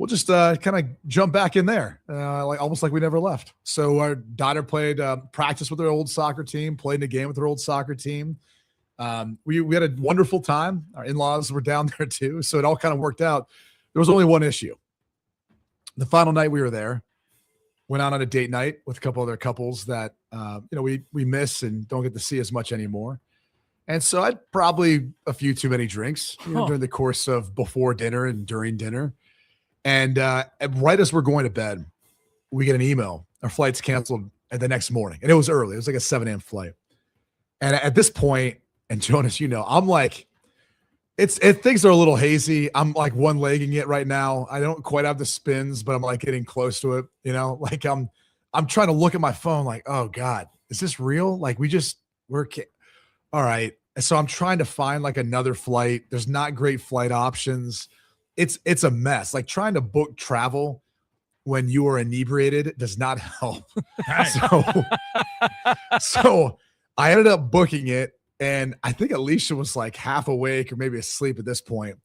we'll just kind of jump back in there, almost like we never left. So our daughter played practice with her old soccer team, played in a game with her old soccer team. We had a wonderful time. Our in-laws were down there too, so it all kind of worked out. There was only one issue. The final night we were there, went out on a date night with a couple other couples that we miss and don't get to see as much anymore. And so I'd probably a few too many drinks during the course of before dinner and during dinner. And right as we're going to bed, we get an email. Our flight's canceled the next morning. And it was early. It was like a 7 a.m. flight. And at this point, and Jonas, I'm like, things are a little hazy. I'm like one-legging it right now. I don't quite have the spins, but I'm like getting close to it. Like I'm trying to look at my phone like, oh God, is this real? Like we're all right. And so I'm trying to find like another flight. There's not great flight options. It's a mess. Like trying to book travel when you are inebriated does not help. So I ended up booking it. And I think Alicia was like half awake or maybe asleep at this point.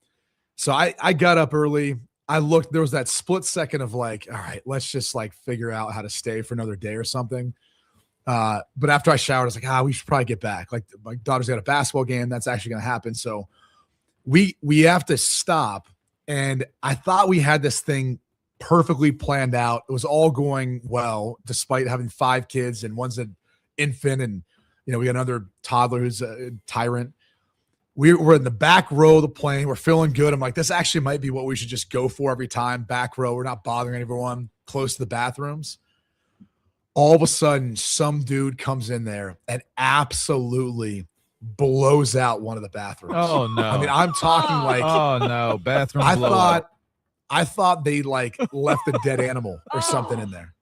So I got up early. I looked, there was that split second of like, all right, let's just like figure out how to stay for another day or something. But after I showered, I was like, we should probably get back. Like my daughter's got a basketball game. That's actually going to happen. So we have to stop. And I thought we had this thing perfectly planned out. It was all going well, despite having 5 kids and one's an infant. And, we got another toddler who's a tyrant. We're in the back row of the plane. We're feeling good. I'm like, this actually might be what we should just go for every time. Back row. We're not bothering everyone, close to the bathrooms. All of a sudden, some dude comes in there and absolutely blows out one of the bathrooms. Oh no! I mean, I'm talking like, oh no, bathroom. I thought they like left a dead animal or something in there.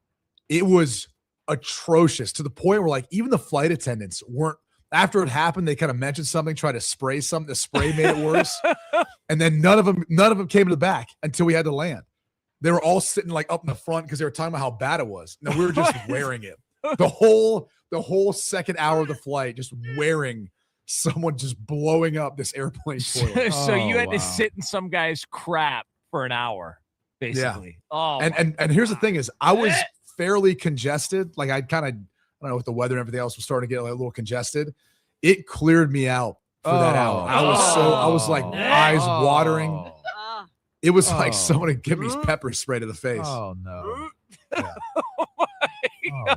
It was atrocious to the point where like even the flight attendants weren't. After it happened, they kind of mentioned something, tried to spray something. The spray made it worse, and then none of them came to the back until we had to land. They were all sitting like up in the front because they were talking about how bad it was. No, we were just wearing it the whole second hour of the flight, just wearing someone just blowing up this airplane toilet. So you had to sit in some guy's crap for an hour, basically. Yeah. Oh, and here's the thing is, I was fairly congested. Like I don't know, with the weather and everything else was starting to get like a little congested. It cleared me out for that hour. I was like eyes watering. It was like someone had given me pepper spray to the face. Oh no. Yeah. oh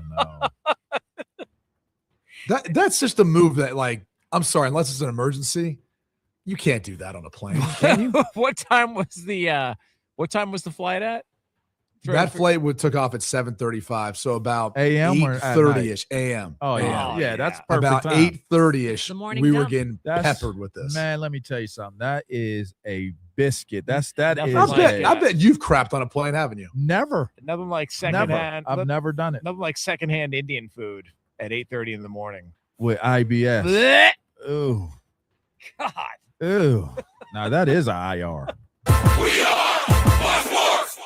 no. That's just a move that, like, I'm sorry, unless it's an emergency, you can't do that on a plane, can you? What time was the flight at? That flight took off at 7:35, so about a.m. 8:30-ish a.m. Oh yeah, that's perfect. About 8:30-ish. We were jump. getting peppered with this. Man, let me tell you something. That is a biscuit. That is. I bet you've crapped on a plane, haven't you? Never. Nothing like secondhand. I've never done it. Nothing like secondhand Indian food at 8:30 in the morning with IBS. Blech. Ooh. God. Ooh. Now that is a IR. We are Sports.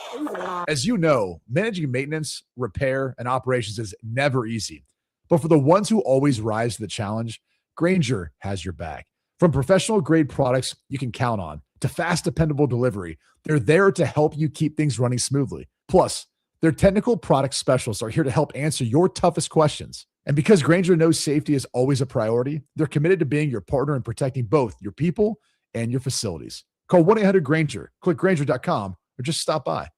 As you know, managing maintenance, repair, and operations is never easy. But for the ones who always rise to the challenge, Grainger has your back. From professional-grade products you can count on to fast, dependable delivery, they're there to help you keep things running smoothly. Plus, their technical product specialists are here to help answer your toughest questions. And because Grainger knows safety is always a priority, they're committed to being your partner in protecting both your people and your facilities. Call 1-800-GRAINGER, click Grainger.com, or just stop by.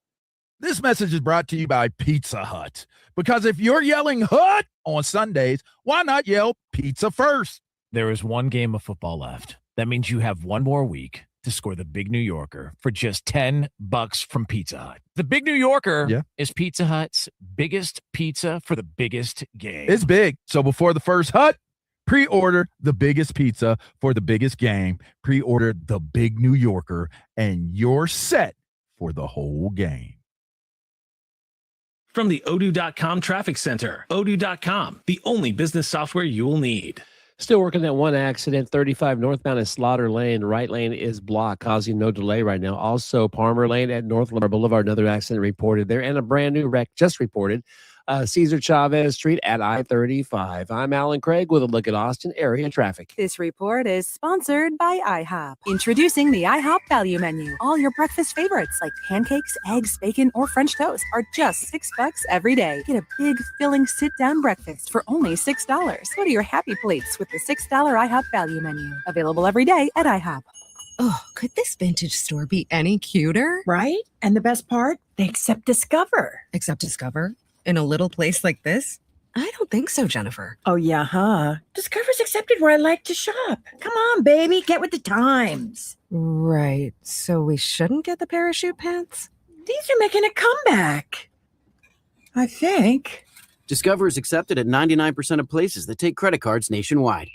This message is brought to you by Pizza Hut. Because if you're yelling Hut on Sundays, why not yell pizza first? There is one game of football left. That means you have one more week to score the Big New Yorker for just $10 from Pizza Hut. The Big New Yorker is Pizza Hut's biggest pizza for the biggest game. It's big. So before the first Hut, pre-order the biggest pizza for the biggest game. Pre-order the Big New Yorker, and you're set for the whole game. From the Odoo.com Traffic Center, Odoo.com, the only business software you will need. Still working that one accident, 35 northbound at Slaughter Lane. Right lane is blocked, causing no delay right now. Also, Palmer Lane at North Lamar Boulevard, another accident reported there, and a brand new wreck just reported Cesar Chavez Street at I-35. I'm Alan Craig with a look at Austin area traffic. This report is sponsored by IHOP. Introducing the IHOP Value Menu. All your breakfast favorites like pancakes, eggs, bacon, or French toast are just $6 every day. Get a big, filling sit-down breakfast for only $6. Go to your happy plates with the $6 IHOP Value Menu. Available every day at IHOP. Oh, could this vintage store be any cuter? Right? And the best part? They accept Discover. Accept Discover? In a little place like this? I don't think so, Jennifer. Oh, yeah, huh? Discover's accepted where I like to shop. Come on, baby, get with the times. Right. So we shouldn't get the parachute pants? These are making a comeback. I think. Discover is accepted at 99% of places that take credit cards nationwide.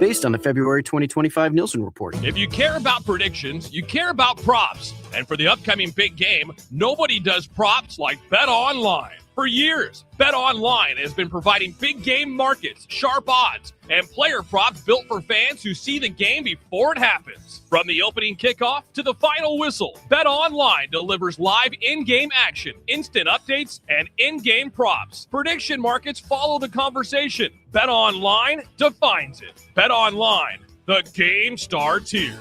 Based on the February 2025 Nielsen report. If you care about predictions, you care about props. And for the upcoming big game, nobody does props like Bet Online. For years, Bet Online has been providing big game markets, sharp odds, and player props built for fans who see the game before it happens. From the opening kickoff to the final whistle, Bet Online delivers live in-game action, instant updates, and in-game props. Prediction markets follow the conversation. Bet Online defines it. Bet Online, the game starts here.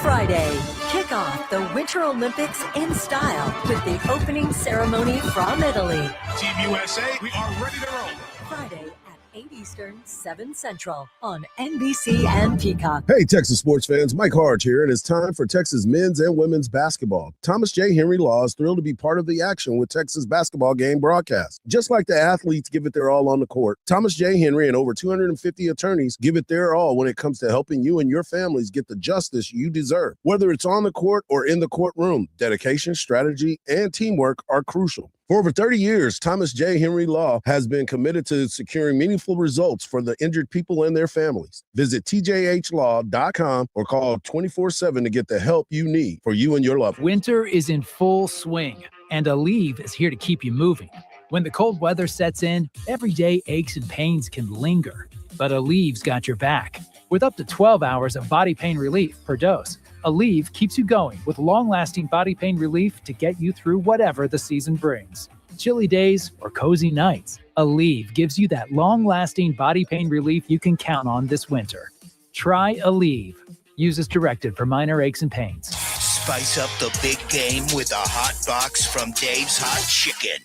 Friday, kick off the Winter Olympics in style with the opening ceremony from Italy. Team USA, we are ready to roll. Friday at 8 Eastern, 7 Central on NBC and Peacock. Hey, Texas sports fans, Mike Hardge here, and it's time for Texas men's and women's basketball. Thomas J. Henry Law is thrilled to be part of the action with Texas basketball game broadcast. Just like the athletes give it their all on the court, Thomas J. Henry and over 250 attorneys give it their all when it comes to helping you and your families get the justice you deserve. Whether it's on the court or in the courtroom, dedication, strategy, and teamwork are crucial. For over 30 years, Thomas J. Henry Law has been committed to securing meaningful results for the injured people and their families. Visit tjhlaw.com or call 24/7 to get the help you need for you and your loved ones. Winter is in full swing, and Aleve is here to keep you moving. When the cold weather sets in, everyday aches and pains can linger, but Aleve's got your back. With up to 12 hours of body pain relief per dose, Aleve keeps you going with long-lasting body pain relief to get you through whatever the season brings. Chilly days or cozy nights, Aleve gives you that long-lasting body pain relief you can count on this winter. Try Aleve. Use as directed for minor aches and pains. Spice up the big game with a hot box from Dave's Hot Chicken.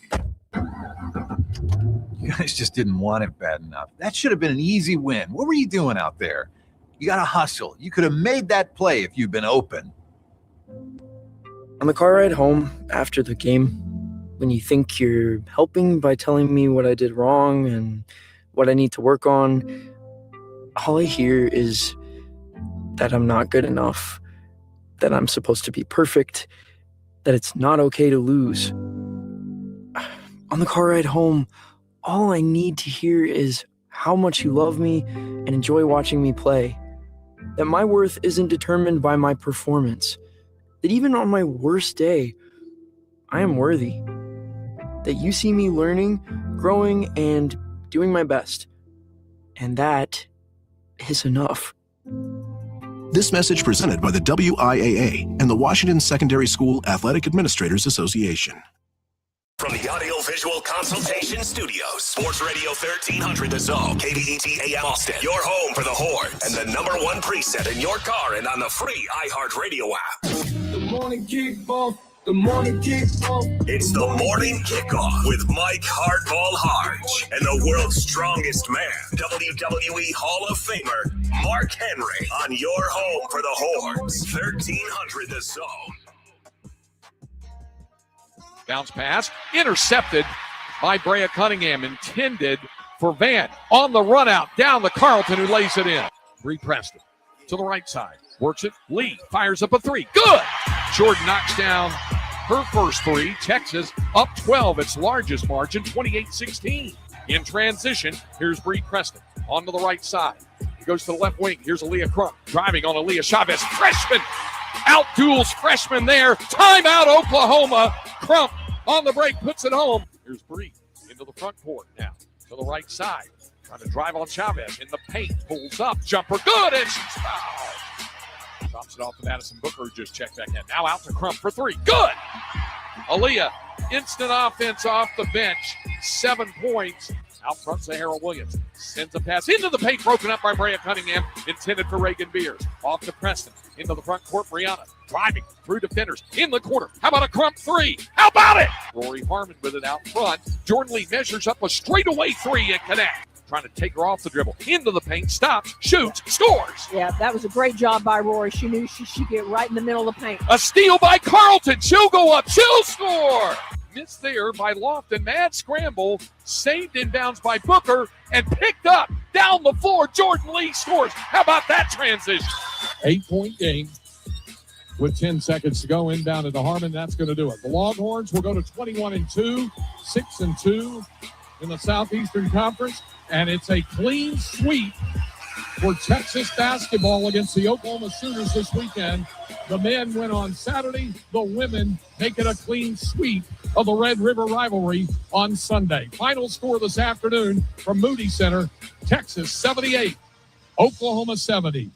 You guys just didn't want it bad enough. That should have been an easy win. What were you doing out there? You got to hustle. You could have made that play if you'd been open. On the car ride home after the game, when you think you're helping by telling me what I did wrong and what I need to work on, all I hear is that I'm not good enough, that I'm supposed to be perfect, that it's not okay to lose. On the car ride home, all I need to hear is how much you love me and enjoy watching me play. That my worth isn't determined by my performance. That even on my worst day, I am worthy. That you see me learning, growing, and doing my best. And that is enough. This message presented by the WIAA and the Washington Secondary School Athletic Administrators Association. From the Audio-Visual Consultation Studios, Sports Radio 1300 The Zone, KDET AM Austin, your home for the Horns, and the #1 preset in your car and on the free iHeartRadio app. The morning kickoff. The morning kickoff. It's the morning kickoff with Mike Hardball Hardge and the world's strongest man, WWE Hall of Famer Mark Henry, on your home for the Horns, 1300 The Zone. Bounce pass, intercepted by Brea Cunningham, intended for Van. On the run out, down to Carlton, who lays it in. Bree Preston to the right side, works it. Lee fires up a three. Good! Jordan knocks down her first three. Texas up 12, its largest margin, 28-16. In transition, here's Bree Preston onto the right side. He goes to the left wing. Here's Aaliyah Crump driving on Aaliyah Chavez. Freshman out-duels freshman there. Timeout, Oklahoma. Crump on the break, puts it home. Here's Bree into the front court now to the right side. Trying to drive on Chavez in the paint. Pulls up, jumper good, and she's fouled. Drops it off to Madison Booker, who just checked back in. Now out to Crump for three. Good! Aaliyah, instant offense off the bench, 7 points. Out front, Sahara Williams sends a pass into the paint, broken up by Brea Cunningham, intended for Reagan Beers. Off to Preston, into the front court, Brianna driving through defenders in the corner. How about a crump three? How about it? Rory Harmon with it out front. Jordan Lee measures up a straightaway three and connects. Trying to take her off the dribble, into the paint, stops, shoots, scores. Yeah, that was a great job by Rory. She knew she'd get right in the middle of the paint. A steal by Carlton. She'll go up. She'll score. Missed there by Lofton. Mad scramble. Saved inbounds by Booker and picked up down the floor. Jordan Lee scores. How about that transition? 8-point game with 10 seconds to go. Inbound to Harmon. That's going to do it. The Longhorns will go to 21-2, 6-2 in the Southeastern Conference. And it's a clean sweep for Texas basketball against the Oklahoma Sooners this weekend. The men win on Saturday. The women make it a clean sweep of the Red River rivalry on Sunday. Final score this afternoon from Moody Center, Texas 78, Oklahoma 70.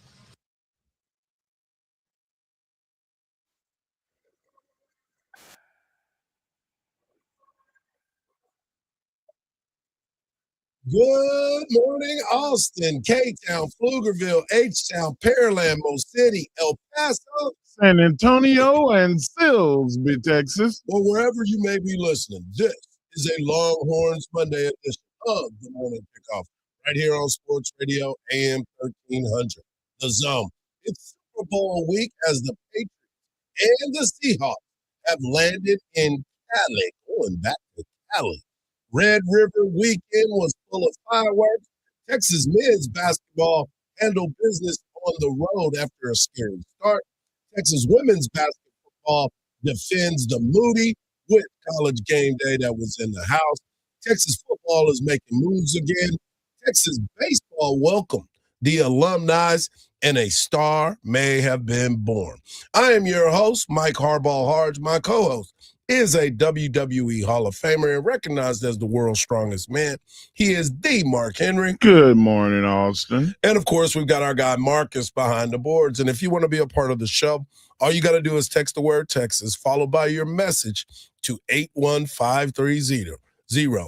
Good morning, Austin, K-Town, Pflugerville, H-Town, Pearland, Mo City, El Paso, San Antonio, and Silsbee, Texas. or wherever you may be listening. This is a Longhorns Monday edition of the Morning Kickoff, right here on Sports Radio AM 1300, The Zone. It's Super Bowl week as the Patriots and the Seahawks have landed in Cali, going back to Cali. Red River weekend was full of fireworks. Texas men's basketball handled business on the road after a scary start. Texas women's basketball defends the Moody with College game day that was in the house. Texas football is making moves again. Texas baseball welcomed the alumni, and a star may have been born. I am your host, Mike Hardball Hardge. My co-host is a WWE Hall of Famer and recognized as the world's strongest man. He is the Mark Henry. Good morning, Austin. And of course, we've got our guy Marcus behind the boards. And if you want to be a part of the show, all you got to do is text the word Texas, followed by your message to 81530.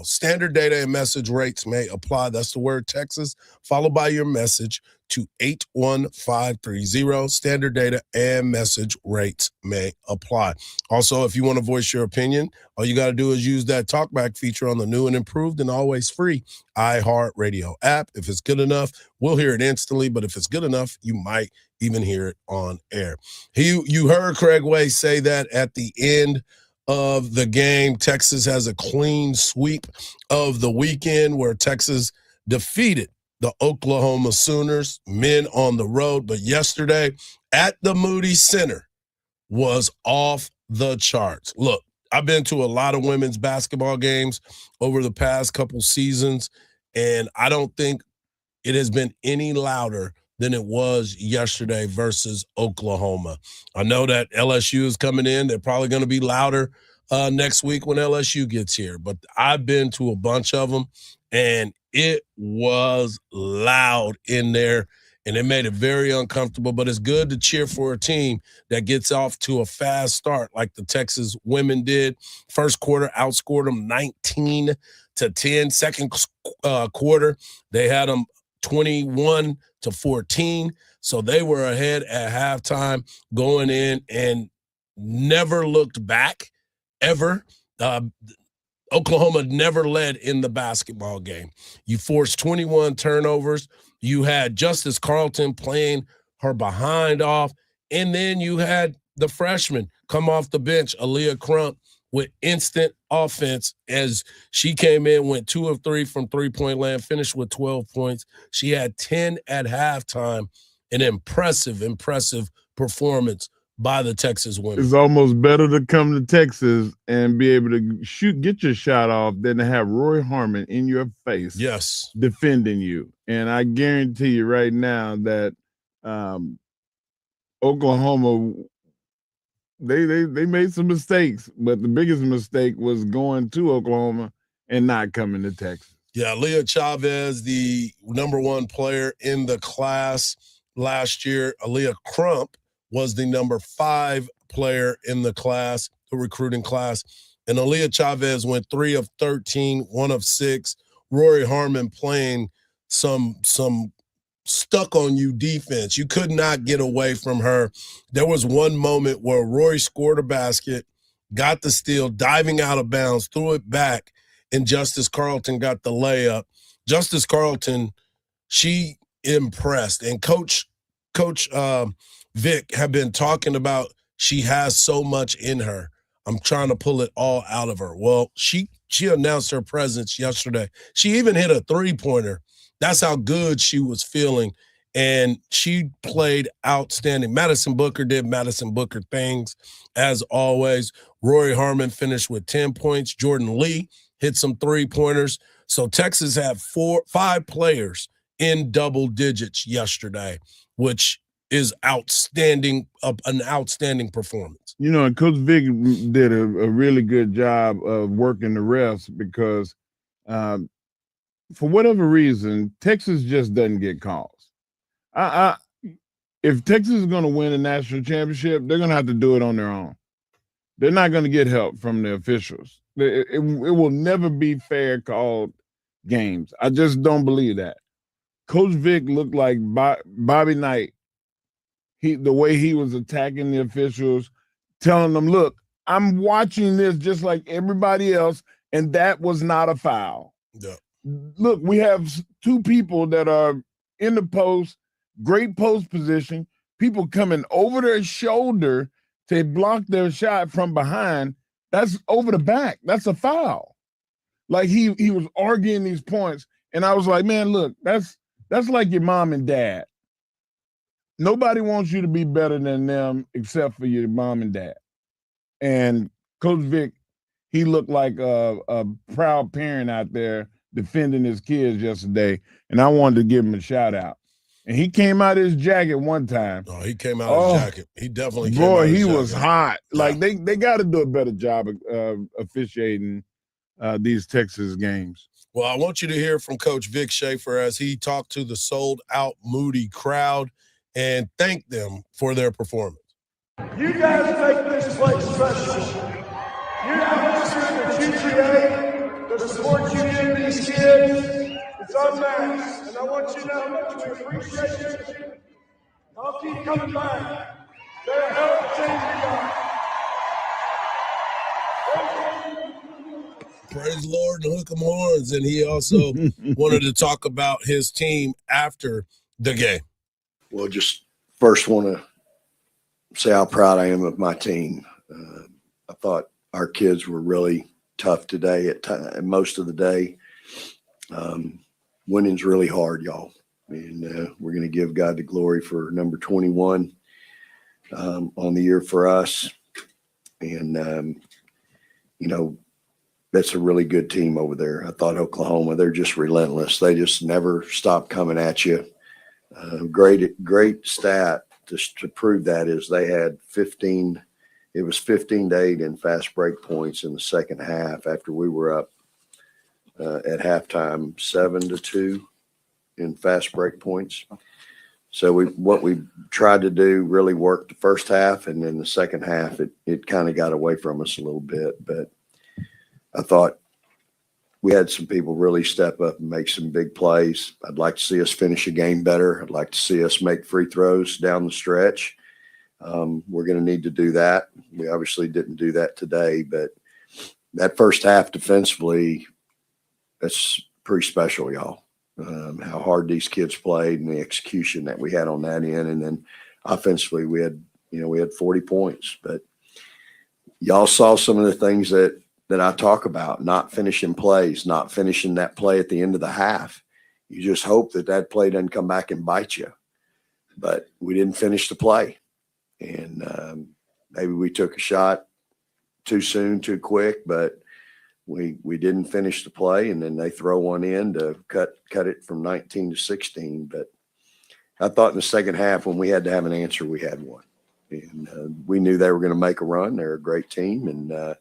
Standard data and message rates may apply. That's the word Texas, followed by your message to 81530. Standard data and message rates may apply. Also, if you want to voice your opinion, all you got to do is use that talkback feature on the new and improved and always free iHeartRadio app. If it's good enough, we'll hear it instantly. But if it's good enough, you might even hear it on air. You heard Craig Way say that at the end of the game. Texas has a clean sweep of the weekend where Texas defeated the Oklahoma Sooners, men on the road. But yesterday at the Moody Center was off the charts. Look, I've been to a lot of women's basketball games over the past couple seasons, and I don't think it has been any louder than it was yesterday versus Oklahoma. I know that LSU is coming in. They're probably going to be louder next week when LSU gets here. But I've been to a bunch of them, and it was loud in there, and it made it very uncomfortable. But it's good to cheer for a team that gets off to a fast start like the Texas women did. First quarter, outscored them 19-10. Second quarter, they had them 21-14. So they were ahead at halftime going in and never looked back ever. Oklahoma never led in the basketball game. You forced 21 turnovers. You had Justice Carlton playing her behind off. And then you had the freshman come off the bench, Aaliyah Crump, with instant offense as she came in, went 2 of 3 from three-point land, finished with 12 points. She had 10 at halftime. An impressive performance by the Texas women. It's almost better to come to Texas and be able to get your shot off than to have Roy Harmon in your face. Yes. Defending you. And I guarantee you right now that Oklahoma, they made some mistakes, but the biggest mistake was going to Oklahoma and not coming to Texas. Yeah, Leah Chavez, the number 1 player in the class last year. Aaliyah Crump was the number 5 player in the class, the recruiting class. And Aaliyah Chavez went 3 of 13, 1 of 6. Rory Harmon playing some stuck on you defense. You could not get away from her. There was one moment where Rory scored a basket, got the steal, diving out of bounds, threw it back, and Justice Carlton got the layup. Justice Carlton, she impressed. And Coach Vic have been talking about she has so much in her. I'm trying to pull it all out of her. Well, she announced her presence yesterday. She even hit a three-pointer. That's how good she was feeling, and she played outstanding. Madison Booker did Madison Booker things, as always. Rory Harmon finished with 10 points. Jordan Lee hit some three-pointers. So Texas had 5 players in double digits yesterday, which is outstanding, an outstanding performance. You know, and Coach Vic did a really good job of working the refs because for whatever reason, Texas just doesn't get calls. If Texas is going to win a national championship, they're going to have to do it on their own. They're not going to get help from the officials. It will never be fair called games. I just don't believe that. Coach Vic looked like Bobby Knight. The way he was attacking the officials, telling them, look, I'm watching this just like everybody else, and that was not a foul. Yeah. Look, we have 2 people that are in the post, great post position, people coming over their shoulder to block their shot from behind. That's over the back. That's a foul. Like he was arguing these points, and I was like, man, look, that's like your mom and dad. Nobody wants you to be better than them except for your mom and dad. And Coach Vic, he looked like a proud parent out there defending his kids yesterday, and I wanted to give him a shout out. And he came out of his jacket one time. Oh, he came out of his jacket. He definitely came out boy, of his he jacket. was hot. Like they got to do a better job of officiating these Texas games. Well, I want you to hear from Coach Vic Schaefer as he talked to the sold-out Moody crowd and thanked them for their performance. You guys make this place special. Your atmosphere that you create, the support you give these kids, it's unmatched. And I want you to know how much we appreciate you. I'll keep coming back. They're a hell of a team we got. Praise the Lord and hook 'em horns. And he also wanted to talk about his team after the game. Well, just first want to say how proud I am of my team. I thought our kids were really tough today at most of the day. Winning's really hard, y'all. And we're going to give God the glory for number 21 on the year for us. And, that's a really good team over there. I thought Oklahoma, they're just relentless. They just never stop coming at you. Great stat to prove that is they had 15 – it was 15-8 in fast break points in the second half after we were up at halftime 7-2 in fast break points. So what we tried to do really worked the first half, and then the second half it kind of got away from us a little bit. But I thought we had some people really step up and make some big plays. I'd like to see us finish a game better. I'd like to see us make free throws down the stretch. We're going to need to do that. We obviously didn't do that today, but that first half defensively, that's pretty special, y'all. How hard these kids played and the execution that we had on that end. And then offensively, we had 40 points, but y'all saw some of the things that I talk about, not finishing plays, not finishing that play at the end of the half. You just hope that play doesn't come back and bite you. But we didn't finish the play. And maybe we took a shot too soon, too quick, but we didn't finish the play, and then they throw one in to cut it from 19 to 16. But I thought in the second half when we had to have an answer, we had one. And we knew they were going to make a run. They're a great team, and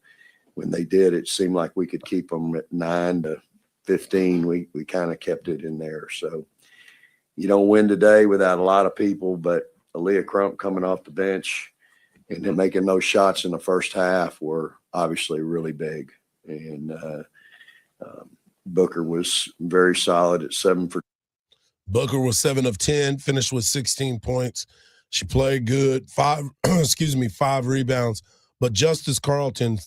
when they did, it seemed like we could keep them at 9 to 15. We kind of kept it in there. So you don't win today without a lot of people, but Aaliyah Crump coming off the bench, And then making those shots in the first half were obviously really big. And Booker was very solid at 7 for. Booker was 7 of 10, finished with 16 points. She played good, 5 rebounds. But Justice Carlton,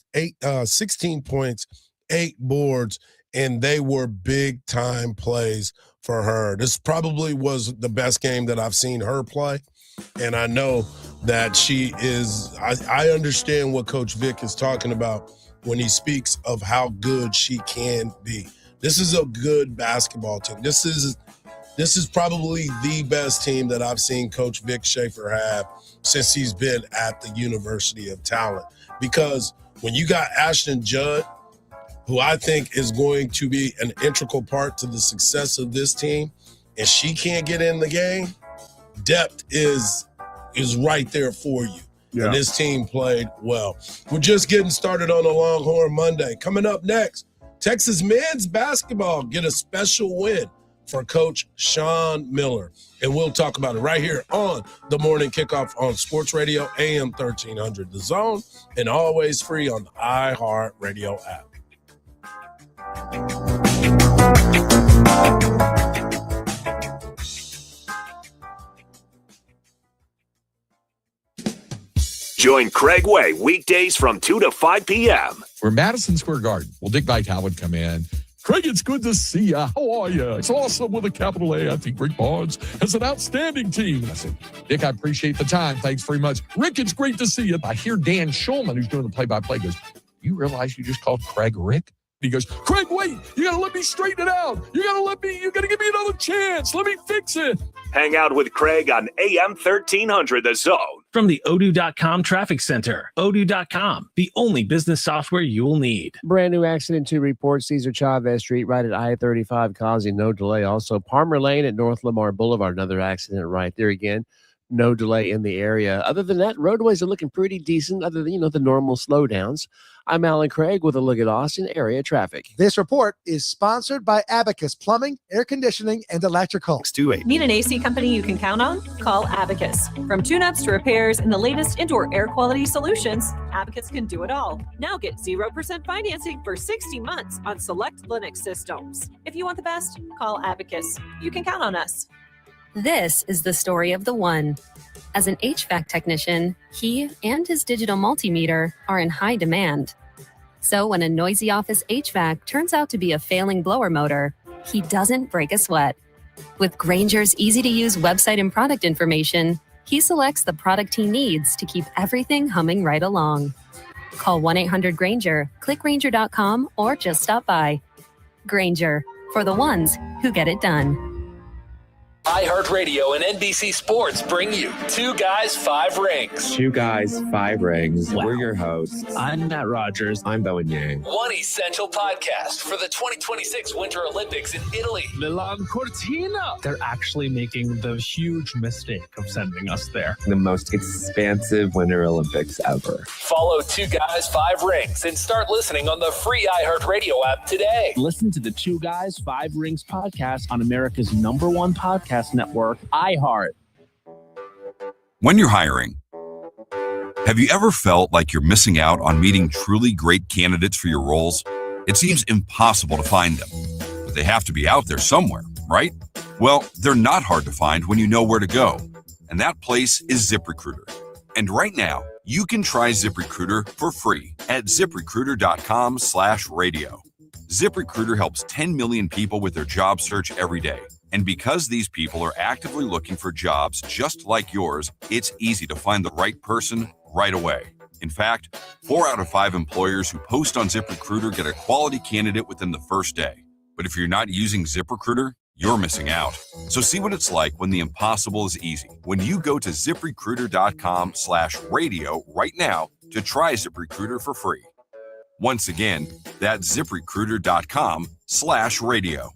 16 points, 8 boards, and they were big-time plays for her. This probably was the best game that I've seen her play, and I know that she is – I understand what Coach Vic is talking about when he speaks of how good she can be. This is a good basketball team. This is probably the best team that I've seen Coach Vic Schaefer have since he's been at the University of Talent. Because when you got Ashton Judd, who I think is going to be an integral part to the success of this team, and she can't get in the game, depth is right there for you. Yeah. And this team played well. We're just getting started on a Longhorn Monday. Coming up next, Texas men's basketball get a special win for Coach Sean Miller. And we'll talk about it right here on the Morning Kickoff on Sports Radio, AM 1300 The Zone, and always free on the iHeartRadio app. Join Craig Way weekdays from 2 to 5 p.m. We're Madison Square Garden. Well, Dick Vitale would come in. Craig, it's good to see you. How are you? It's awesome with a capital A. I think Rick Barnes has an outstanding team. And I said, Dick, I appreciate the time. Thanks very much. Rick, it's great to see you. I hear Dan Schulman, who's doing the play-by-play, goes, you realize you just called Craig Rick? He goes, Craig, wait, you got to let me straighten it out. You got to give me another chance. Let me fix it. Hang out with Craig on AM 1300 The Zone. From the Odoo.com Traffic Center, Odoo.com, the only business software you will need. Brand new accident to report. Cesar Chavez Street right at I-35 causing no delay. Also, Palmer Lane at North Lamar Boulevard, another accident right there again. No delay in the area. Other than that, roadways are looking pretty decent other than, the normal slowdowns. I'm Alan Craig with a look at Austin area traffic. This report is sponsored by Abacus Plumbing, Air Conditioning, and Electrical. Need an AC company you can count on? Call Abacus. From tune-ups to repairs and the latest indoor air quality solutions, Abacus can do it all. Now get 0% financing for 60 months on select Linux systems. If you want the best, call Abacus. You can count on us. This is the story of the one. As an HVAC technician, he and his digital multimeter are in high demand. So when a noisy office HVAC turns out to be a failing blower motor, he doesn't break a sweat. With Grainger's easy-to-use website and product information, he selects the product he needs to keep everything humming right along. Call 1-800-GRAINGER, click Grainger.com, or just stop by. Grainger, for the ones who get it done. iHeartRadio and NBC Sports bring you Two Guys, Five Rings. Two Guys, Five Rings. Wow. We're your hosts. I'm Matt Rogers. I'm Bowen Yang. One essential podcast for the 2026 Winter Olympics in Italy. Milan Cortina. They're actually making the huge mistake of sending us there. The most expansive Winter Olympics ever. Follow Two Guys, Five Rings and start listening on the free iHeartRadio app today. Listen to the Two Guys, Five Rings podcast on America's #1 podcast network, iHeart. When you're hiring, have you ever felt like you're missing out on meeting truly great candidates for your roles? It seems impossible to find them, but they have to be out there somewhere, right? Well, they're not hard to find when you know where to go, and that place is ZipRecruiter. And right now, you can try ZipRecruiter for free at ZipRecruiter.com/radio. ZipRecruiter helps 10 million people with their job search every day. And because these people are actively looking for jobs just like yours, it's easy to find the right person right away. In fact, 4 out of 5 employers who post on ZipRecruiter get a quality candidate within the first day. But if you're not using ZipRecruiter, you're missing out. So see what it's like when the impossible is easy. When you go to ZipRecruiter.com/radio right now to try ZipRecruiter for free. Once again, that's ZipRecruiter.com/radio.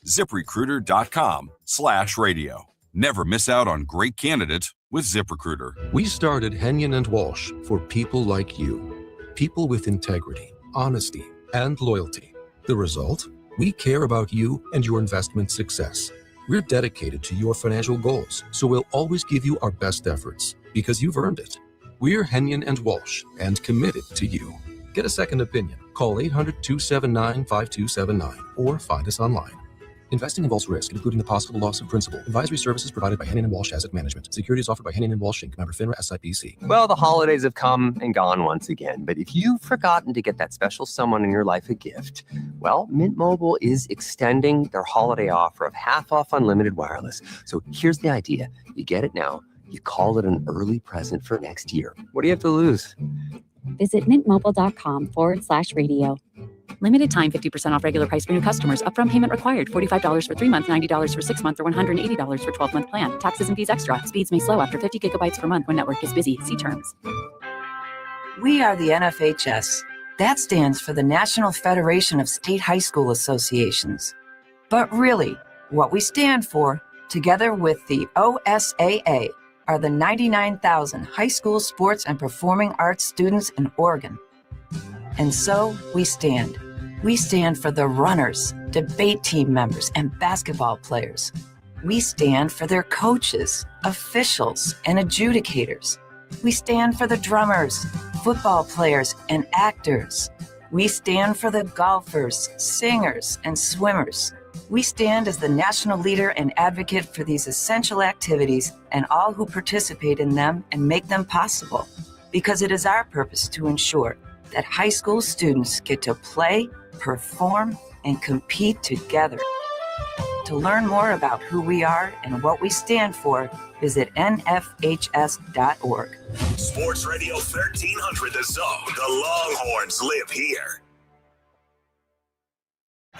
ZipRecruiter.com/radio. Never miss out on great candidates with ZipRecruiter. We started Henyon and Walsh for people like you. People with integrity, honesty, and loyalty. The result? We care about you and your investment success. We're dedicated to your financial goals, so we'll always give you our best efforts because you've earned it. We're Henyon and Walsh and committed to you. Get a second opinion. Call 800-279-5279 or find us online. Investing involves risk, including the possible loss of principal. Advisory services provided by Henyon & Walsh Asset Management. Securities offered by Henyon & Walsh Inc. Member FINRA SIPC. Well, the holidays have come and gone once again, but if you've forgotten to get that special someone in your life a gift, well, Mint Mobile is extending their holiday offer of half off unlimited wireless. So here's the idea. You get it now. You call it an early present for next year. What do you have to lose? Visit mintmobile.com/radio. Limited time 50% off regular price for new customers. Upfront payment required. $45 for 3 months, $90 for 6 months, or $180 for 12-month plan. Taxes and fees extra. Speeds may slow after 50 gigabytes per month when network is busy. See terms. We are the NFHS. That stands for the National Federation of State High School Associations. But really, what we stand for, together with the OSAA, are the 99,000 high school sports and performing arts students in Oregon. And so we stand. We stand for the runners, debate team members, and basketball players. We stand for their coaches, officials, and adjudicators. We stand for the drummers, football players, and actors. We stand for the golfers, singers, and swimmers. We stand as the national leader and advocate for these essential activities and all who participate in them and make them possible, because it is our purpose to ensure that high school students get to play, perform, and compete together. To learn more about who we are and what we stand for, visit nfhs.org. Sports Radio 1300 The Zone. The Longhorns live here.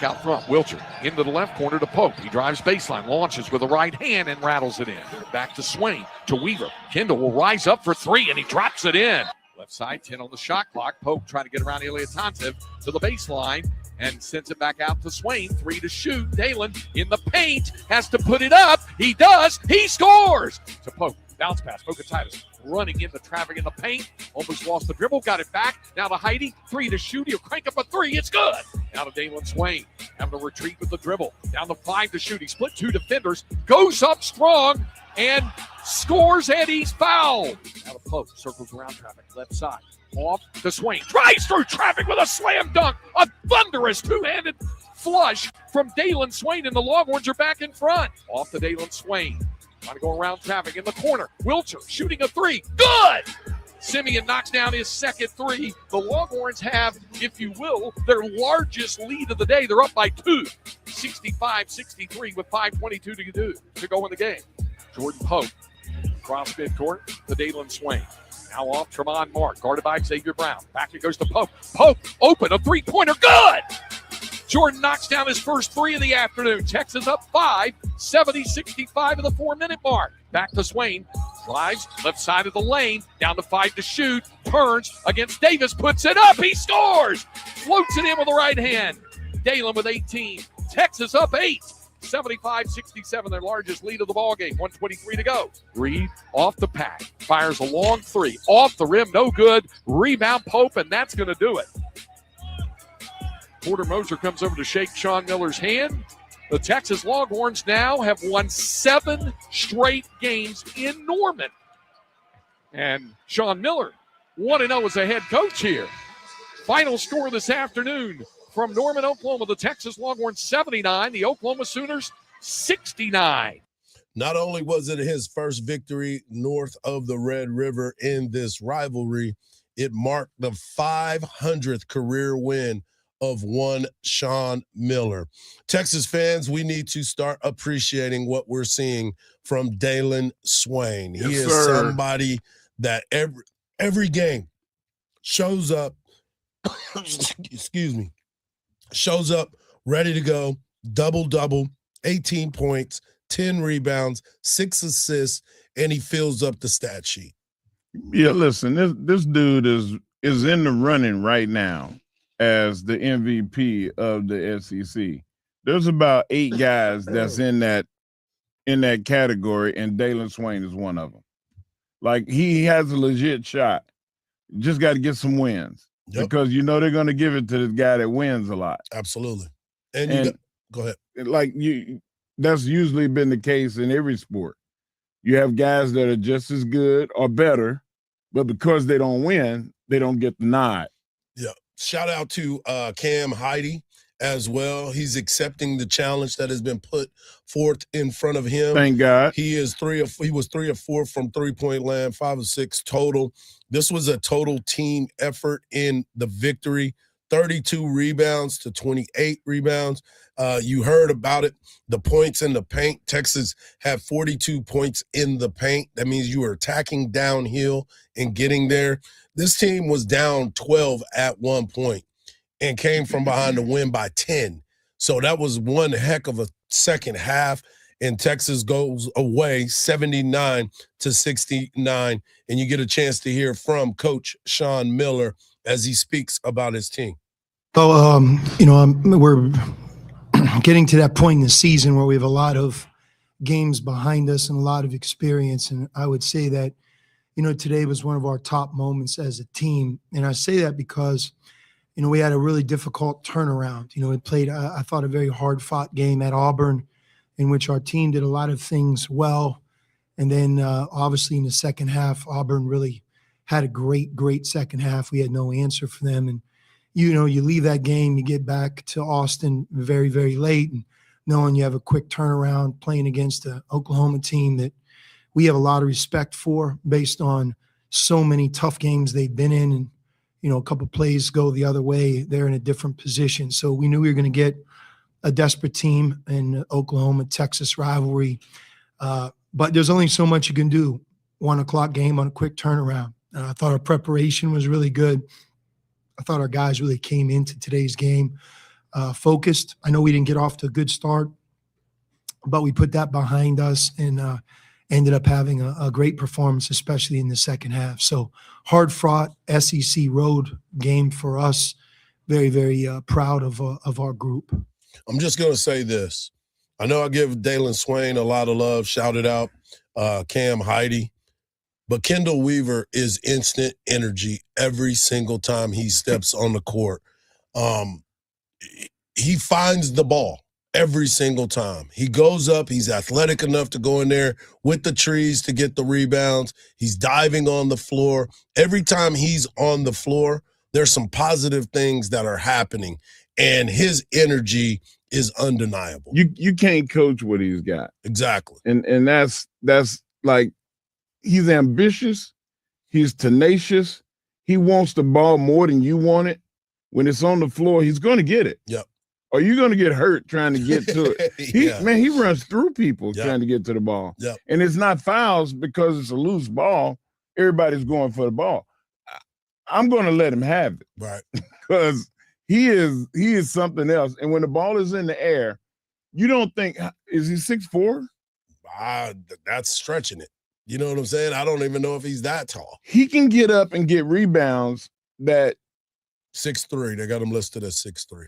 Out front, Wilcher into the left corner to Pope. He drives baseline, launches with the right hand and rattles it in. Back to Swain, to Weaver. Kendall will rise up for three, and he drops it in. Left side, 10 on the shot clock. Pope trying to get around Iliatantev to the baseline and sends it back out to Swain. 3 to shoot. Dalen in the paint has to put it up. He does. He scores. To Pope. Bounce pass. Bocatitis running into traffic in the paint. Almost lost the dribble. Got it back. Now to Heidi. 3 to shoot. He'll crank up a 3. It's good. Now to Dalen Swain. Having to retreat with the dribble. Down to 5 to shoot. He split 2 defenders. Goes up strong and scores, and he's fouled. Now to Pope. Circles around traffic. Left side. Off to Swain. Drives through traffic with a slam dunk. A thunderous two-handed flush from Dalen Swain, and the Longhorns are back in front. Off to Dalen Swain. Trying to go around traffic in the corner. Wilcher shooting a 3. Good! Simeon knocks down his second 3. The Longhorns have, if you will, their largest lead of the day. They're up by 2. 65-63 with 5:22 to go in the game. Jordan Pope. Cross midcourt to Dalen Swain. Now off Tremont Mark. Guarded by Xavier Brown. Back it goes to Pope. Pope open. A three-pointer. Good! Jordan knocks down his first 3 of the afternoon. Texas up 5, 70-65 at the 4-minute mark. Back to Swain. Drives left side of the lane. Down to 5 to shoot. Turns against Davis. Puts it up. He scores. Floats it in with the right hand. Dalen with 18. Texas up 8. 75-67, their largest lead of the ballgame. 1:23 to go. Reed off the pack. Fires a long 3. Off the rim. No good. Rebound Pope, and that's going to do it. Porter Moser comes over to shake Sean Miller's hand. The Texas Longhorns now have won 7 straight games in Norman. And Sean Miller, 1-0 as a head coach here. Final score this afternoon from Norman, Oklahoma. The Texas Longhorns 79, the Oklahoma Sooners 69. Not only was it his first victory north of the Red River in this rivalry, it marked the 500th career win of one Sean Miller. Texas fans, we need to start appreciating what we're seeing from Dalen Swain. He is somebody that every game shows up, shows up ready to go, double-double, 18 points, 10 rebounds, 6 assists, and he fills up the stat sheet. Yeah, listen, this dude is in the running right now as the MVP of the SEC. There's about 8 guys that's in that category, and Dalen Swain is one of them. Like, he has a legit shot. Just got to get some wins. Yep. Because you know they're going to give it to the guy that wins a lot. Absolutely. And go ahead. Like, that's usually been the case in every sport. You have guys that are just as good or better, but because they don't win, they don't get the nod. Yeah. Shout out to Cam Heidi as well. He's accepting the challenge that has been put forth in front of him. Thank God. He was 3 of 4 from 3-point land, 5 of 6 total. This was a total team effort in the victory. 32 rebounds to 28 rebounds. You heard about it. The points in the paint. Texas had 42 points in the paint. That means you were attacking downhill and getting there. This team was down 12 at one point and came from behind to win by 10. So that was one heck of a second half, and Texas goes away 79-69, and you get a chance to hear from Coach Sean Miller as he speaks about his team. So, we're getting to that point in the season where we have a lot of games behind us and a lot of experience, and I would say that today was one of our top moments as a team. And I say that because, we had a really difficult turnaround. We played, I thought, a very hard-fought game at Auburn in which our team did a lot of things well. And then, obviously, in the second half, Auburn really had a great second half. We had no answer for them. And, you leave that game, you get back to Austin very, very late, and knowing you have a quick turnaround playing against an Oklahoma team that we have a lot of respect for based on so many tough games they've been in. And, a couple of plays go the other way, they're in a different position. So we knew we were going to get a desperate team in Oklahoma-Texas rivalry. But there's only so much you can do. 1 o'clock game on a quick turnaround. I thought our preparation was really good. I thought our guys really came into today's game focused. I know we didn't get off to a good start, but we put that behind us and ended up having a great performance, especially in the second half. So hard-fought SEC road game for us. Very, very proud of our group. I'm just going to say this. I know I give Dalen Swain a lot of love, shouted out Cam Heidi, but Kendall Weaver is instant energy every single time he steps on the court. He finds the ball every single time. He goes up. He's athletic enough to go in there with the trees to get the rebounds. He's diving on the floor. Every time he's on the floor, there's some positive things that are happening, and his energy is undeniable. You can't coach what he's got. Exactly. And that's like, he's ambitious. He's tenacious. He wants the ball more than you want it. When it's on the floor, he's going to get it. Yep. Or you're going to get hurt trying to get to it. Yeah. He runs through people Yep. trying to get to the ball. Yep. And it's not fouls because it's a loose ball. Everybody's going for the ball. I'm going to let him have it. Right. Because he is something else. And when the ball is in the air, you don't think, is he 6'4"? That's stretching it. You know what I'm saying? I don't even know if he's that tall. He can get up and get rebounds that 6'3". They got him listed as 6'3",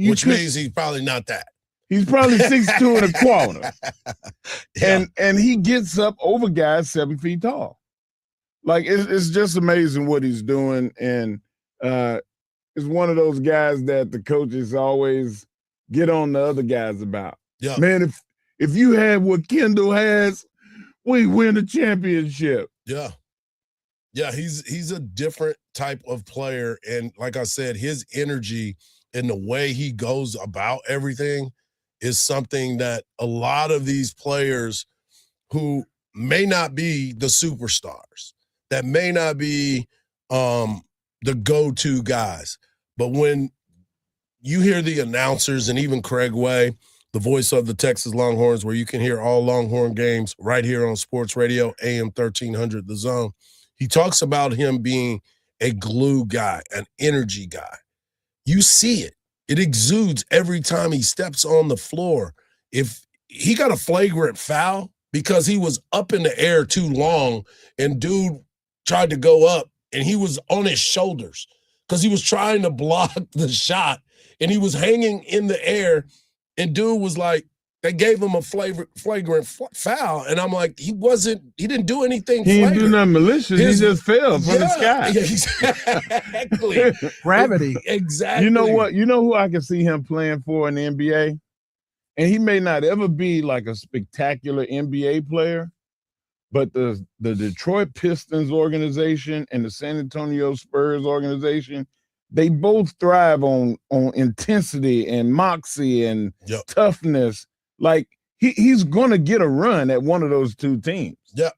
which means he's probably not that. He's probably 6'2" and a quarter. Yeah. And he gets up over guys 7 feet tall. Like, it's just amazing what he's doing. And it's one of those guys that the coaches always get on the other guys about. Yeah. Man, if you had what Kendall has, we win the championship. Yeah. Yeah, he's a different type of player. And like I said, his energy and the way he goes about everything is something that a lot of these players who may not be the superstars, that may not be the go-to guys, but when you hear the announcers and even Craig Way, the voice of the Texas Longhorns, where you can hear all Longhorn games right here on Sports Radio, AM 1300, The Zone. He talks about him being a glue guy, an energy guy. You see it. It exudes every time he steps on the floor. If he got a flagrant foul because he was up in the air too long and dude tried to go up and he was on his shoulders because he was trying to block the shot and he was hanging in the air. And dude was like, they gave him a flagrant foul. And I'm like, he didn't do anything He flagrant. didn't do nothing malicious. He just fell from the sky. Exactly. Gravity. Exactly. You know what? You know who I can see him playing for in the NBA? And he may not ever be like a spectacular NBA player, but the Detroit Pistons organization and the San Antonio Spurs organization, they both thrive on intensity and moxie and toughness. Like he's gonna get a run at one of those two teams. Yeah.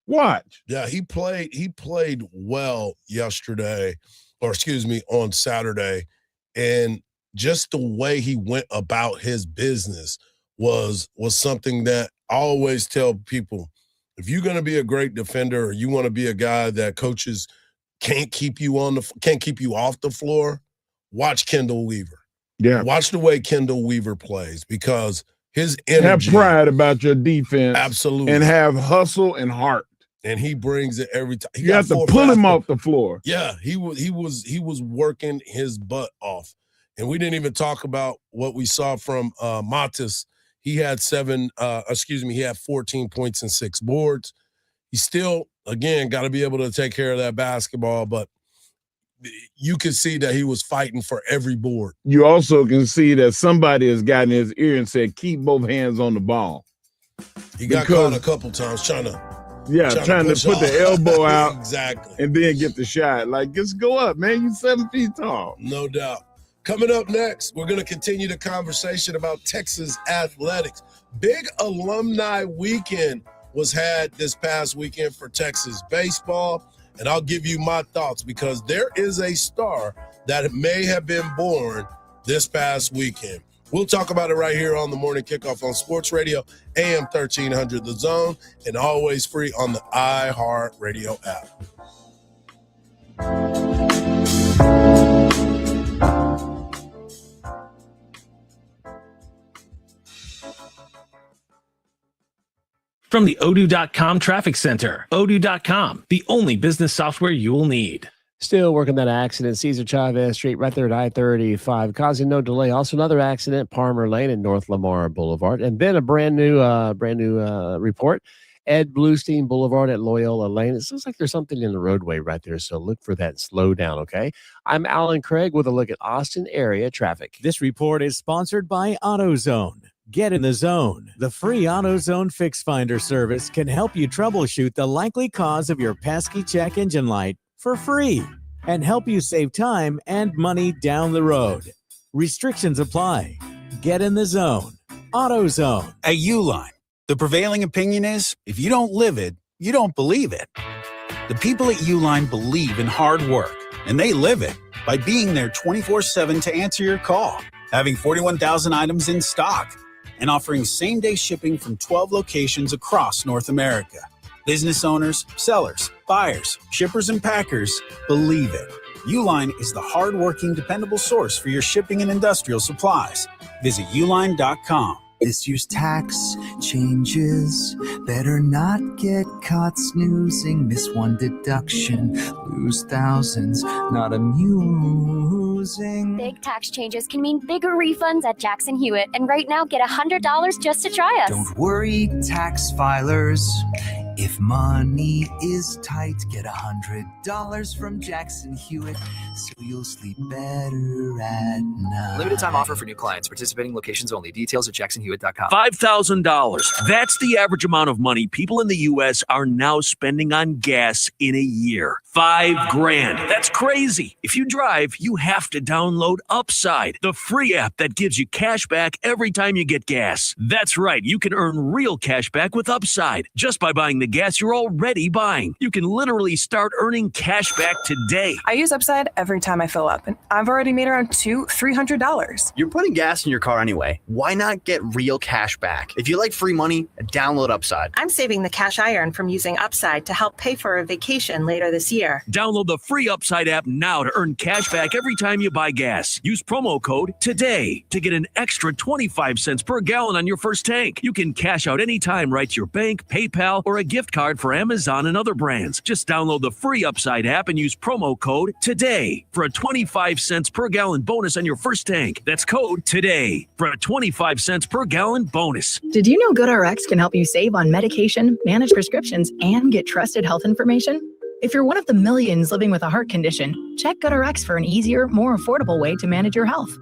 Watch. Yeah, he played well yesterday, or excuse me, on Saturday. And just the way he went about his business was something that I always tell people, if you're going to be a great defender or you want to be a guy that coaches can't keep you off the floor, watch Kendall Weaver. Yeah. Watch the way Kendall Weaver plays, because his energy. Have pride about your defense. Absolutely. And have hustle and heart. And he brings it every time. You have to pull him off the floor. Yeah, he was working his butt off. And we didn't even talk about what we saw from Matis. He had 14 points and 6 boards. He still, again, got to be able to take care of that basketball, but you can see that he was fighting for every board. You also can see that somebody has gotten his ear and said, keep both hands on the ball. He got caught a couple times trying to put the elbow out. Exactly. And then get the shot. Like, just go up, man. You're 7 feet tall. No doubt. Coming up next, we're going to continue the conversation about Texas athletics. Big alumni weekend was had this past weekend for Texas baseball, and I'll give you my thoughts, because there is a star that may have been born this past weekend. We'll talk about it right here on the Morning Kickoff on Sports Radio, AM 1300 The Zone, and always free on the iHeartRadio app. From the Odoo.com Traffic Center, Odoo.com, the only business software you will need. Still working that accident, Cesar Chavez Street, right there at I-35, causing no delay. Also another accident, Palmer Lane at North Lamar Boulevard. And then a brand new report, Ed Bluestein Boulevard at Loyola Lane. It looks like there's something in the roadway right there, so look for that and slow down, okay? I'm Alan Craig with a look at Austin area traffic. This report is sponsored by AutoZone. Get in the zone. The free AutoZone Fix Finder service can help you troubleshoot the likely cause of your pesky check engine light for free and help you save time and money down the road. Restrictions apply. Get in the zone. AutoZone. At Uline, the prevailing opinion is, if you don't live it, you don't believe it. The people at Uline believe in hard work, and they live it by being there 24/7 to answer your call, having 41,000 items in stock, and offering same-day shipping from 12 locations across North America. Business owners, sellers, buyers, shippers, and packers believe it. Uline is the hard-working, dependable source for your shipping and industrial supplies. Visit uline.com. This year's tax changes. Better not get caught snoozing. Miss one deduction, lose thousands. Not amusing. Big tax changes can mean bigger refunds at Jackson Hewitt. And right now, get $100 just to try us. Don't worry, tax filers. If money is tight, get $100 from Jackson Hewitt, so you'll sleep better at night. Limited time offer for new clients. Participating locations only. Details at jacksonhewitt.com. $5,000. That's the average amount of money people in the U.S. are now spending on gas in a year. $5,000. That's crazy. If you drive, you have to download Upside, the free app that gives you cash back every time you get gas. That's right. You can earn real cash back with Upside just by buying the gas you're already buying. You can literally start earning cash back today. I use Upside every time I fill up, and I've already made around $200-$300. You're putting gas in your car anyway. Why not get real cash back? If you like free money, download Upside. I'm saving the cash I earn from using Upside to help pay for a vacation later this year. Download the free Upside app now to earn cash back every time you buy gas. Use promo code TODAY to get an extra 25 cents per gallon on your first tank. You can cash out anytime right to your bank, PayPal, or a gift card for Amazon and other brands. Just download the free Upside app and use promo code TODAY for a 25 cents per gallon bonus on your first tank. That's code TODAY for a 25 cents per gallon bonus. Did you know GoodRx can help you save on medication, manage prescriptions, and get trusted health information? If you're one of the millions living with a heart condition, check GoodRx for an easier, more affordable way to manage your health.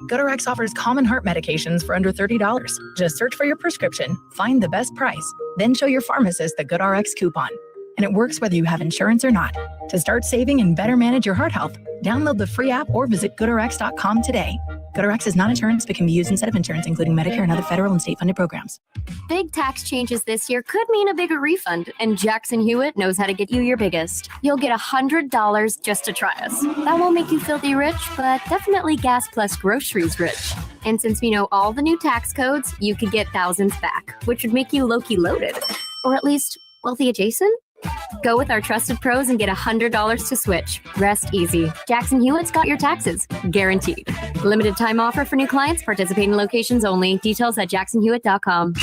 GoodRx offers common heart medications for under $30. Just search for your prescription, find the best price, then show your pharmacist the GoodRx coupon. And it works whether you have insurance or not. To start saving and better manage your heart health, download the free app or visit GoodRx.com today. GoodRx is not insurance but can be used instead of insurance, including Medicare and other federal and state-funded programs. Big tax changes this year could mean a bigger refund, and Jackson Hewitt knows how to get you your biggest. You'll get $100 just to try us. That won't make you filthy rich, but definitely gas plus groceries rich. And since we know all the new tax codes, you could get thousands back, which would make you low-key loaded. Or at least wealthy adjacent? Go with our trusted pros and get $100 to switch. Rest easy. Jackson Hewitt's got your taxes. Guaranteed. Limited time offer for new clients. Participating locations only. Details at jacksonhewitt.com.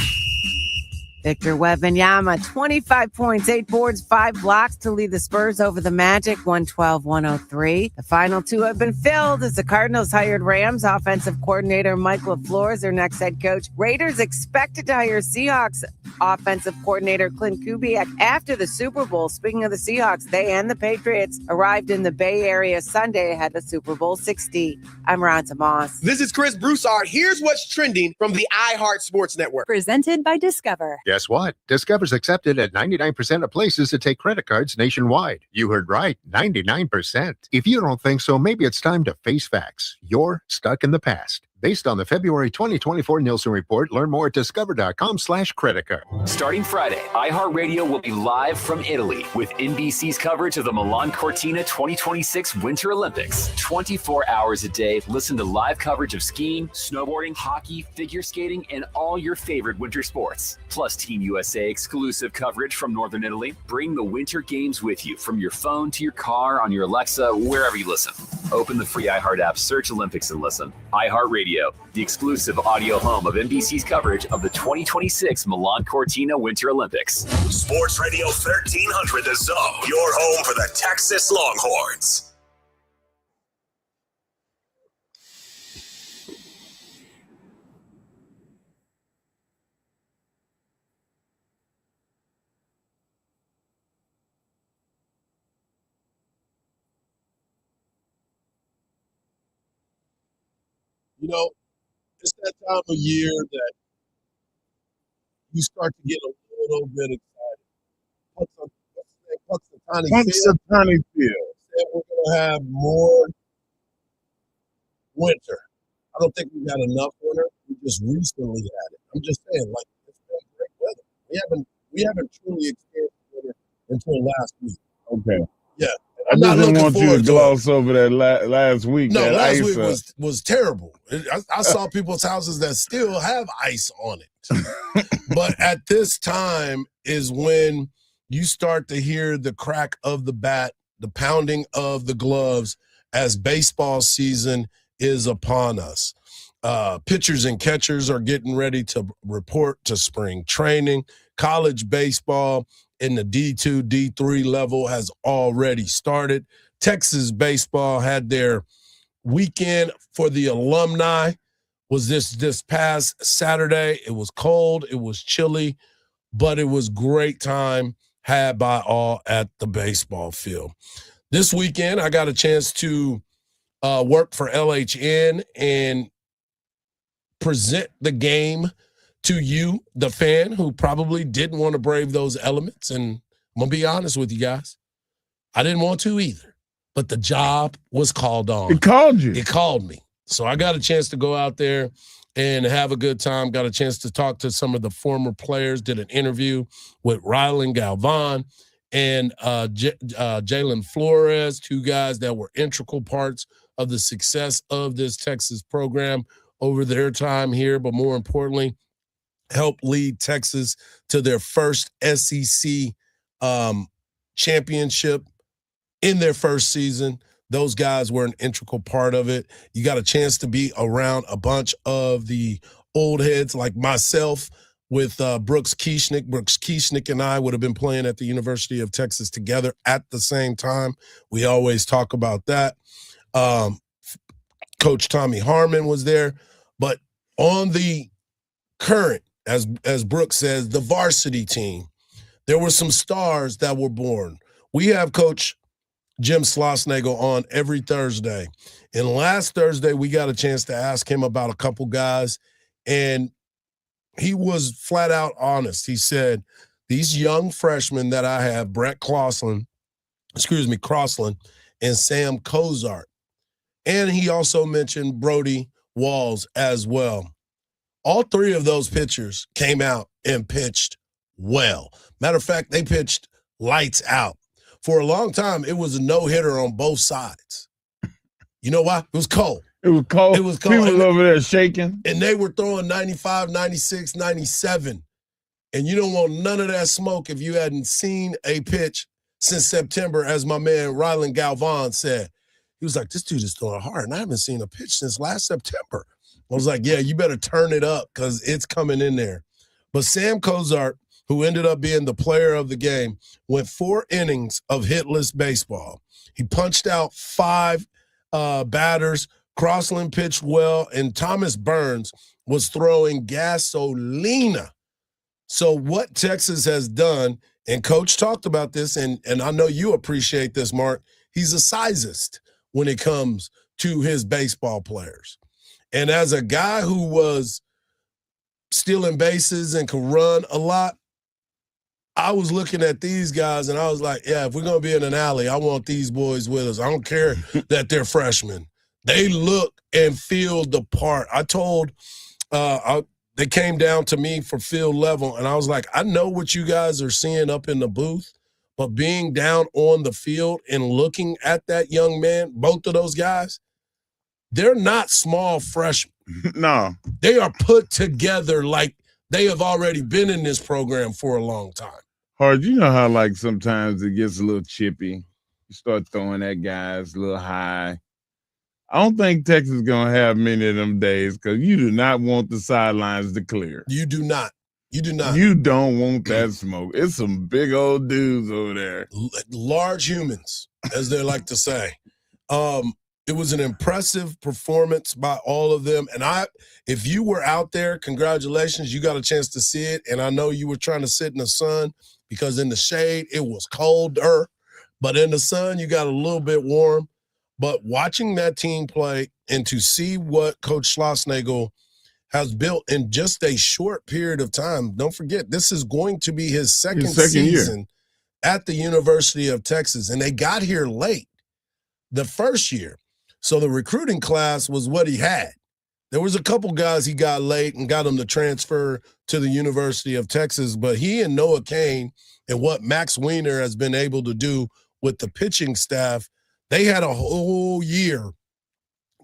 Victor Wembanyama, 25 points, 8 boards, 5 blocks to lead the Spurs over the Magic, 112-103. The final 2 have been filled as the Cardinals hired Rams offensive coordinator Mike LaFleur as their next head coach. Raiders expected to hire Seahawks offensive coordinator Clint Kubiak after the Super Bowl. Speaking of the Seahawks, they and the Patriots arrived in the Bay Area Sunday ahead of Super Bowl 60. I'm Ron Moss. This is Chris Broussard. Here's what's trending from the iHeart Sports Network. Presented by Discover. Guess what? Discover's accepted at 99% of places that take credit cards nationwide. You heard right, 99%. If you don't think so, maybe it's time to face facts. You're stuck in the past. Based on the February 2024 Nielsen report, learn more at discover.com/credit card. Starting Friday, iHeartRadio will be live from Italy with NBC's coverage of the Milan Cortina 2026 Winter Olympics. 24 hours a day, listen to live coverage of skiing, snowboarding, hockey, figure skating, and all your favorite winter sports. Plus Team USA exclusive coverage from Northern Italy. Bring the Winter Games with you from your phone to your car, on your Alexa, wherever you listen. Open the free iHeart app, search Olympics and listen. iHeartRadio, the exclusive audio home of NBC's coverage of the 2026 Milan Cortina Winter Olympics. Sports Radio 1300 The Zone, your home for the Texas Longhorns. You know, it's that time of year that you start to get a little bit excited. Punxsutawney Phil said we're going to have more winter. I don't think we've had enough winter. We just recently had it. I'm just saying, like, it's been great weather. We haven't truly experienced winter until last week. Okay. Yeah. I just didn't want you to gloss over that last week. No, that last ice week was terrible. I saw people's houses that still have ice on it. But at this time is when you start to hear the crack of the bat, the pounding of the gloves as baseball season is upon us. Pitchers and catchers are getting ready to report to spring training. College baseball in the D2, D3 level has already started. Texas baseball had their weekend for the alumni was this past Saturday. It was cold, it was chilly, but it was great time had by all at the baseball field. This weekend, I got a chance to work for LHN and present the game to you, the fan who probably didn't want to brave those elements. And I'm going to be honest with you guys. I didn't want to either, but the job was called on. It called you. It called me. So I got a chance to go out there and have a good time. Got a chance to talk to some of the former players, did an interview with Rylan Galvan and Jalen Flores, 2 guys that were integral parts of the success of this Texas program over their time here, but more importantly, helped lead Texas to their first SEC championship in their first season. Those guys were an integral part of it. You got a chance to be around a bunch of the old heads like myself with Brooks Kieschnick. Brooks Kieschnick and I would have been playing at the University of Texas together at the same time. We always talk about that. Coach Tommy Harmon was there. But on the current, as Brooks says, the varsity team, there were some stars that were born. We have Coach Jim Schlossnagle on every Thursday. And last Thursday, we got a chance to ask him about a couple guys, and he was flat out honest. He said, these young freshmen that I have, Brett Crossland, and Sam Cozart. And he also mentioned Brody Walls as well. All three of those pitchers came out and pitched well. Matter of fact, they pitched lights out. For a long time, it was a no-hitter on both sides. You know why? It was cold. It was cold. It was cold. People over there shaking. And they were throwing 95, 96, 97. And you don't want none of that smoke if you hadn't seen a pitch since September, as my man Rylan Galvan said. He was like, this dude is throwing hard, and I haven't seen a pitch since last September. I was like, yeah, you better turn it up because it's coming in there. But Sam Cozart, who ended up being the player of the game, went 4 innings of hitless baseball. He punched out 5 batters. Crossland pitched well, and Thomas Burns was throwing gasolina. So what Texas has done, and Coach talked about this, and I know you appreciate this, Mark, he's a sizist when it comes to his baseball players. And as a guy who was stealing bases and could run a lot, I was looking at these guys and I was like, yeah, if we're going to be in an alley, I want these boys with us. I don't care that they're freshmen. They look and feel the part. I told they came down to me for field level, and I was like, I know what you guys are seeing up in the booth, but being down on the field and looking at that young man, both of those guys, they're not small freshmen. No. They are put together like they have already been in this program for a long time. Hard, you know how like sometimes it gets a little chippy. You start throwing at guys a little high. I don't think Texas is going to have many of them days because you do not want the sidelines to clear. You do not. You do not. You don't want that smoke. It's some big old dudes over there. Large humans, as they like to say. It was an impressive performance by all of them. And if you were out there, congratulations, you got a chance to see it. And I know you were trying to sit in the sun because in the shade, it was colder. But in the sun, you got a little bit warm. But watching that team play and to see what Coach Schlossnagle has built in just a short period of time, don't forget, this is going to be his second season year at the University of Texas. And they got here late the first year. So the recruiting class was what he had. There was a couple guys he got late and got them to transfer to the University of Texas, but he and Noah Kane and what Max Weiner has been able to do with the pitching staff, they had a whole year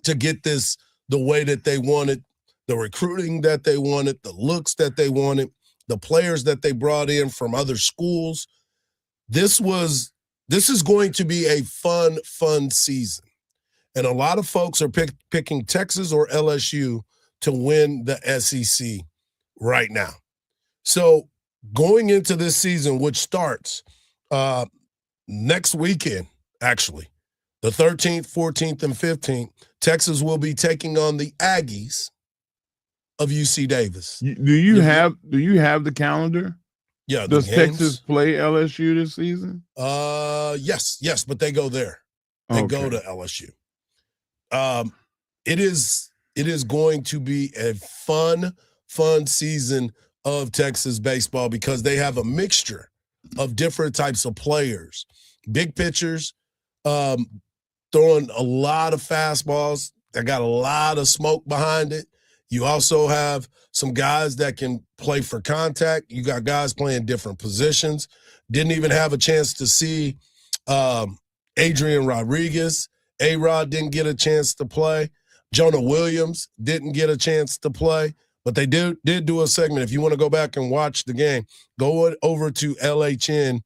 to get this the way that they wanted, the recruiting that they wanted, the looks that they wanted, the players that they brought in from other schools. This is going to be a fun season. And a lot of folks are picking Texas or LSU to win the SEC right now. So going into this season, which starts next weekend, actually, the 13th, 14th, and 15th, Texas will be taking on the Aggies of UC Davis. Do you have the calendar? Yeah. Does Texas play LSU this season? Yes, but they go there. They go to LSU. It is going to be a fun season of Texas baseball because they have a mixture of different types of players, big pitchers, throwing a lot of fastballs that got a lot of smoke behind it. You also have some guys that can play for contact. You got guys playing different positions. Didn't even have a chance to see Adrian Rodriguez. A-Rod didn't get a chance to play. Jonah Williams didn't get a chance to play. But they did do a segment. If you want to go back and watch the game, go over to LHN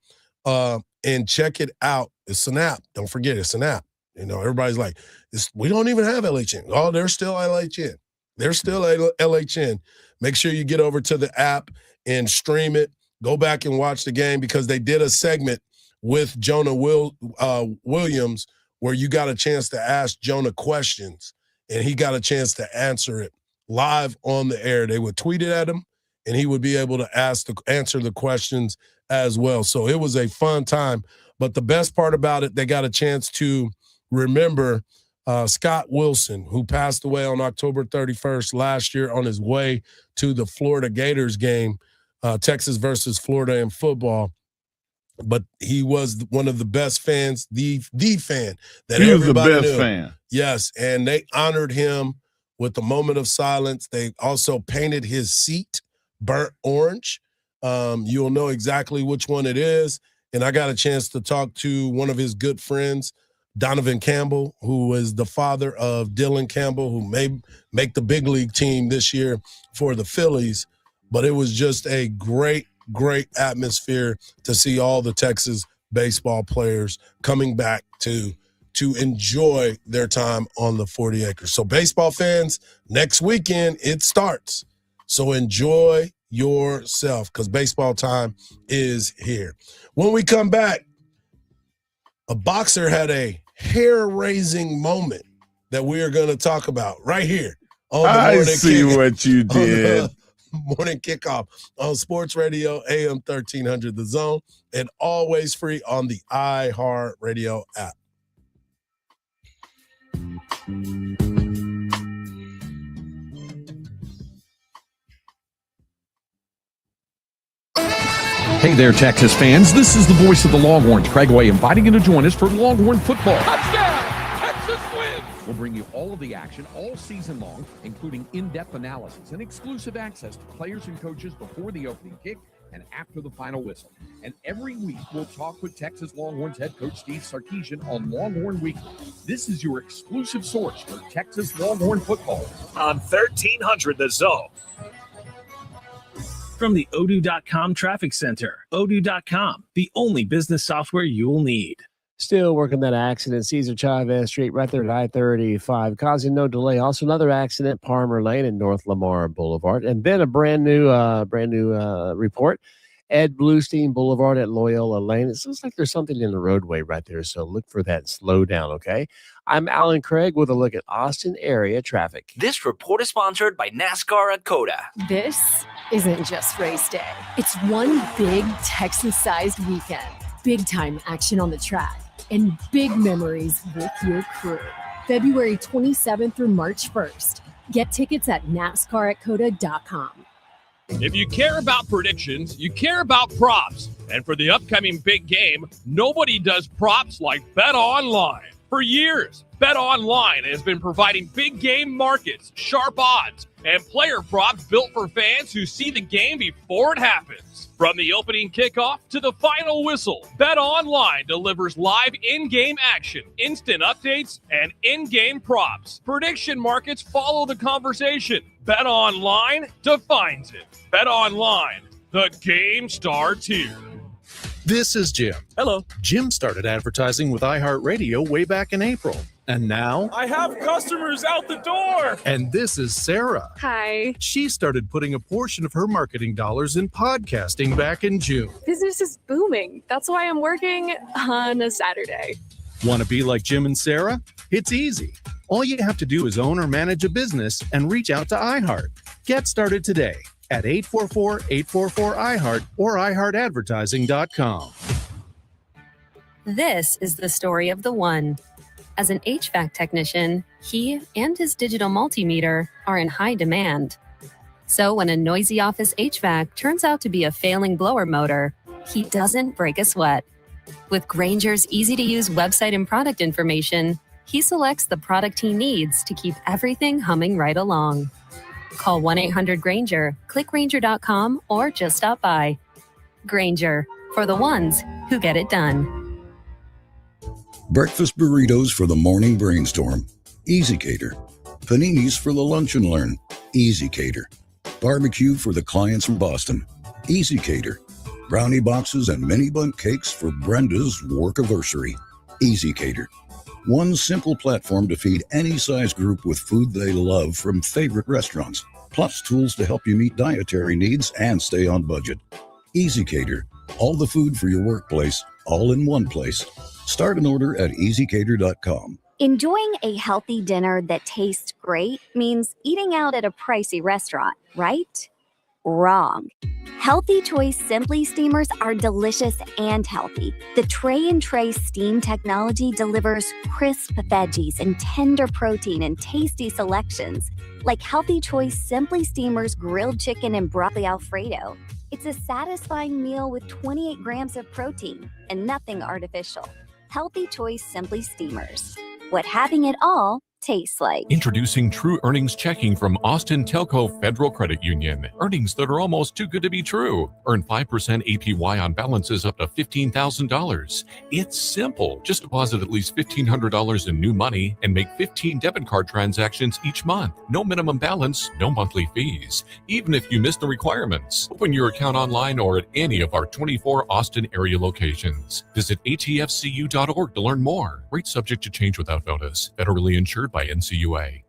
and check it out. It's an app. Don't forget, it's an app. You know, everybody's like, we don't even have LHN. Oh, they're still LHN. They're still LHN. Make sure you get over to the app and stream it. Go back and watch the game because they did a segment with Jonah Williams where you got a chance to ask Jonah questions, and he got a chance to answer it live on the air. They would tweet it at him, and he would be able to answer the questions as well. So it was a fun time. But the best part about it, they got a chance to remember Scott Wilson, who passed away on October 31st last year on his way to the Florida Gators game, Texas versus Florida in football. But he was one of the best fans, the fan that he was everybody the best knew. fan. Yes, and they honored him with a moment of silence. They also painted his seat burnt orange. You'll know exactly which one it is. And I got a chance to talk to one of his good friends, Donovan Campbell, who is the father of Dylan Campbell, who may make the big league team this year for the Phillies. But it was just a great atmosphere to see all the Texas baseball players coming back to enjoy their time on the 40 acres. So baseball fans, next weekend it starts. So enjoy yourself because baseball time is here. When we come back, a boxer had a hair-raising moment that we are going to talk about right here on the I morning see what you did. Morning Kickoff on Sports Radio AM 1300 The Zone, and always free on the iHeartRadio app. Hey there, Texas fans. This is the voice of the Longhorns, Craig Way, inviting you to join us for Longhorn football. Touchdown! Texas wins! We'll bring you all of the action all season long, including in-depth analysis and exclusive access to players and coaches before the opening kick and after the final whistle. And every week, we'll talk with Texas Longhorns head coach Steve Sarkisian on Longhorn Weekly. This is your exclusive source for Texas Longhorn football. On 1300 The Zone. From the Odoo.com Traffic Center, Odoo.com, the only business software you'll need. Still working that accident, Cesar Chavez Street, right there at I-35, causing no delay. Also, another accident, Palmer Lane and North Lamar Boulevard, and then a brand new report, Ed Bluestein Boulevard at Loyola Lane. It looks like there's something in the roadway right there, so look for that. Slow down, okay? I'm Alan Craig with a look at Austin area traffic. This report is sponsored by NASCAR at Coda. This isn't just race day. It's one big Texas-sized weekend. Big-time action on the track and big memories with your crew. February 27th through March 1st. Get tickets at NASCAR@COTA.com. If you care about predictions, you care about props. And for the upcoming big game, nobody does props like BetOnline. For years, BetOnline has been providing big game markets, sharp odds, and player props built for fans who see the game before it happens. From the opening kickoff to the final whistle, BetOnline delivers live in-game action, instant updates, and in-game props. Prediction markets follow the conversation. BetOnline defines it. BetOnline, the game starts here. This is Jim. Hello. Jim started advertising with iHeartRadio way back in April. And now? I have customers out the door. And this is Sarah. Hi. She started putting a portion of her marketing dollars in podcasting back in June. Business is booming. That's why I'm working on a Saturday. Want to be like Jim and Sarah? It's easy. All you have to do is own or manage a business and reach out to iHeart. Get started today at 844-844-iHeart or iHeartAdvertising.com. This is the story of the one. As an HVAC technician, he and his digital multimeter are in high demand. So when a noisy office HVAC turns out to be a failing blower motor, he doesn't break a sweat. With Grainger's easy-to-use website and product information, he selects the product he needs to keep everything humming right along. Call 1-800-GRAINGER, click Grainger.com, or just stop by. Grainger, for the ones who get it done. Breakfast burritos for the morning brainstorm. Easy Cater. Paninis for the lunch and learn. Easy Cater. Barbecue for the clients from Boston. Easy Cater. Brownie boxes and mini bundt cakes for Brenda's workiversary. Easy Cater. One simple platform to feed any size group with food they love from favorite restaurants, plus tools to help you meet dietary needs and stay on budget. Easy Cater. All the food for your workplace, all in one place. Start an order at easycater.com. Enjoying a healthy dinner that tastes great means eating out at a pricey restaurant, right? Wrong. Healthy Choice Simply Steamers are delicious and healthy. The tray and tray steam technology delivers crisp veggies and tender protein in tasty selections, like Healthy Choice Simply Steamers grilled chicken and broccoli Alfredo. It's a satisfying meal with 28 grams of protein and nothing artificial. Healthy Choice Simply Steamers. What having it all tastes like. Introducing True Earnings Checking from Austin Telco Federal Credit Union. Earnings that are almost too good to be true. Earn 5% APY on balances up to $15,000. It's simple. Just deposit at least $1,500 in new money and make 15 debit card transactions each month. No minimum balance, no monthly fees, even if you miss the requirements. Open your account online or at any of our 24 Austin area locations. Visit atfcu.org to learn more. Rates subject to change without notice. Federally insured by NCUA.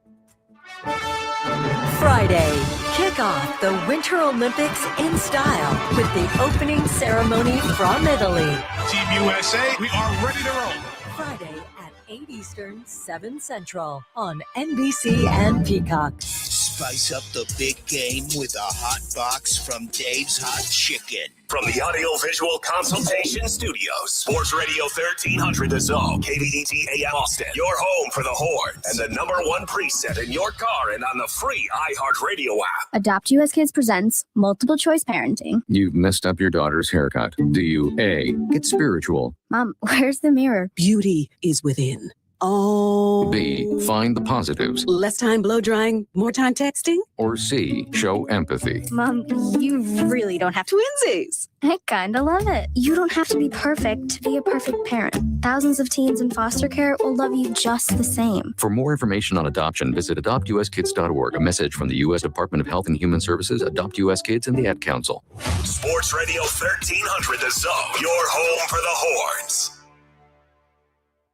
Friday, kick off the Winter Olympics in style with the opening ceremony from Italy. Team USA, we are ready to roll. Friday at 8 Eastern, 7 Central on NBC and Peacock. Spice up the big game with a hot box from Dave's Hot Chicken. From the Audio-Visual Consultation Studios, Sports Radio 1300 The Zone, KVET AM Austin, your home for the Horns, and the #1 preset in your car and on the free iHeartRadio app. Adopt US Kids presents Multiple Choice Parenting. You've messed up your daughter's haircut. Do you A, get spiritual? Mom, where's the mirror? Beauty is within. Oh. B, find the positives? Less time blow drying, more time texting? Or C, show empathy? Mom, you really don't have to. Twinsies! I kinda love it. You don't have to be perfect to be a perfect parent. Thousands of teens in foster care will love you just the same. For more information on adoption, visit adoptuskids.org. A message from the U.S. Department of Health and Human Services, Adopt U.S. Kids, and the Ad Council. Sports Radio 1300 The Zone, your home for the Horns.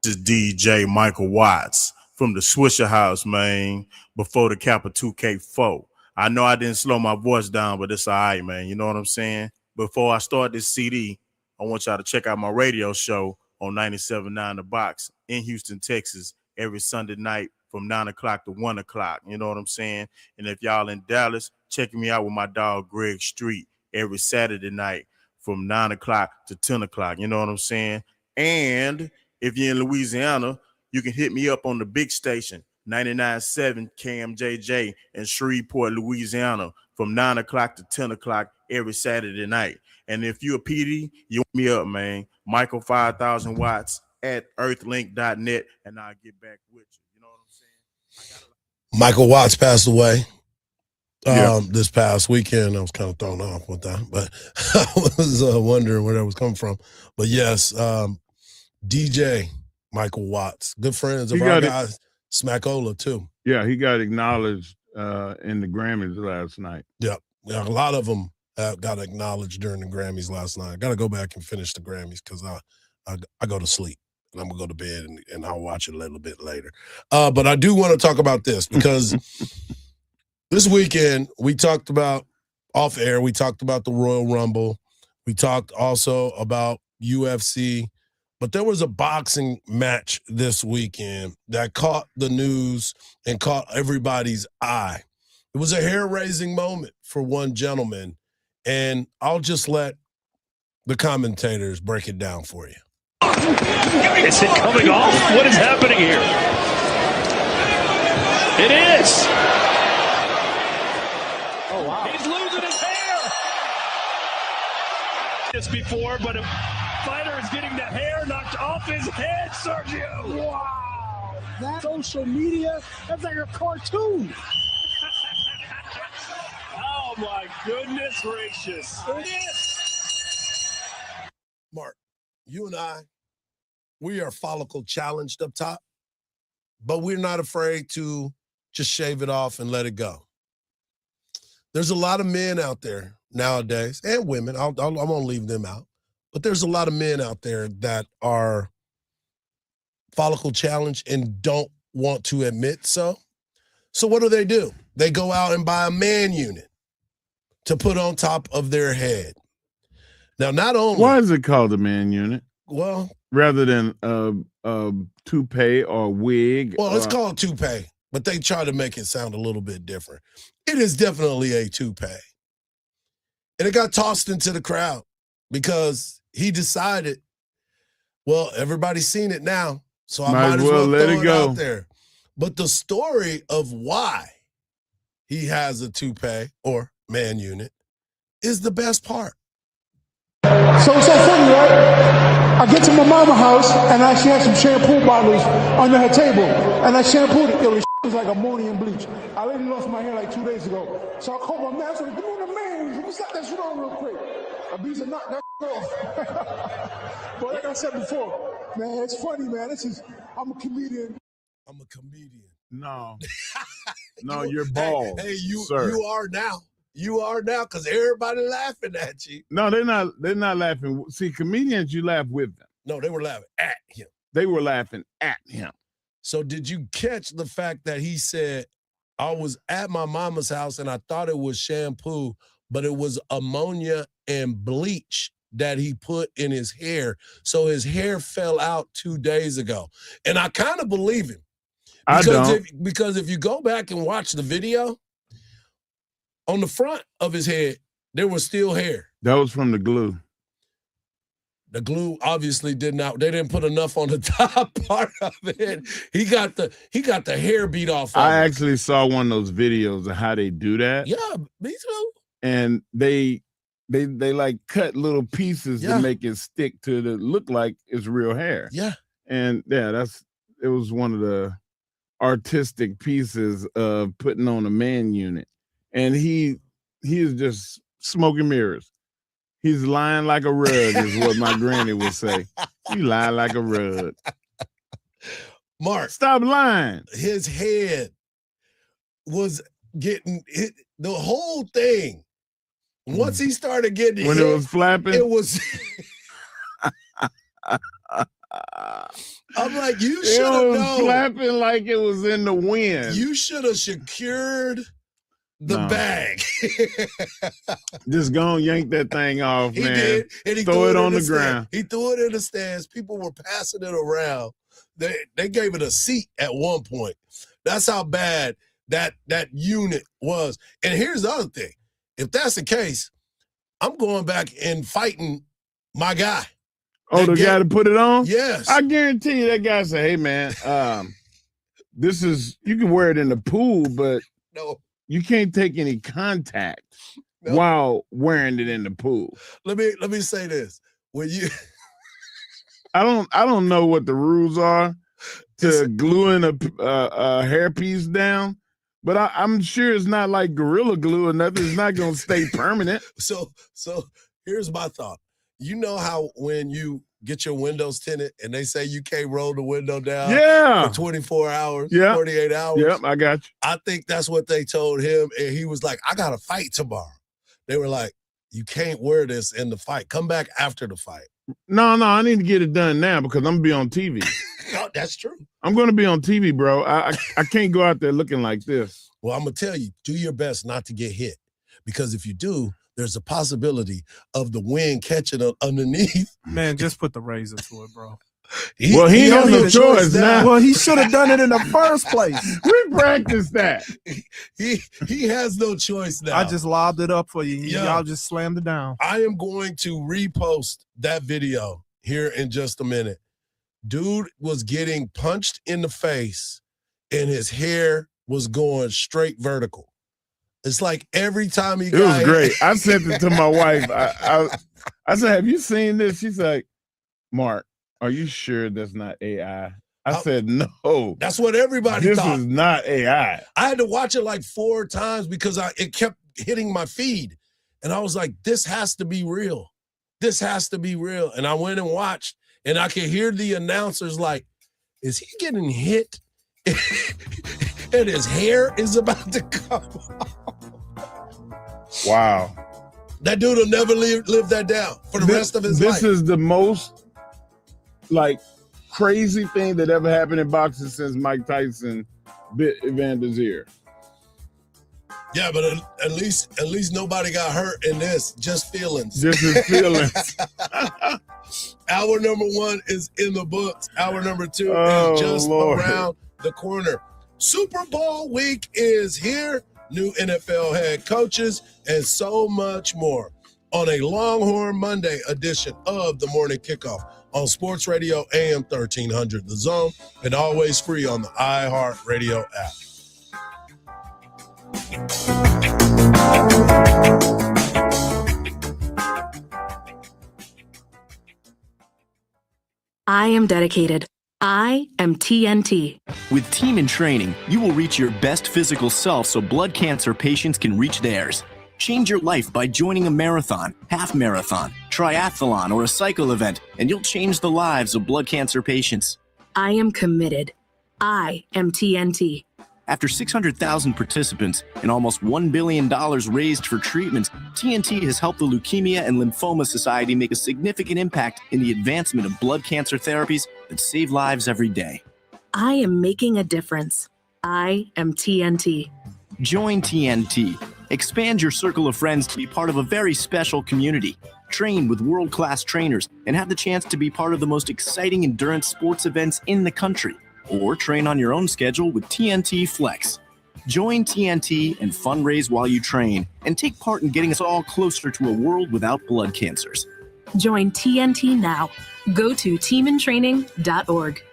This is DJ Michael Watts from the Swisher House, man, before the Kappa 2K4. I know I didn't slow my voice down, but it's all right, man. You know what I'm saying? Before I start this CD, I want y'all to check out my radio show on 97.9 The Box in Houston, Texas, every Sunday night from 9 o'clock to 1 o'clock. You know what I'm saying? And if y'all in Dallas, check me out with my dog Greg Street every Saturday night from 9 o'clock to 10 o'clock. You know what I'm saying? And if you're in Louisiana, you can hit me up on the big station, 99.7 KMJJ in Shreveport, Louisiana, from 9 o'clock to 10 o'clock every Saturday night. And if you're a PD, you want me up, man. Michael 5000 Watts at earthlink.net, and I'll get back with you. You know what I'm saying? Michael Watts passed away this past weekend. I was kind of thrown off with that, but I was wondering where that was coming from. But yes, DJ Michael Watts, good friends of our guy Smackola too. Yeah, he got acknowledged in the Grammys last night. Yeah, a lot of them got acknowledged during the Grammys last night. I got to go back and finish the Grammys because I go to sleep and I'm gonna go to bed and I'll watch it a little bit later. But I do want to talk about this because this weekend we talked about off air. We talked about the Royal Rumble. We talked also about UFC. But there was a boxing match this weekend that caught the news and caught everybody's eye. It was a hair-raising moment for one gentleman, and I'll just let the commentators break it down for you. Is it coming off? What is happening here? It is. Oh, wow. He's losing his hair. This before, but a fighter is getting the hair knocked off his head, Sergio. Wow. That social media, that's like a cartoon. Oh, my goodness gracious. It is. Mark, you and I, we are follicle challenged up top, but we're not afraid to just shave it off and let it go. There's a lot of men out there nowadays, and women, I won't leave them out, but there's a lot of men out there that are follicle challenged and don't want to admit so. So what do? They go out and buy a man unit to put on top of their head. Now, not only... Why is it called a man unit? Well... Rather than toupee or wig? Well, it's called toupee, but they try to make it sound a little bit different. It is definitely a toupee. And it got tossed into the crowd because he decided, well, everybody's seen it now, so I might as well let throw it go out there. But the story of why he has a toupee or man unit is the best part. So it's so funny, right? I get to my mama's house and she had some shampoo bottles under her table, and I shampooed it. Yo, the was like ammonium bleach. I literally lost my hair like 2 days ago. So I called my man. I said, "Give me the man. What's that shit on real quick?" Ibiza knocked that off. But like I said before, man, it's funny, man. I'm a comedian. I'm a comedian. No. No, you're bald. Hey, sir. You are now. You are now, because everybody laughing at you. No, they're not laughing. See, comedians, you laugh with them. No, they were laughing at him. They were laughing at him. So did you catch the fact that he said, I was at my mama's house and I thought it was shampoo, but it was ammonia and bleach that he put in his hair. So his hair fell out 2 days ago. And I kind of believe him. Because if you go back and watch the video, on the front of his head, there was still hair. That was from the glue. The glue obviously they didn't put enough on the top part of it. He got the hair beat off. I actually saw one of those videos of how they do that. Yeah, me too. And they like cut little pieces to make it stick to look like it's real hair. Yeah. And yeah, it was one of the artistic pieces of putting on a man unit. And he is just smoke and mirrors. He's lying like a rug, is what my granny would say. You lie like a rug. Mark, stop lying. His head was getting hit. The whole thing. Once he started getting when hit, it was flapping, it was. I'm like, you should have known. Flapping like it was in the wind. You should have secured the bag. Just go and yank that thing off, man. He did, and he throw it on the ground. He threw it in the stands. People were passing it around. They gave it a seat at one point. That's how bad that unit was. And here's the other thing. If that's the case, I'm going back and fighting my guy. Oh, the guy to put it on? Yes. I guarantee you that guy said, hey, man, you can wear it in the pool, but no. You can't take any contact while wearing it in the pool. Let me say this. When you I don't know what the rules are to gluing a hairpiece down, but I'm sure it's not like Gorilla Glue or nothing. It's not going to stay permanent. So here's my thought. You know how when you get your windows tinted and they say you can't roll the window down for 24 hours, 48 hours? Yep, I got you. I think that's what they told him, and he was like, I got to fight tomorrow. They were like, you can't wear this in the fight. Come back after the fight. No, I need to get it done now because I'm going to be on TV. No, that's true. I'm going to be on TV, bro. I can't go out there looking like this. Well, I'm going to tell you, do your best not to get hit, because if you do, there's a possibility of the wind catching underneath. Man, just put the razor to it, bro. He has no choice now. Well, he should have done it in the first place. We practiced that. He has no choice now. I just lobbed it up for you. Yeah. Y'all just slammed it down. I am going to repost that video here in just a minute. Dude was getting punched in the face and his hair was going straight vertical. It's like every time he got It was great. I sent it to my wife. I said, have you seen this? She's like, Mark, are you sure that's not AI? I said, no. That's what everybody thought. This is not AI. I had to watch it like 4 times because it kept hitting my feed. And I was like, this has to be real. This has to be real. And I went and watched, and I could hear the announcers like, is he getting hit? And his hair is about to come off. Wow. That dude will never live that down for the rest of his life. This is the most crazy thing that ever happened in boxing since Mike Tyson bit Evander's ear. Yeah, but at least nobody got hurt in this. Just feelings. Just his feelings. Hour number 1 is in the books. Hour number 2 is just around the corner. Super Bowl week is here. New NFL head coaches and so much more. on a Longhorn Monday edition of the Morning Kickoff on Sports Radio AM 1300 The Zone, and always free on the iHeartRadio app. I am dedicated. I am TNT. With Team in Training, you will reach your best physical self so blood cancer patients can reach theirs. Change your life by joining a marathon, half marathon, triathlon, or a cycle event, and you'll change the lives of blood cancer patients. I am committed. I am TNT. After 600,000 participants and almost $1 billion raised for treatments, TNT has helped the Leukemia and Lymphoma Society make a significant impact in the advancement of blood cancer therapies that save lives every day. I am making a difference. I am TNT. Join TNT. Expand your circle of friends to be part of a very special community. Train with world-class trainers and have the chance to be part of the most exciting endurance sports events in the country. Or train on your own schedule with TNT Flex. Join TNT and fundraise while you train and take part in getting us all closer to a world without blood cancers. Join TNT now. Go to teamintraining.org.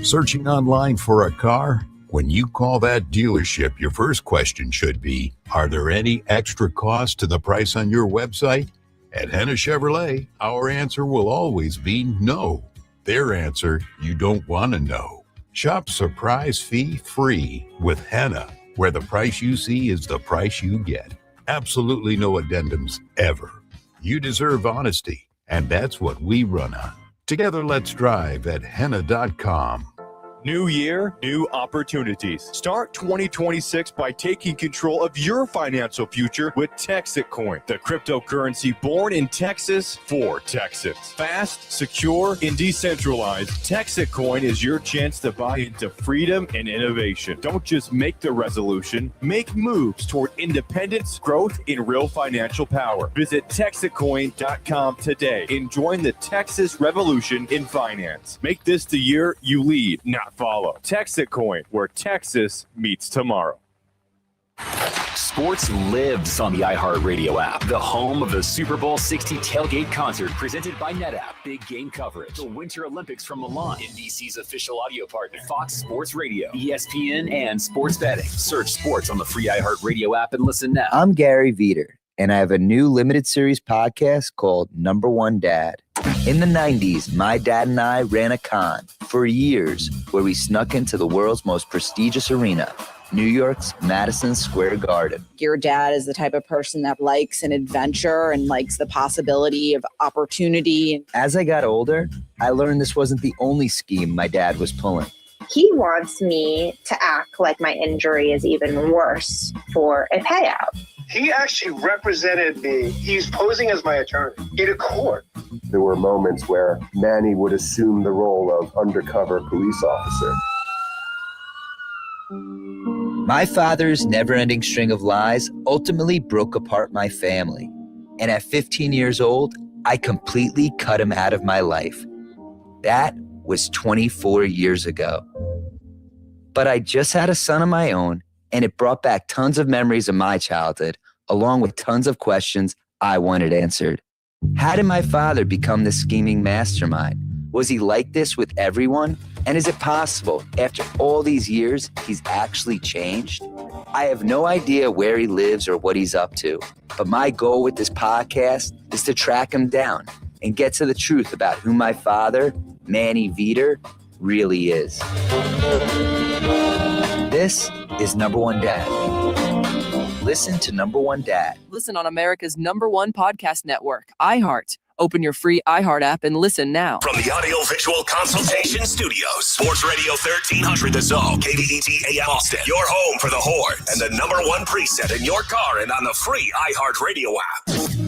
Searching online for a car? When you call that dealership, your first question should be, are there any extra costs to the price on your website? At Henna Chevrolet, our answer will always be no. Their answer, you don't want to know. Shop surprise fee free with Henna, where the price you see is the price you get. Absolutely no addendums ever. You deserve honesty, and that's what we run on. Together, let's drive at henna.com. New year, new opportunities. Start 2026 by taking control of your financial future with Texitcoin, the cryptocurrency born in Texas for Texans. Fast, secure, and decentralized, Texitcoin is your chance to buy into freedom and innovation. Don't just make the resolution, make moves toward independence, growth, and real financial power. Visit Texitcoin.com today and join the Texas revolution in finance. Make this the year you lead, not follow. Texitcoin, where Texas meets tomorrow. Sports lives on the iHeartRadio app, the home of the Super Bowl 60 tailgate concert presented by NetApp. Big game coverage, the Winter Olympics from Milan, NBC's official audio partner, Fox Sports Radio, ESPN, and sports betting. Search sports on the free iHeartRadio app and listen now. I'm Gary Veter, and I have a new limited series podcast called Number One Dad. In the 90s, my dad and I ran a con for years where we snuck into the world's most prestigious arena, New York's Madison Square Garden. Your dad is the type of person that likes an adventure and likes the possibility of opportunity. As I got older, I learned this wasn't the only scheme my dad was pulling. He wants me to act like my injury is even worse for a payout. He actually represented me. He's posing as my attorney in a court. There were moments where Manny would assume the role of undercover police officer. My father's never-ending string of lies ultimately broke apart my family. And at 15 years old, I completely cut him out of my life. That was 24 years ago. But I just had a son of my own, and it brought back tons of memories of my childhood, along with tons of questions I wanted answered. How did my father become this scheming mastermind? Was he like this with everyone? And is it possible, after all these years, he's actually changed? I have no idea where he lives or what he's up to, but my goal with this podcast is to track him down and get to the truth about who my father, Manny Veter, really is. This is Number One Dad. Listen to Number One Dad. Listen on America's #1 podcast network, iHeart. Open your free iHeart app and listen now. From the Audio Visual Consultation Studios, Sports Radio 1300 The Zone, KVET AM Austin, your home for the Horde, and the #1 preset in your car and on the free iHeartRadio app.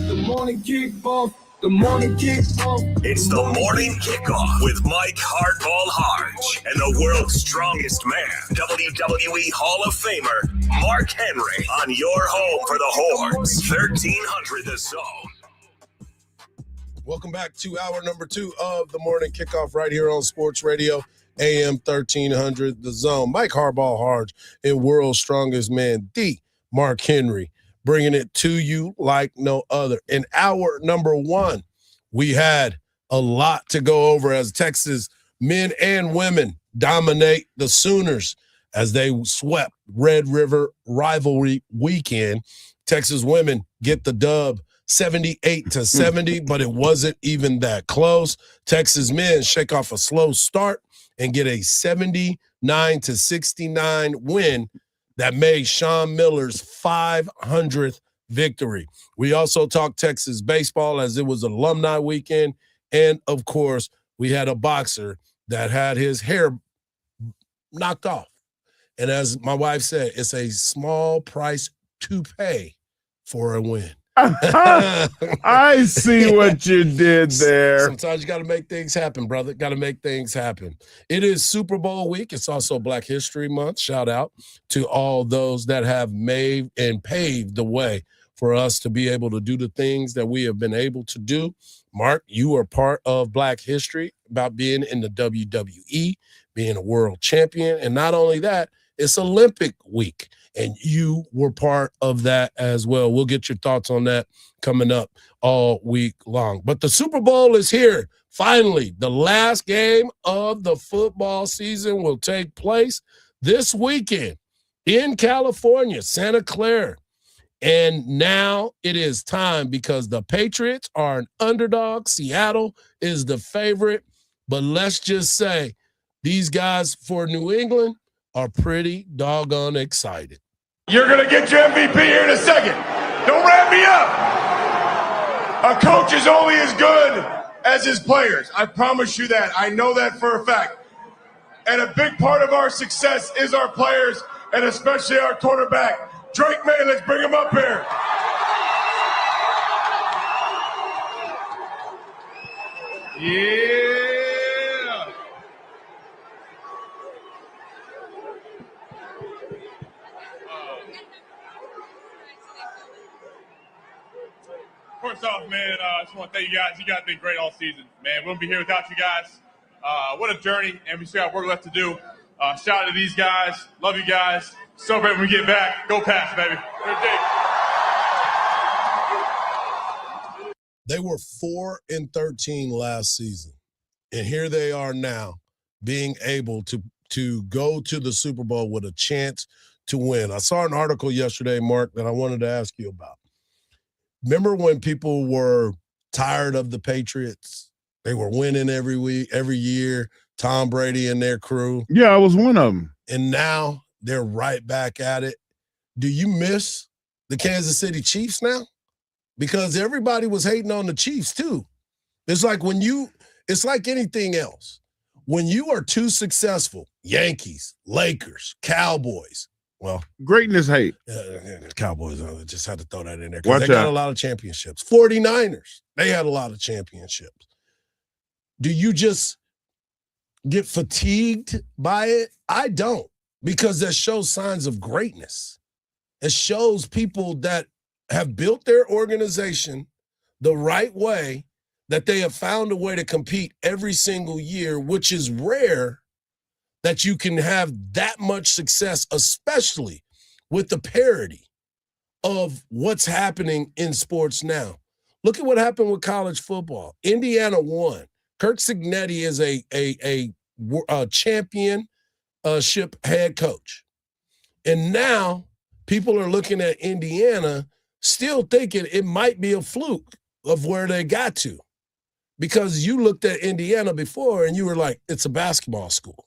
The morning kickoff. The morning kickoff. It's the morning kickoff with Mike Hardball Hardge and the world's strongest man, WWE Hall of Famer Mark Henry, on your home for the Hordes, 1300 The Zone. Welcome back to hour number 2 of the morning kickoff right here on Sports Radio AM 1300 The Zone. Mike Hardball Hardge and world's strongest man, the Mark Henry, bringing it to you like no other. In hour number one, we had a lot to go over as Texas men and women dominate the Sooners as they swept Red River rivalry weekend. Texas women get the dub 78-70, but it wasn't even that close. Texas men shake off a slow start and get a 79-69 win that made Sean Miller's 500th victory. We also talked Texas baseball as it was alumni weekend. And, of course, we had a boxer that had his hair knocked off. And as my wife said, it's a small price to pay for a win. I see what you did there. Sometimes you got to make things happen, brother. Got to make things happen. It is Super Bowl week. It's also Black History Month. Shout out to all those that have made and paved the way for us to be able to do the things that we have been able to do. Mark, you are part of Black History about being in the WWE, being a world champion. And not only that, it's Olympic week. And you were part of that as well. We'll get your thoughts on that coming up all week long. But the Super Bowl is here. Finally, the last game of the football season will take place this weekend in California, Santa Clara. And now it is time because the Patriots are an underdog. Seattle is the favorite. But let's just say these guys for New England are pretty doggone excited. You're going to get your MVP here in a second. Don't wrap me up. A coach is only as good as his players. I promise you that. I know that for a fact. And a big part of our success is our players, and especially our quarterback. Drake May, let's bring him up here. Yeah. First off, man, I just want to thank you guys. You guys have been great all season, man. We wouldn't be here without you guys. What a journey, and we still have work left to do. Shout out to these guys. Love you guys. Celebrate when we get back. Go Pats, baby. They were 4-13 last season, and here they are now being able to go to the Super Bowl with a chance to win. I saw an article yesterday, Mark, that I wanted to ask you about. Remember when people were tired of the Patriots? They were winning every week, every year, Tom Brady and their crew. Yeah, I was one of them. And now they're right back at it. Do you miss the Kansas City Chiefs now? Because everybody was hating on the Chiefs too. It's like it's like anything else. When you are too successful, Yankees, Lakers, Cowboys, well, greatness hate. Cowboys, I just had to throw that in there. Watch they got out. a lot of championships. 49ers, they had a lot of championships. Do you just get fatigued by it? I don't, because that shows signs of greatness. It shows people that have built their organization the right way, that they have found a way to compete every single year, which is rare that you can have that much success, especially with the parity of what's happening in sports now. Look at what happened with college football. Indiana won. Kirk Cignetti is a championship head coach. And now people are looking at Indiana still thinking it might be a fluke of where they got to. Because you looked at Indiana before and you were like, it's a basketball school.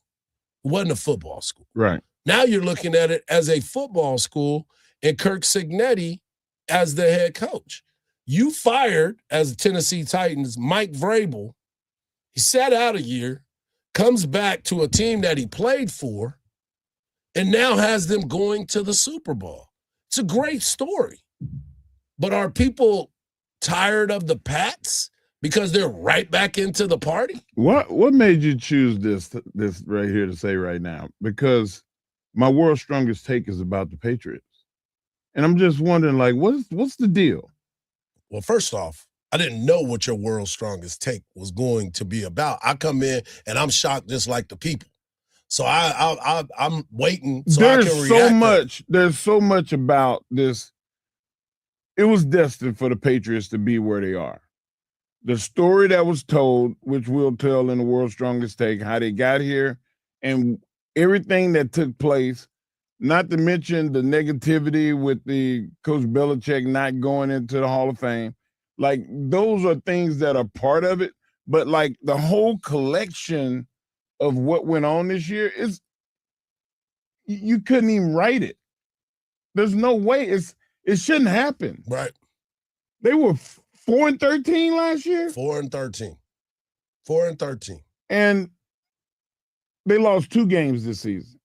It wasn't a football school. Right. Now you're looking at it as a football school and Kirk Cignetti as the head coach. You fired, as the Tennessee Titans, Mike Vrabel. He sat out a year, comes back to a team that he played for, and now has them going to the Super Bowl. It's a great story. But are people tired of the Pats because they're right back into the party? What made you choose this right here to say right now? Because my world's strongest take is about the Patriots. And I'm just wondering, like, what's the deal? Well, first off, I didn't know what your world's strongest take was going to be about. I come in and I'm shocked just like the people. So I'm waiting so I can react. There's so much about this it was destined for the Patriots to be where they are. The story that was told, which we'll tell in the World's Strongest Take, how they got here and everything that took place, not to mention the negativity with the Coach Belichick not going into the Hall of Fame. Like, those are things that are part of it. But, like, the whole collection of what went on this year is, you couldn't even write it. There's no way. It shouldn't happen. Right. They were 4-13 last year. 4-13. 4-13. And they lost 2 games this season.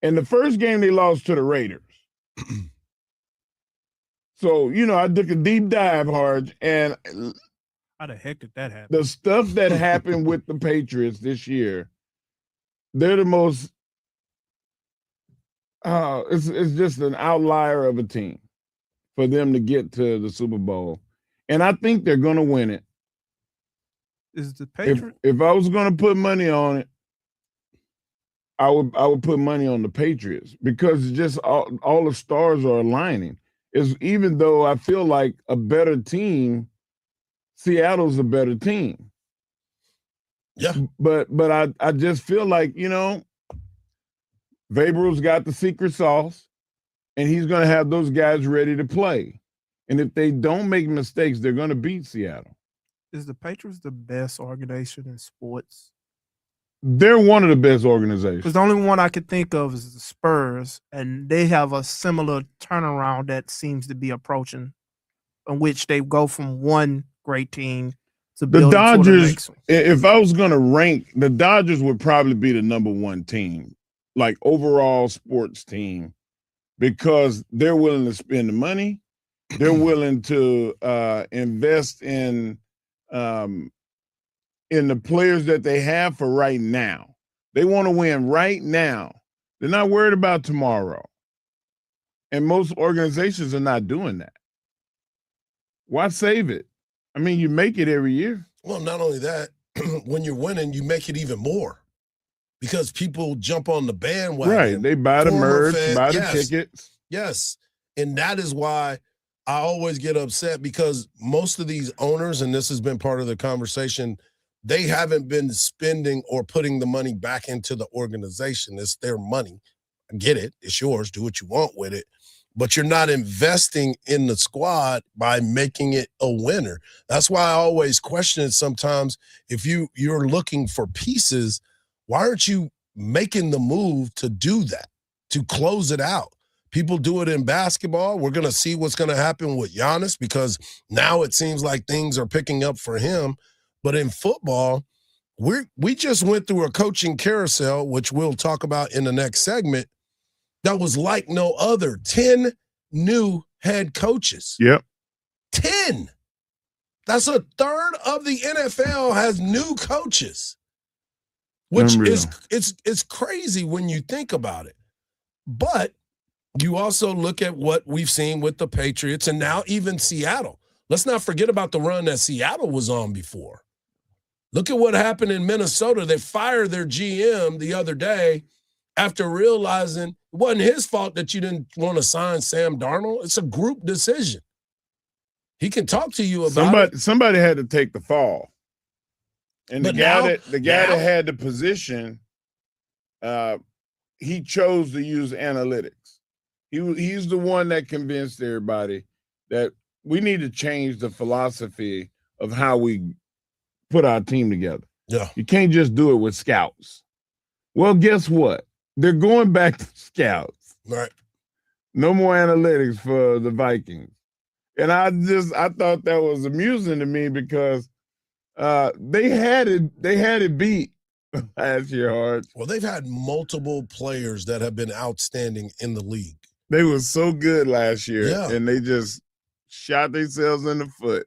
And the first game they lost to the Raiders. So, I took a deep dive, Hardge, and how the heck did that happen? The stuff that happened with the Patriots this year, they're the most it's just an outlier of a team for them to get to the Super Bowl. And I think they're going to win it. Is the Patriots? If I was going to put money on it, I would put money on the Patriots because just all the stars are aligning. Even though I feel like a better team, Seattle's a better team. Yeah. But I just feel like, Vrabel's got the secret sauce, and he's going to have those guys ready to play. And if they don't make mistakes, they're going to beat Seattle. Is the Patriots the best organization in sports? They're one of the best organizations. Because the only one I could think of is the Spurs, and they have a similar turnaround that seems to be approaching, in which they go from one great team to the Dodgers. If I was going to rank, the Dodgers would probably be the number 1 team, like overall sports team, because they're willing to spend the money, they're willing to invest in the players that they have for right now. They want to win right now. They're not worried about tomorrow. And most organizations are not doing that. Why save it? I mean, you make it every year. Well, not only that, when you're winning, you make it even more because people jump on the bandwagon. Right. They buy the merch, buy the tickets. Yes. And that is why I always get upset because most of these owners, and this has been part of the conversation, they haven't been spending or putting the money back into the organization. It's their money. I get it. It's yours. Do what you want with it. But you're not investing in the squad by making it a winner. That's why I always question it sometimes. If you're looking for pieces, why aren't you making the move to do that, to close it out? People do it in basketball. We're going to see what's going to happen with Giannis because now it seems like things are picking up for him. But in football, we just went through a coaching carousel, which we'll talk about in the next segment, that was like no other. 10 new head coaches. Yep. 10. That's a third of the NFL has new coaches, which is it's crazy when you think about it. But you also look at what we've seen with the Patriots and now even Seattle. Let's not forget about the run that Seattle was on before. Look at what happened in Minnesota. They fired their GM the other day after realizing it wasn't his fault that you didn't want to sign Sam Darnold. It's a group decision. He can talk to you about somebody had to take the fall. And the guy that had the position, he chose to use analytics. He's the one that convinced everybody that we need to change the philosophy of how we put our team together. Yeah. You can't just do it with scouts. Well, guess what? They're going back to scouts. Right. No more analytics for the Vikings. And I thought that was amusing to me because they had it beat last year, Hardge. Well, they've had multiple players that have been outstanding in the league. They were so good last year, yeah. And they just shot themselves in the foot.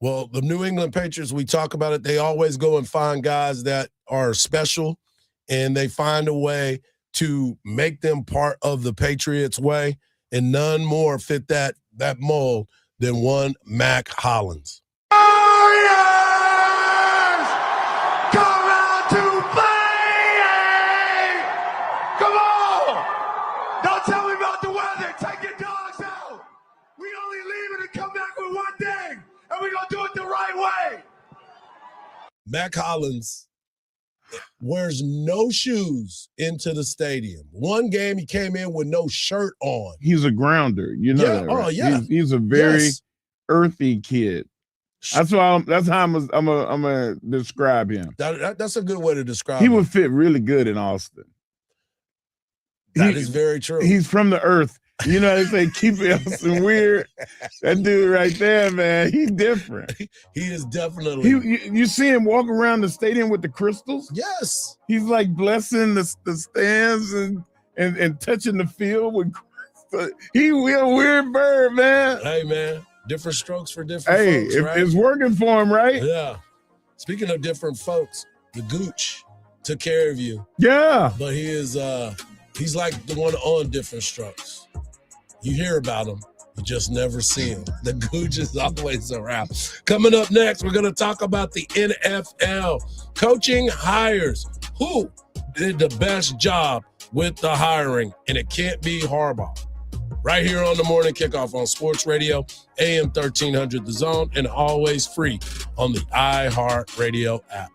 Well, the New England Patriots, we talk about it, they always go and find guys that are special, and they find a way to make them part of the Patriots way, and none more fit that mold than one Mac Hollins. Come out to play! Come on! Don't tell me about the weather. Take your dogs out. We don't Mac Hollins wears no shoes into the stadium. One game he came in with no shirt on. He's a grounder. You know that, right? Oh, yeah. He's a very earthy kid. That's how I'm gonna describe him. That's a good way to describe He him. would fit really good in Austin. That is very true. He's from the earth. You know, they say keep it Austin weird. That dude right there, man, he's different. He is definitely. You see him walk around the stadium with the crystals? Yes. He's like blessing the stands and touching the field with crystals. He's a weird bird, man. Hey, man. Different strokes for different folks, Hey, right? it's working for him, right? Yeah. Speaking of different folks, the Gooch took care of you. Yeah. But he is he's like the one on different strokes. You hear about him, you just never see him. The Gooch is always around. Coming up next, we're going to talk about the NFL. Coaching hires. Who did the best job with the hiring? And it can't be Hardball. Right here on the Morning Kickoff on Sports Radio, AM 1300 The Zone, and always free on the iHeartRadio app.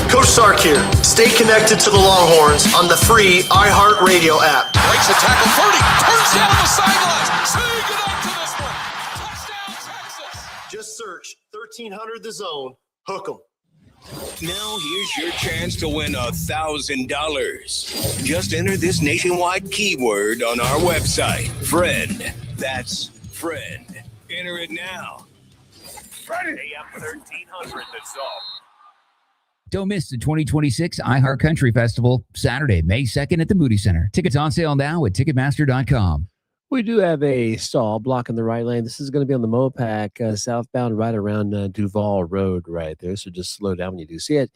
Coach Sark here. Stay connected to the Longhorns on the free iHeartRadio app. Breaks a tackle, 30, turns down the sidelines. Say goodnight to this one. Touchdown, Texas. Just search 1300 The Zone. Hook 'em. Now here's your chance to win $1,000. Just enter this nationwide keyword on our website. Friend. That's friend. Enter it now. AM 1300 The Zone. Don't miss the 2026 iHeart Country Festival, Saturday, May 2nd at the Moody Center. Tickets on sale now at Ticketmaster.com. We do have a stall blocking the right lane. This is going to be on the Mopac southbound right around Duval Road right there. So just slow down when you do see it.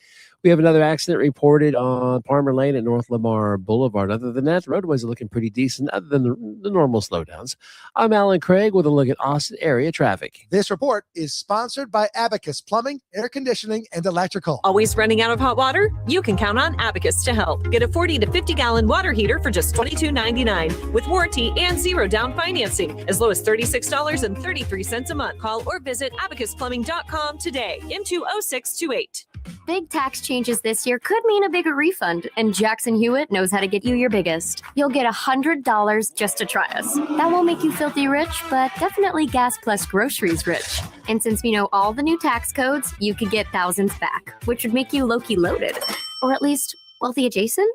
We have another accident reported on Palmer Lane at North Lamar Boulevard. Other than that, the roadways are looking pretty decent other than the normal slowdowns. I'm Alan Craig with a look at Austin area traffic. This report is sponsored by Abacus Plumbing, Air Conditioning, and Electrical. Always running out of hot water? You can count on Abacus to help. Get a 40 to 50-gallon water heater for just $22.99 with warranty and zero down financing, as low as $36.33 a month. Call or visit abacusplumbing.com today. M20628. Big tax changes this year could mean a bigger refund, and Jackson Hewitt knows how to get you your biggest. You'll get $100 just to try us. That won't make you filthy rich, but definitely gas plus groceries rich. And since we know all the new tax codes, you could get thousands back, which would make you low-key loaded. Or at least wealthy adjacent?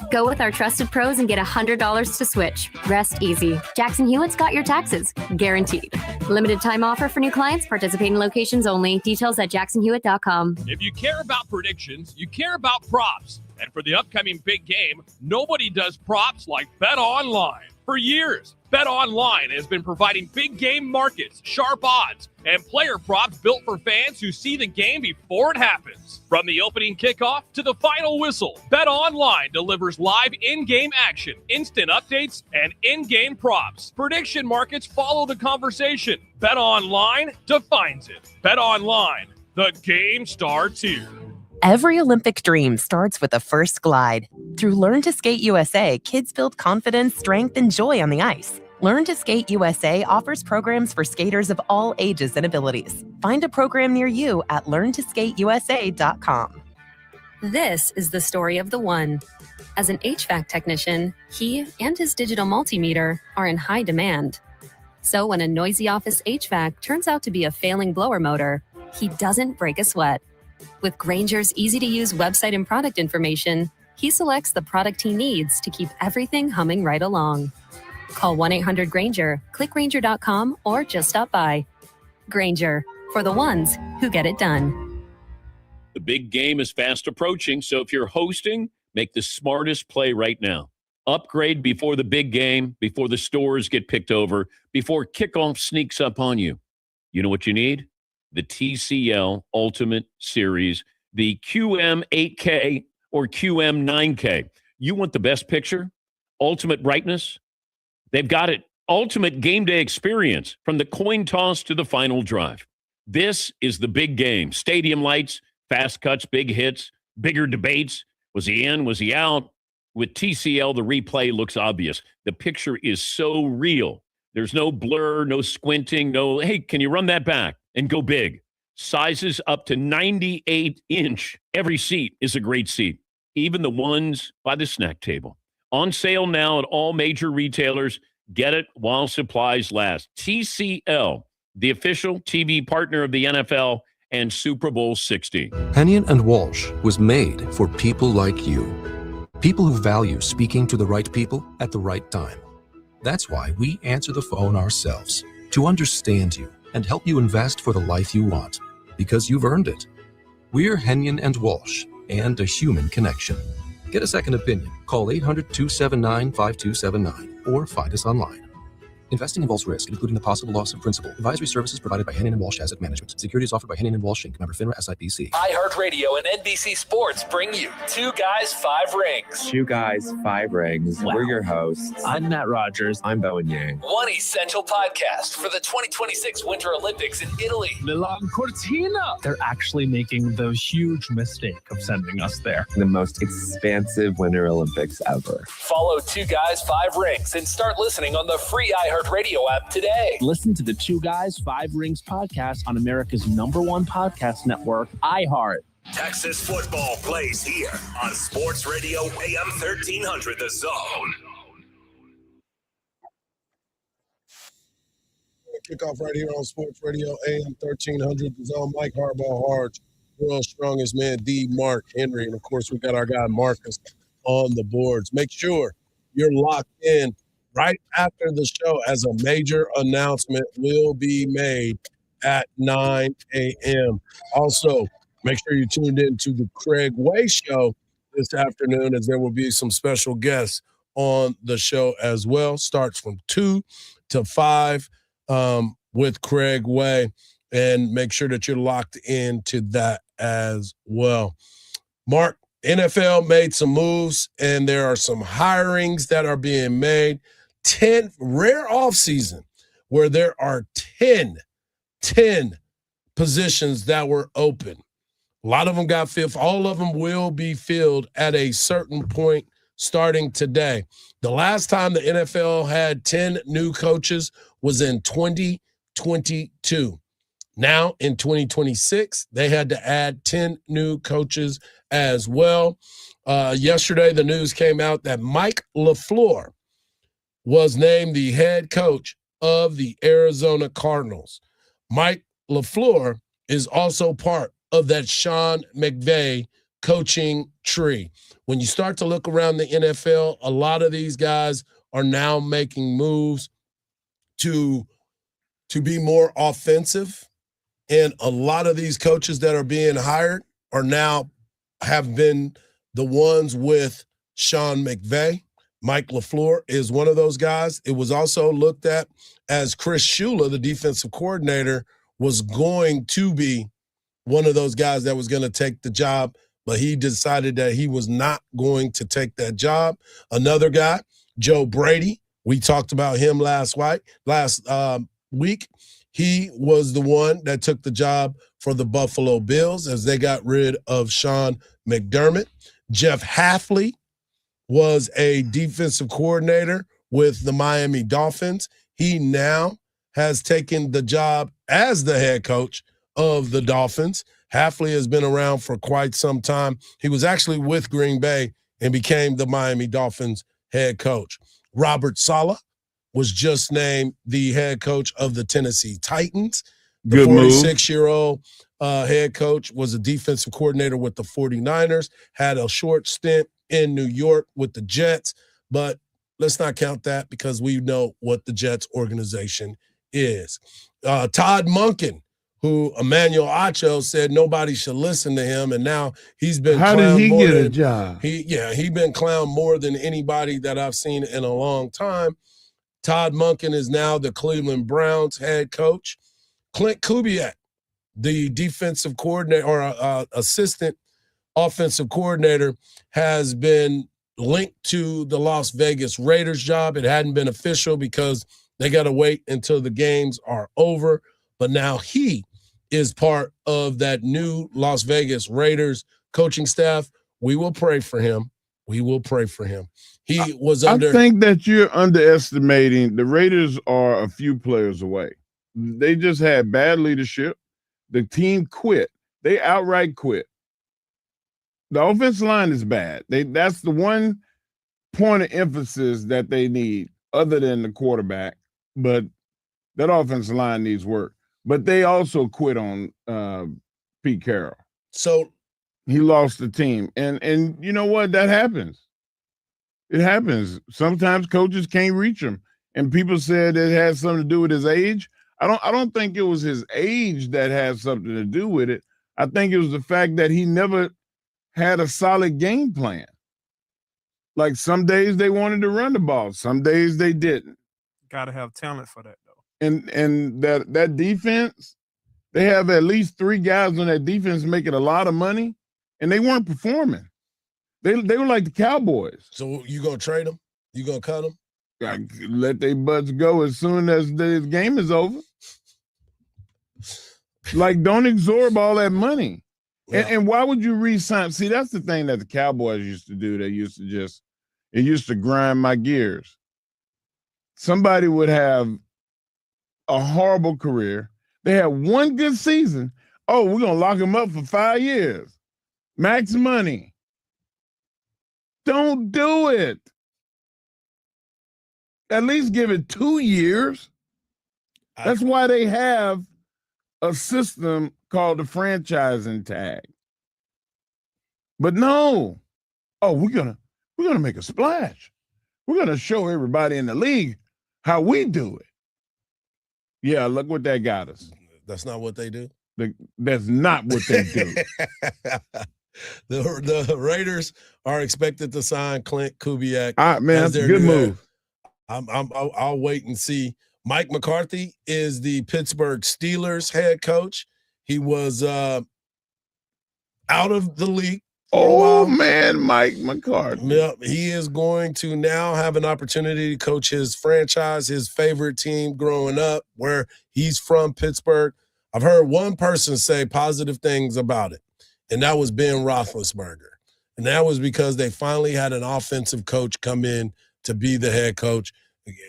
Go with our trusted pros and get $100 to switch. Rest easy. Jackson Hewitt's got your taxes. Guaranteed. Limited time offer for new clients. Participating locations only. Details at jacksonhewitt.com. If you care about predictions, you care about props. And for the upcoming big game, nobody does props like Bet Online. For years, Bet Online has been providing big game markets, sharp odds, and player props built for fans who see the game before it happens. From the opening kickoff to the final whistle, Bet Online delivers live in-game action, instant updates, and in-game props. Prediction markets follow the conversation. Bet Online defines it. Bet Online, the game starts here. Every Olympic dream starts with a first glide. Through Learn to Skate USA, kids build confidence, strength, and joy on the ice. Learn to Skate USA offers programs for skaters of all ages and abilities. Find a program near you at learntosskateusa.com. This is the story of the one. As an HVAC technician, he and his digital multimeter are in high demand. So when a noisy office HVAC turns out to be a failing blower motor, he doesn't break a sweat. With Grainger's easy-to-use website and product information, he selects the product he needs to keep everything humming right along. Call 1-800-GRAINGER, click Grainger.com, or just stop by. Grainger, for the ones who get it done. The big game is fast approaching, so if you're hosting, make the smartest play right now. Upgrade before the big game, before the stores get picked over, before kickoff sneaks up on you. You know what you need? The TCL Ultimate Series, the QM8K or QM9K. You want the best picture? Ultimate brightness? They've got it. Ultimate game day experience from the coin toss to the final drive. This is the big game. Stadium lights, fast cuts, big hits, bigger debates. Was he in? Was he out? With TCL, the replay looks obvious. The picture is so real. There's no blur, no squinting, no, hey, can you run that back and go big? Sizes up to 98-inch. Every seat is a great seat, even the ones by the snack table. On sale now at all major retailers. Get it while supplies last. TCL, the official TV partner of the NFL and Super Bowl 60. Hennion and Walsh was made for people like you. People who value speaking to the right people at the right time. That's why we answer the phone ourselves, to understand you and help you invest for the life you want, because you've earned it. We're Hennion and Walsh, and a human connection. Get a second opinion. Call 800-279-5279 or find us online. Investing involves risk, including the possible loss of principal. Advisory services provided by Hennion & Walsh Asset Management. Securities offered by Hennion & Walsh Inc. Member FINRA SIPC. iHeartRadio and NBC Sports bring you Two Guys, Five Rings. Two Guys, Five Rings. Wow. We're your hosts. I'm Matt Rogers. I'm Bowen Yang. One essential podcast for the 2026 Winter Olympics in Italy. Milan Cortina. They're actually making the huge mistake of sending us there. The most expansive Winter Olympics ever. Follow Two Guys, Five Rings and start listening on the free iHeartRadio app today. Listen to the Two Guys, Five Rings podcast on America's #1 podcast network, iHeart. Texas football plays here on Sports Radio AM 1300 The Zone. Kickoff right here on Sports Radio AM 1300 The Zone. Mike Hardball, Hardge, world's strongest man, D. Mark Henry. And of course, we got our guy Marcus on the boards. Make sure you're locked in right after the show, as a major announcement will be made at 9 a.m. Also, make sure you tuned in to the Craig Way Show this afternoon, as there will be some special guests on the show as well. Starts from 2 to 5 with Craig Way, and make sure that you're locked into that as well. Mark, NFL made some moves, and there are some hirings that are being made. 10 rare offseason where there are 10 positions that were open. A lot of them got filled. All of them will be filled at a certain point starting today. The last time the NFL had 10 new coaches was in 2022. Now in 2026, they had to add 10 new coaches as well. Yesterday, the news came out that Mike LaFleur was named the head coach of the Arizona Cardinals. Mike LaFleur is also part of that Sean McVay coaching tree. When you start to look around the NFL, a lot of these guys are now making moves to be more offensive. And a lot of these coaches that are being hired are now have been the ones with Sean McVay. Mike LaFleur is one of those guys. It was also looked at as Chris Shula, the defensive coordinator, was going to be one of those guys that was going to take the job, but he decided that he was not going to take that job. Another guy, Joe Brady, we talked about him last week. He was the one that took the job for the Buffalo Bills as they got rid of Sean McDermott. Jeff Hafley was a defensive coordinator with the Miami Dolphins. He now has taken the job as the head coach of the Dolphins. Hafley has been around for quite some time. He was actually with Green Bay and became the Miami Dolphins head coach. Robert Saleh was just named the head coach of the Tennessee Titans. The 46-year-old head coach was a defensive coordinator with the 49ers, had a short stint in New York with the Jets, but let's not count that because we know what the Jets organization is. Todd Monken, who Emmanuel Acho said nobody should listen to him, and now he's been How did he get a job? He's been clowned more than anybody that I've seen in a long time. Todd Monken is now the Cleveland Browns head coach. Clint Kubiak, the defensive coordinator or assistant offensive coordinator, has been linked to the Las Vegas Raiders job. It hadn't been official because they got to wait until the games are over. But now he is part of that new Las Vegas Raiders coaching staff. We will pray for him. We will pray for him. He was I under. think that you're underestimating. The Raiders are a few players away. They just had bad leadership. The team quit. They outright quit. The offensive line is bad. That's the one point of emphasis that they need, other than the quarterback. But that offensive line needs work. But they also quit on Pete Carroll. So he lost the team. And you know what? That happens. It happens. Sometimes coaches can't reach him. And people said it had something to do with his age. I don't think it was his age that had something to do with it. I think it was the fact that he never had a solid game plan. Like some days they wanted to run the ball, some days they didn't. Got to have talent for that, though. And that defense, they have at least 3 guys on that defense making a lot of money, and they weren't performing. They were like the Cowboys. So you gonna trade them? You gonna cut them? Let their butts go as soon as the game is over. Like, don't absorb all that money. Yeah. And why would you re-sign? See, that's the thing that the Cowboys used to do. It used to grind my gears. Somebody would have a horrible career. They had one good season. Oh, we're going to lock him up for 5 years. Max money. Don't do it. At least give it 2 years. That's why they have a system called the franchising tag. But no. Oh, we're gonna make a splash. We're gonna show everybody in the league how we do it. Yeah, look what that got us. That's not what they do. That's not what they do. The Raiders are expected to sign Clint Kubiak. Man, that's a good move. I'll wait and see. Mike McCarthy is the Pittsburgh Steelers head coach. He was out of the league. Oh, man, Mike McCarthy. Yep, he is going to now have an opportunity to coach his franchise, his favorite team growing up, where he's from, Pittsburgh. I've heard one person say positive things about it, and that was Ben Roethlisberger. And that was because they finally had an offensive coach come in to be the head coach.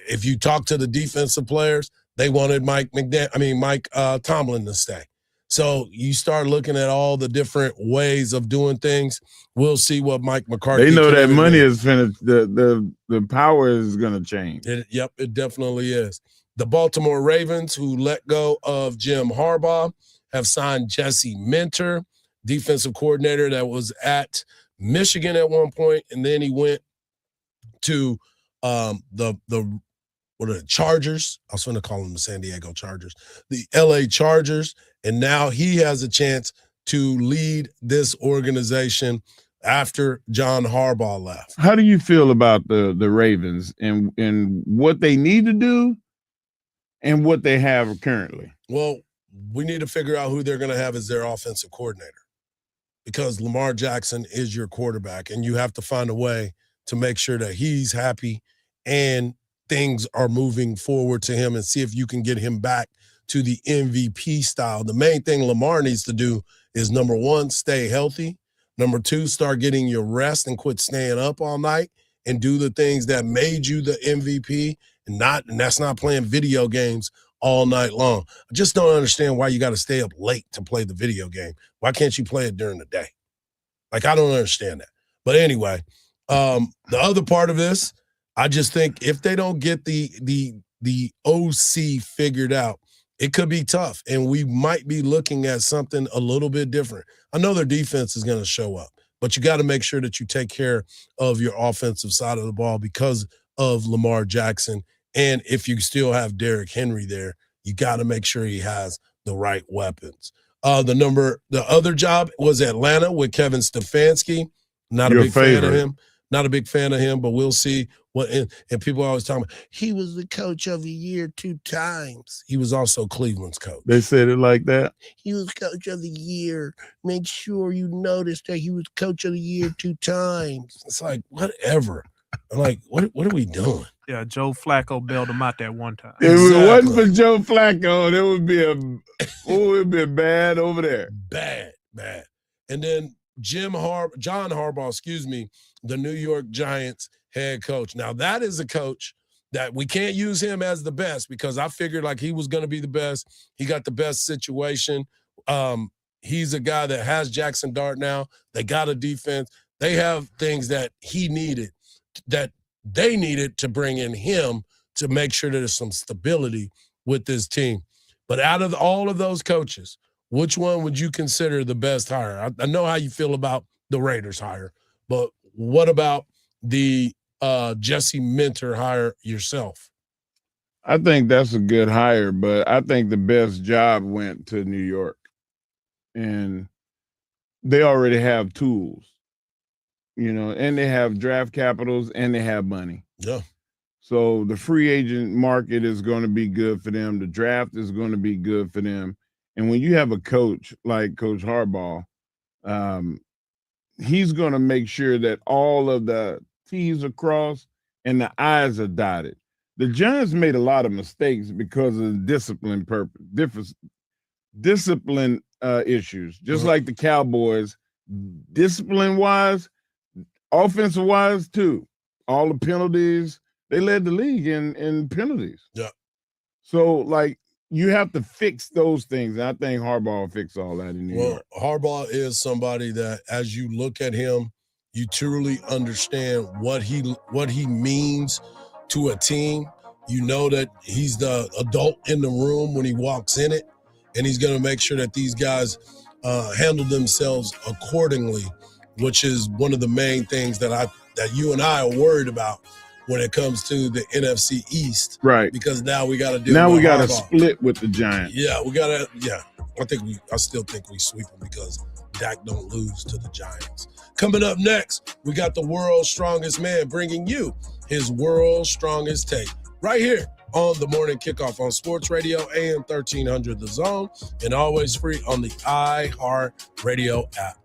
If you talk to the defensive players, they wanted Mike Tomlin to stay. So you start looking at all the different ways of doing things. We'll see what Mike McCarthy. They know that money is finished. The power is going to change. It definitely is. The Baltimore Ravens, who let go of Jim Harbaugh, have signed Jesse Minter, defensive coordinator that was at Michigan at one point, and then he went to the Chargers. I was going to call them the San Diego Chargers, the LA Chargers, and now he has a chance to lead this organization after John Harbaugh left. How do you feel about the Ravens and what they need to do and what they have currently? Well, we need to figure out who they're going to have as their offensive coordinator, because Lamar Jackson is your quarterback, and you have to find a way to make sure that he's happy and things are moving forward to him, and see if you can get him back to the MVP style. The main thing Lamar needs to do is, number one, stay healthy. Number two, start getting your rest and quit staying up all night and do the things that made you the MVP, and that's not playing video games all night long. I just don't understand why you got to stay up late to play the video game. Why can't you play it during the day? Like, I don't understand that. But anyway, the other part of this, I just think if they don't get the OC figured out, it could be tough, and we might be looking at something a little bit different. I know their defense is going to show up, but you got to make sure that you take care of your offensive side of the ball because of Lamar Jackson. And if you still have Derrick Henry there, you got to make sure he has the right weapons. The other job was Atlanta with Kevin Stefanski. Not a big fan of him. Not a big fan of him, but we'll see what. And people are always talking about, he was the coach of the year 2 times. He was also Cleveland's coach. They said it like that. He was coach of the year. Make sure you notice that he was coach of the year 2 times. It's like, whatever. I'm like, what are we doing? Yeah, Joe Flacco bailed him out that one time. If it wasn't for Joe Flacco, it would be bad over there. Bad. And then John Hardball, the New York Giants head coach. Now, that is a coach that we can't use him as the best because I figured like he was going to be the best. He got the best situation. He's a guy that has Jackson Dart now. They got a defense. They have things that he needed, that they needed to bring in him to make sure there's some stability with this team. But out of all of those coaches, which one would you consider the best hire? I know how you feel about the Raiders hire, but what about the Jesse Minter hire yourself? I think that's a good hire, but I think the best job went to New York. And they already have tools, and they have draft capitals and they have money. Yeah. So the free agent market is going to be good for them. The draft is going to be good for them. And when you have a coach like Coach Hardball, he's going to make sure that all of the T's are crossed and the I's are dotted. The Giants made a lot of mistakes because of discipline issues, just like the Cowboys, discipline-wise, offensive-wise too. All the penalties, they led the league in penalties. Yeah. So, like, you have to fix those things. And I think Harbaugh will fix all that in New York. Harbaugh is somebody that, as you look at him, you truly understand what he means to a team. You know that he's the adult in the room when he walks in it, and he's going to make sure that these guys handle themselves accordingly, which is one of the main things that you and I are worried about when it comes to the NFC East. Right. Because now we got to do. Now we got to split with the Giants. Yeah, we got to. Yeah, I still think we sweep them because Dak don't lose to the Giants. Coming up next, we got the world's strongest man bringing you his world's strongest take right here on the Morning Kickoff on Sports Radio AM 1300 The Zone, and always free on the iHeart Radio app.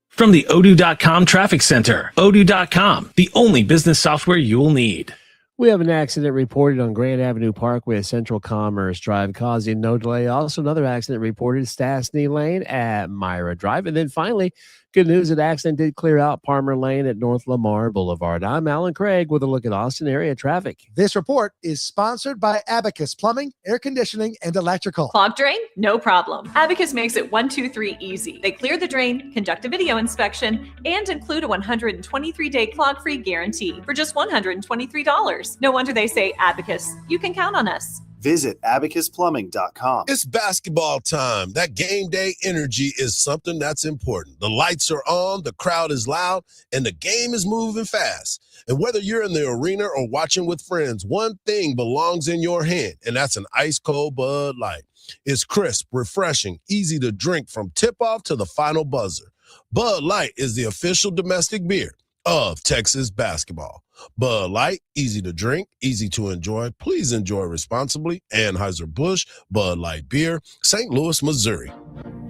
From the Odoo.com Traffic Center, Odoo.com, the only business software you will need. We have an accident reported on Grand Avenue Parkway at Central Commerce Drive, causing no delay. Also, another accident reported Stastny Lane at Myra Drive. And then finally, good news, an accident did clear out Palmer Lane at North Lamar Boulevard. I'm Alan Craig with a look at Austin area traffic. This report is sponsored by Abacus Plumbing, Air Conditioning, and Electrical. Clogged drain? No problem. Abacus makes it 1, 2, 3 easy. They clear the drain, conduct a video inspection, and include a 123-day clog-free guarantee for just $123. No wonder they say Abacus. You can count on us. Visit abacusplumbing.com. It's basketball time. That game day energy is something that's important. The lights are on, the crowd is loud, and the game is moving fast. And whether you're in the arena or watching with friends, one thing belongs in your hand, and that's an ice-cold Bud Light. It's crisp, refreshing, easy to drink from tip-off to the final buzzer. Bud Light is the official domestic beer of Texas basketball. Bud Light, easy to drink, easy to enjoy. Please enjoy responsibly. Anheuser-Busch, Bud Light Beer, St. Louis, Missouri.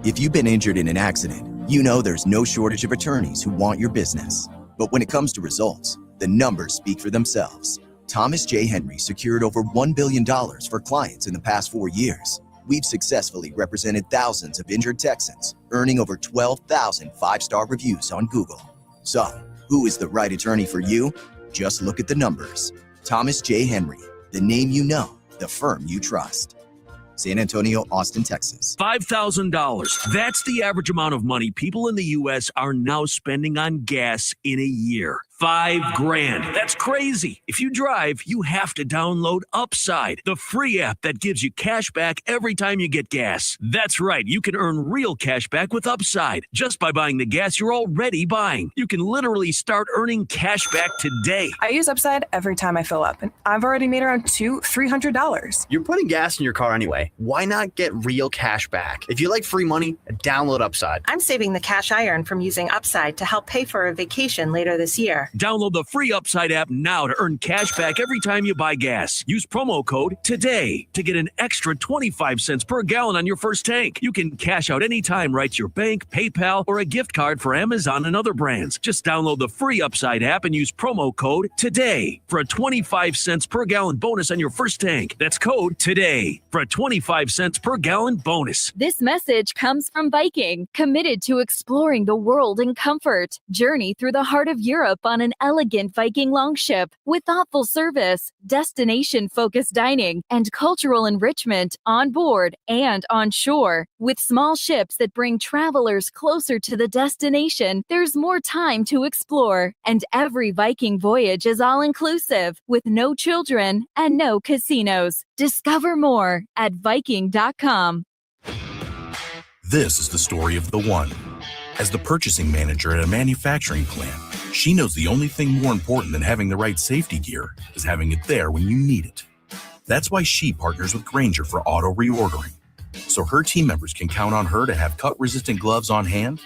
If you've been injured in an accident, you know there's no shortage of attorneys who want your business. But when it comes to results, the numbers speak for themselves. Thomas J. Henry secured over $1 billion for clients in the past 4 years. We've successfully represented thousands of injured Texans, earning over 12,000 five-star reviews on Google. So, who is the right attorney for you? Just look at the numbers. Thomas J. Henry, the name you know, the firm you trust. San Antonio, Austin, Texas. $5,000. That's the average amount of money people in the U.S. are now spending on gas in a year. $5,000. That's crazy. If you drive, you have to download Upside, the free app that gives you cash back every time you get gas. That's right. You can earn real cash back with Upside just by buying the gas you're already buying. You can literally start earning cash back today. I use Upside every time I fill up, and I've already made around $200-$300. You're putting gas in your car anyway. Why not get real cash back? If you like free money, download Upside. I'm saving the cash I earn from using Upside to help pay for a vacation later this year. more. Download the free Upside app now to earn cash back every time you buy gas. Use promo code TODAY to get an extra 25 cents per gallon on your first tank. You can cash out anytime right to your bank, PayPal, or a gift card for Amazon and other brands. Just download the free Upside app and use promo code TODAY for a 25 cents per gallon bonus on your first tank. That's code TODAY for a 25 cents per gallon bonus. This message comes from Viking, committed to exploring the world in comfort. Journey through the heart of Europe on an elegant Viking longship with thoughtful service, destination-focused dining, and cultural enrichment on board and on shore. With small ships that bring travelers closer to the destination, there's more time to explore. And every Viking voyage is all-inclusive, with no children and no casinos. Discover more at Viking.com. This is the story of the one. As the purchasing manager at a manufacturing plant, she knows the only thing more important than having the right safety gear is having it there when you need it. That's why she partners with Grainger for auto reordering, so her team members can count on her to have cut-resistant gloves on hand,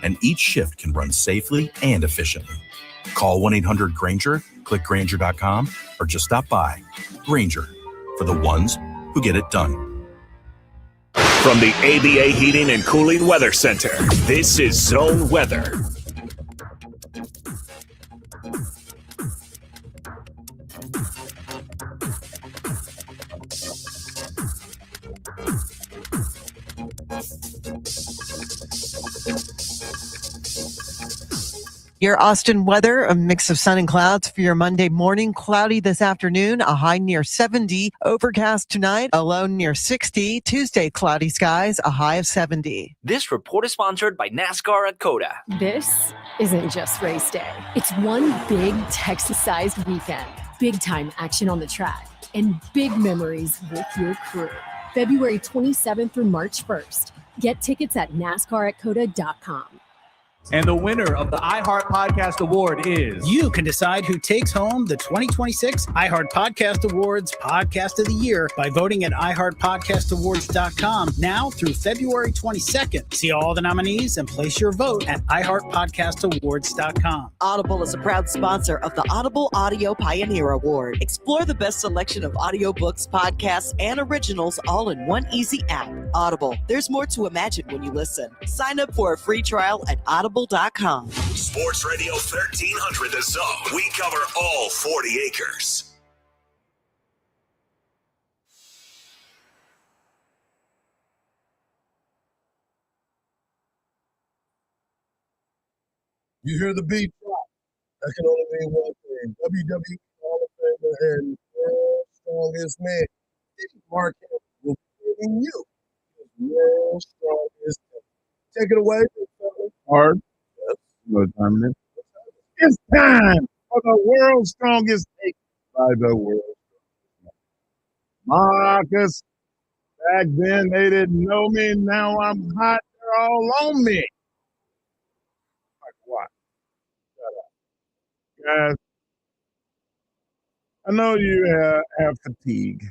and each shift can run safely and efficiently. Call 1-800-GRAINGER, click Grainger.com, or just stop by. Grainger, for the ones who get it done. From the ABA Heating and Cooling Weather Center, this is Zone Weather. Your Austin weather, a mix of sun and clouds for your Monday morning. Cloudy this afternoon, a high near 70. Overcast tonight, a low near 60. Tuesday, cloudy skies, a high of 70. This report is sponsored by NASCAR at COTA. This isn't just race day. It's one big Texas-sized weekend. Big-time action on the track and big memories with your crew. February 27th through March 1st. Get tickets at NASCAR@COTA.com. And the winner of the iHeart Podcast Award is... You can decide who takes home the 2026 iHeart Podcast Awards Podcast of the Year by voting at iHeartPodcastAwards.com now through February 22nd. See all the nominees and place your vote at iHeartPodcastAwards.com. Audible is a proud sponsor of the Audible Audio Pioneer Award. Explore the best selection of audiobooks, podcasts, and originals all in one easy app. Audible. There's more to imagine when you listen. Sign up for a free trial at Audible.com. Sports Radio 1300 The Zone. We cover all 40 acres. You hear the beat drop. That can only mean one thing. WWE Hall of Famer and world's strongest man, Mark Henry, will be giving you his world's strongest man. Take it away, Hard. Yes. No time in it. It's time for the world's strongest take by the world's strongest man. Marcus, back then they didn't know me. Now I'm hot. They're all on me. Like what? Shut up. Guys, I know you have fatigue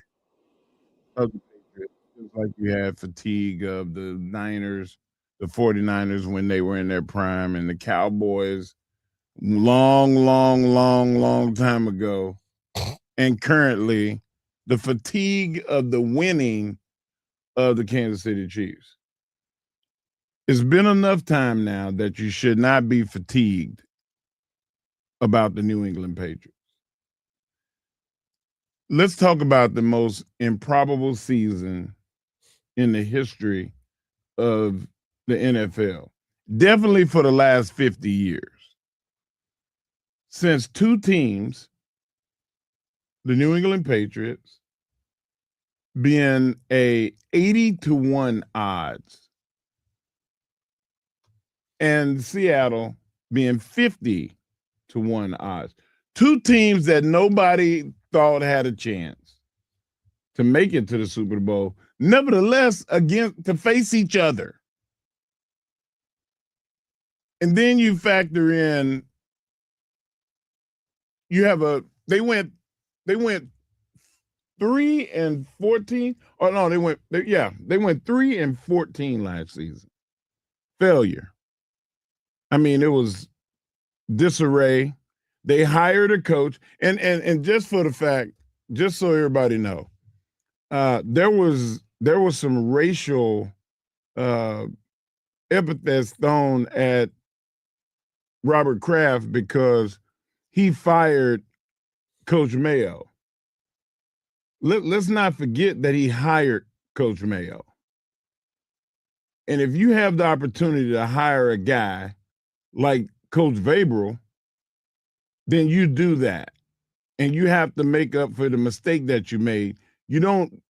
of the Patriots, just like you had fatigue of the Niners, the 49ers when they were in their prime, and the Cowboys long time ago. And currently, the fatigue of the winning of the Kansas City Chiefs. It's been enough time now that you should not be fatigued about the New England Patriots. Let's talk about the most improbable season in the history of the NFL, definitely for the last 50 years. Since two teams, the New England Patriots, being a 80-1 odds, and Seattle being 50-1 odds. Two teams that nobody thought had a chance to make it to the Super Bowl, nevertheless, to face each other. And then you factor in, they went 3-14. Oh no, they went 3-14 last season. Failure. I mean, it was disarray. They hired a coach, and just for the fact, just so everybody know, there was some racial epithets thrown at Robert Kraft because he fired Coach Mayo. Let's not forget that he hired Coach Mayo. And if you have the opportunity to hire a guy like Coach Vrabel, then you do that. And you have to make up for the mistake that you made. The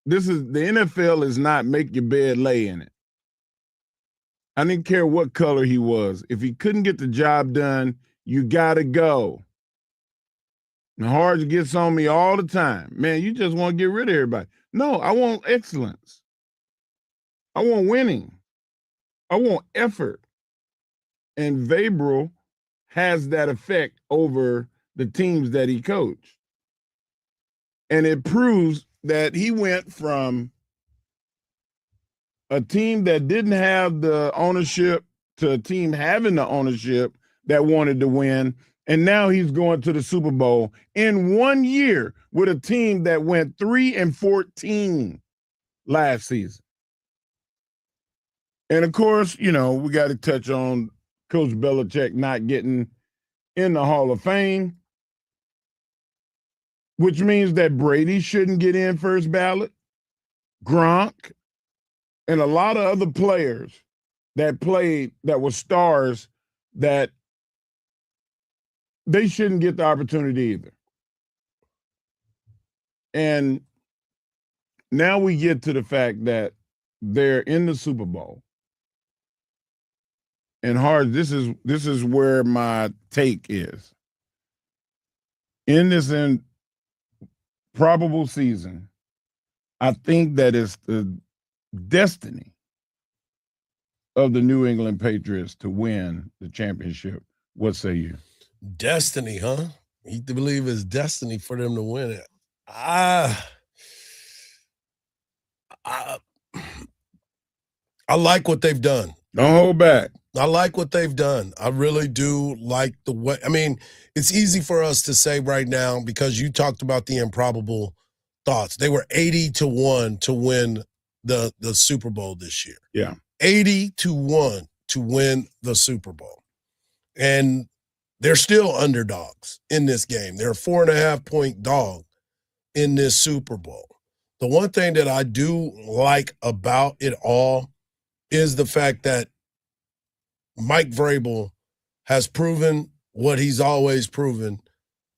NFL is not make your bed, lay in it. I didn't care what color he was. If he couldn't get the job done, you got to go. And Hardge gets on me all the time. Man, you just want to get rid of everybody. No, I want excellence. I want winning. I want effort. And Vrabel has that effect over the teams that he coached. And it proves that he went from a team that didn't have the ownership to a team having the ownership that wanted to win. And now he's going to the Super Bowl in 1 year with a team that went 3-14 last season. And of course, we got to touch on Coach Belichick not getting in the Hall of Fame, which means that Brady shouldn't get in first ballot, Gronk, and a lot of other players that played that were stars that they shouldn't get the opportunity either. And now we get to the fact that they're in the Super Bowl. And Hardge, this is where my take is. In this improbable season, I think that it's the destiny of the New England Patriots to win the championship. What say you? Destiny, huh? You believe it's destiny for them to win it. I like what they've done. Don't hold back. I like what they've done. I really do like the way. I mean, it's easy for us to say right now because you talked about the improbable thoughts. They were 80-1 to win the Super Bowl this year. Yeah. 80-1 to win the Super Bowl. And they're still underdogs in this game. They're a 4.5-point dog in this Super Bowl. The one thing that I do like about it all is the fact that Mike Vrabel has proven what he's always proven,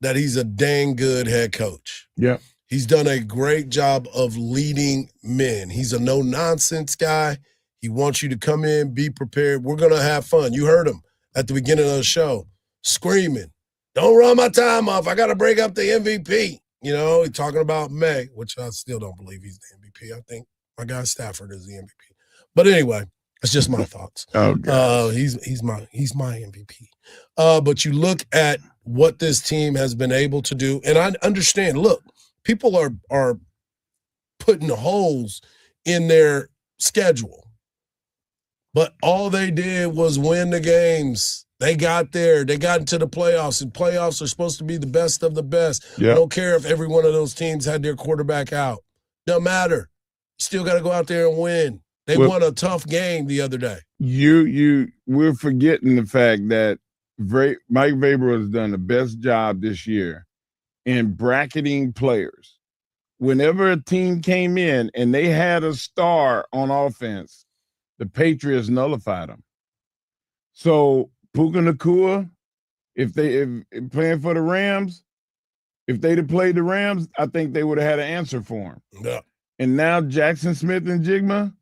that he's a dang good head coach. Yeah. He's done a great job of leading men. He's a no-nonsense guy. He wants you to come in, be prepared. We're going to have fun. You heard him at the beginning of the show screaming, "Don't run my time off. I got to break up the MVP." He's talking about May, which I still don't believe he's the MVP. I think my guy Stafford is the MVP. But anyway, that's just my thoughts. Oh, God. He's my MVP. But you look at what this team has been able to do, and I understand. Look, people are putting holes in their schedule, but all they did was win the games. They got there. They got into the playoffs, and playoffs are supposed to be the best of the best. Yep. I don't care if every one of those teams had their quarterback out. Doesn't matter. You still got to go out there and win. They won a tough game the other day. We're forgetting the fact that Mike Vrabel has done the best job this year in bracketing players. Whenever a team came in and they had a star on offense, the Patriots nullified them. So Puka Nacua, if playing for the Rams, if they'd have played the Rams, I think they would have had an answer for him. Yeah. And now Jackson Smith and Jigma,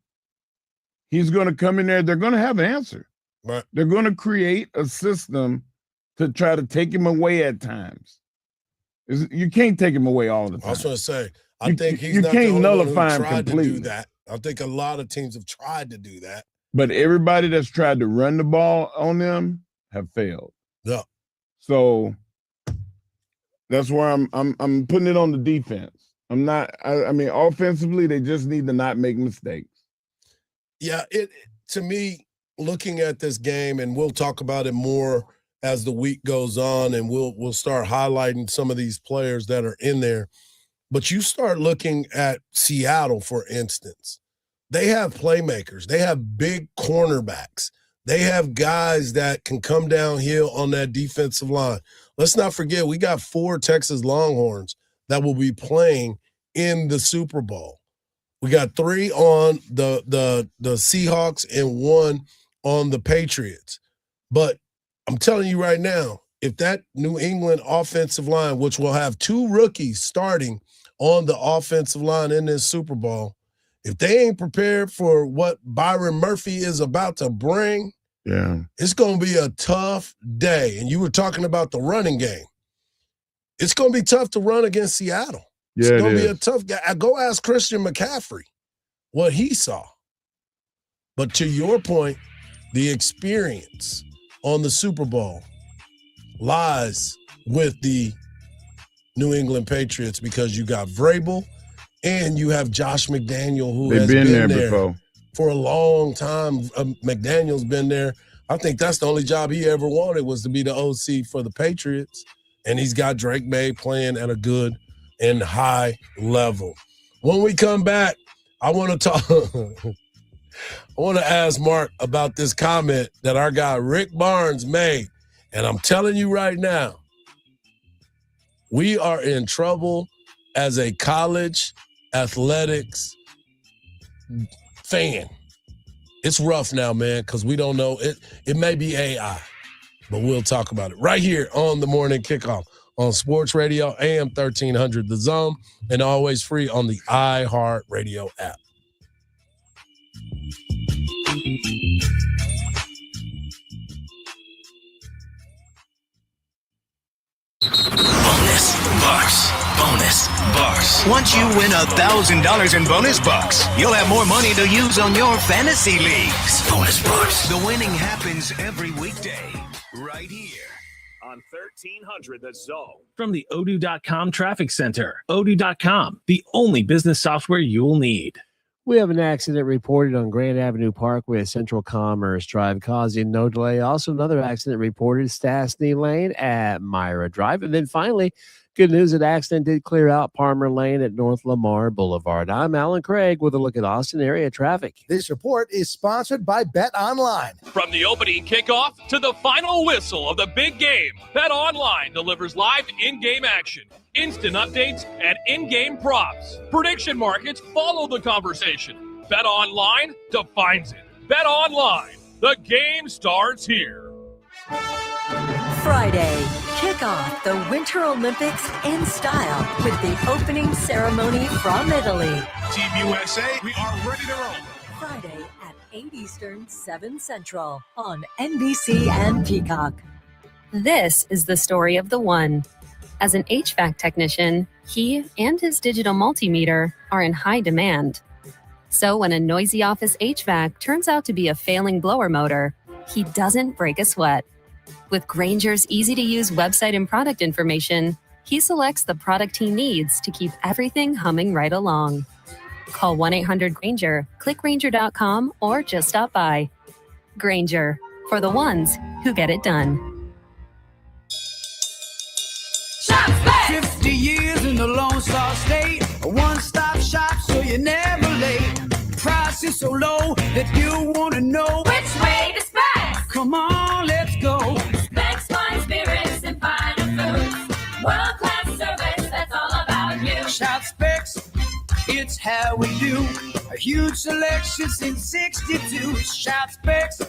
he's going to come in there. They're going to have an answer. Right. They're going to create a system to try to take him away at times. You can't take him away all the time. I was going to say, I think he's you not can't the only one nullify who him tried completely. to do that. I think a lot of teams have tried to do that. But everybody that's tried to run the ball on them have failed. Yeah. So that's where I'm putting it on the defense. I'm not. I mean, offensively, they just need to not make mistakes. Yeah. To me, looking at this game, and we'll talk about it more as the week goes on, and we'll start highlighting some of these players that are in there. But you start looking at Seattle, for instance. They have playmakers. They have big cornerbacks. They have guys that can come downhill on that defensive line. Let's not forget, we got 4 Texas Longhorns that will be playing in the Super Bowl. We got 3 on the Seahawks and 1 on the Patriots. But I'm telling you right now, if that New England offensive line, which will have 2 rookies starting on the offensive line in this Super Bowl, if they ain't prepared for what Byron Murphy is about to bring, it's going to be a tough day. And you were talking about the running game. It's going to be tough to run against Seattle. It's going to be a tough guy. Go ask Christian McCaffrey what he saw. But to your point, the experience on the Super Bowl lies with the New England Patriots because you got Vrabel and you have Josh McDaniel, who has been there before for a long time. McDaniel's been there. I think that's the only job he ever wanted, was to be the OC for the Patriots. And he's got Drake May playing at a good and high level. When we come back, I want to ask Mark about this comment that our guy Rick Barnes made. And I'm telling you right now, we are in trouble as a college athletics fan. It's rough now, man, because we don't know. It may be AI, but we'll talk about it right here on the Morning Kickoff on Sports Radio, AM 1300 The Zone, and always free on the iHeartRadio app. Bonus bucks. Once you win $1,000 in bonus bucks, you'll have more money to use on your fantasy leagues. Bonus bucks. The winning happens every weekday, right here on 1300 The Zone. From the Odoo.com Traffic Center, Odoo.com, the only business software you'll need. We have an accident reported on Grand Avenue Parkway at Central Commerce Drive, causing no delay. Also, another accident reported Stastny Lane at Myra Drive. And then finally, good news, an accident did clear out Palmer Lane at North Lamar Boulevard. I'm Alan Craig with a look at Austin area traffic. This report is sponsored by Bet Online. From the opening kickoff to the final whistle of the big game, Bet Online delivers live in-game action, instant updates, and in-game props. Prediction markets follow the conversation. Bet Online defines it. Bet Online, the game starts here. Friday, kick off the Winter Olympics in style with the opening ceremony from Italy. Team USA, we are ready to roll. Friday at 8 Eastern, 7 Central on NBC and Peacock. This is the story of the one. As an HVAC technician, he and his digital multimeter are in high demand. So when a noisy office HVAC turns out to be a failing blower motor, he doesn't break a sweat. With Grainger's easy-to-use website and product information, he selects the product he needs to keep everything humming right along. Call 1-800-GRAINGER, click Grainger.com, or just stop by. Grainger, for the ones who get it done. 50 years in the Lone Star State, a one-stop shop so you're never late. Price is so low that you want to know which way to Specs. Come on, let's go. Specs Fine Spirits and Finer Foods. World-class service, that's all about you. Shop Specs, it's how we do. A huge selection since 62. Shop Specs,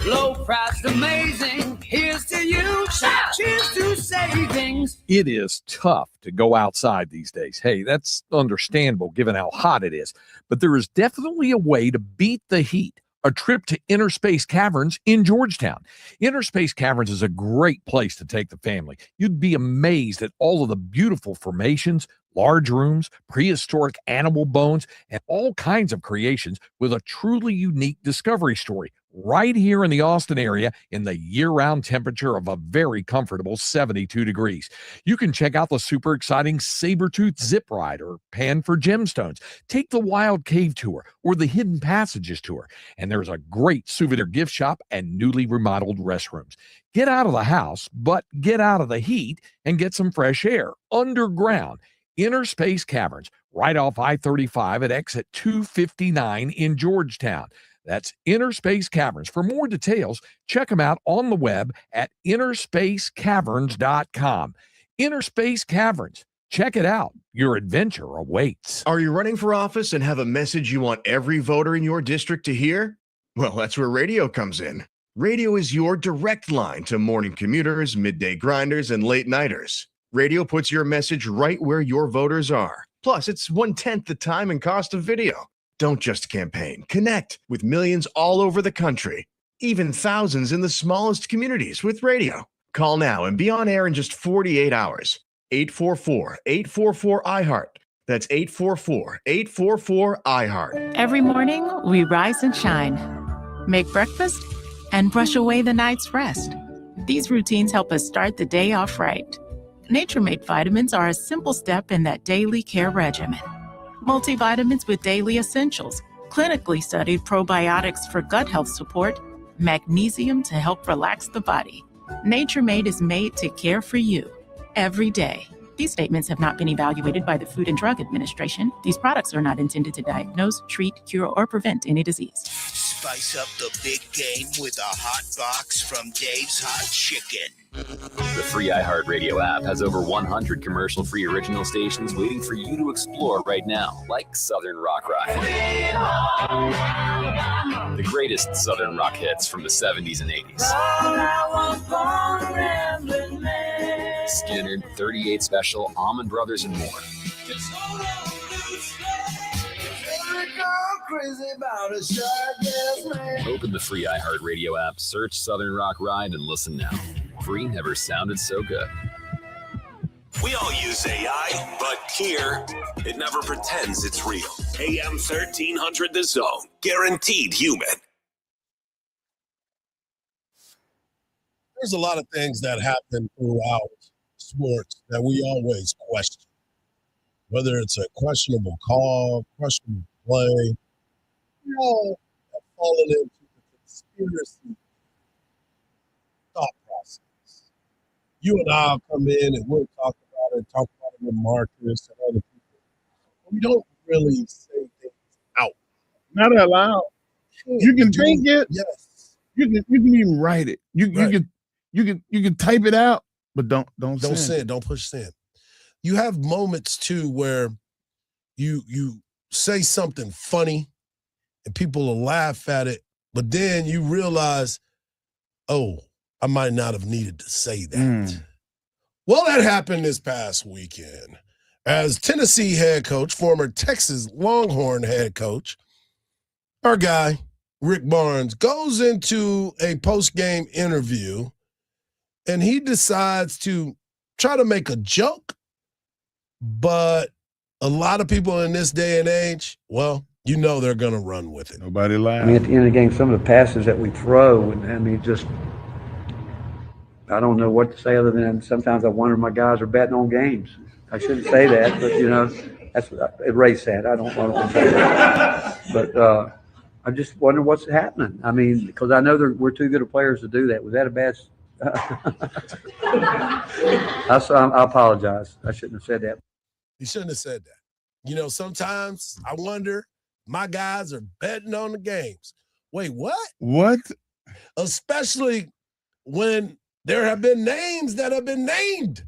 low price, amazing. Here's to you. Shout. Cheers to savings. It is tough to go outside these days. Hey, that's understandable given how hot it is. But there is definitely a way to beat the heat. A trip to Inner Space Caverns in Georgetown. Inner Space Caverns is a great place to take the family. You'd be amazed at all of the beautiful formations, large rooms, prehistoric animal bones, and all kinds of creations with a truly unique discovery story. right here in the Austin area in the year-round temperature of a very comfortable 72 degrees. You can check out the super exciting Sabertooth Zip Ride or Pan for Gemstones. Take the Wild Cave Tour or the Hidden Passages Tour. And there's a great souvenir gift shop and newly remodeled restrooms. Get out of the house, but get out of the heat and get some fresh air underground. Inner Space Caverns, right off I-35 at exit 259 in Georgetown. That's Inner Space Caverns. For more details, check them out on the web at innerspacecaverns.com. Inner Space Caverns. Check it out. Your adventure awaits. Are you running for office and have a message you want every voter in your district to hear? Well, that's where radio comes in. Radio is your direct line to morning commuters, midday grinders, and late nighters. Radio puts your message right where your voters are. Plus, it's 1/10 the time and cost of video. Don't just campaign. Connect with millions all over the country, even thousands in the smallest communities with radio. Call now and be on air in just 48 hours. 844-844-iHeart. That's 844-844-iHeart. Every morning, we rise and shine, make breakfast, and brush away the night's rest. These routines help us start the day off right. Nature-made vitamins are a simple step in that daily care regimen. Multivitamins with daily essentials, clinically studied probiotics for gut health support, magnesium to help relax the body. Nature-Made is made to care for you every day. These statements have not been evaluated by the Food and Drug Administration. These products are not intended to diagnose, treat, cure, or prevent any disease. Spice up the big game with a hot box from Dave's Hot Chicken. The free iHeartRadio app has over 100 commercial-free original stations waiting for you to explore right now, like Southern Rock Ride. The greatest Southern rock hits from the 70s and 80s. Skinner, 38 Special, Allman Brothers, and more. Open the free iHeartRadio app, search Southern Rock Ride, and listen now. Free never sounded so good. We all use AI, but here, it never pretends it's real. AM 1300 The Zone. Guaranteed human. There's a lot of things that happen throughout sports that we always question. Whether it's a questionable call, questionable play, we all have fallen into the conspiracy thought process. You and I'll come in and we'll talk about it with Marcus and other people. But we don't really say things out. Not allowed. You can think it. Yes. You can even write it. You can type it out, but don't send. Don't push send. You have moments too where you say something funny and people will laugh at it, but then you realize, oh, I might not have needed to say that. Well, that happened this past weekend as Tennessee head coach, former Texas Longhorn head coach, our guy, Rick Barnes, goes into a post-game interview and he decides to try to make a joke, but a lot of people in this day and age, well, you know they're going to run with it. Nobody laughs. I mean, at the end of the game, some of the passes that we throw, just I don't know what to say other than sometimes I wonder if my guys are betting on games. I shouldn't say that, but that's what erase that. I don't want to say that. But I just wonder what's happening. I mean, because I know we're too good of players to do that. Was that a bad? I apologize. I shouldn't have said that. You shouldn't have said that. Sometimes I wonder, my guys are betting on the games. Wait, what? What? Especially when there have been names that have been named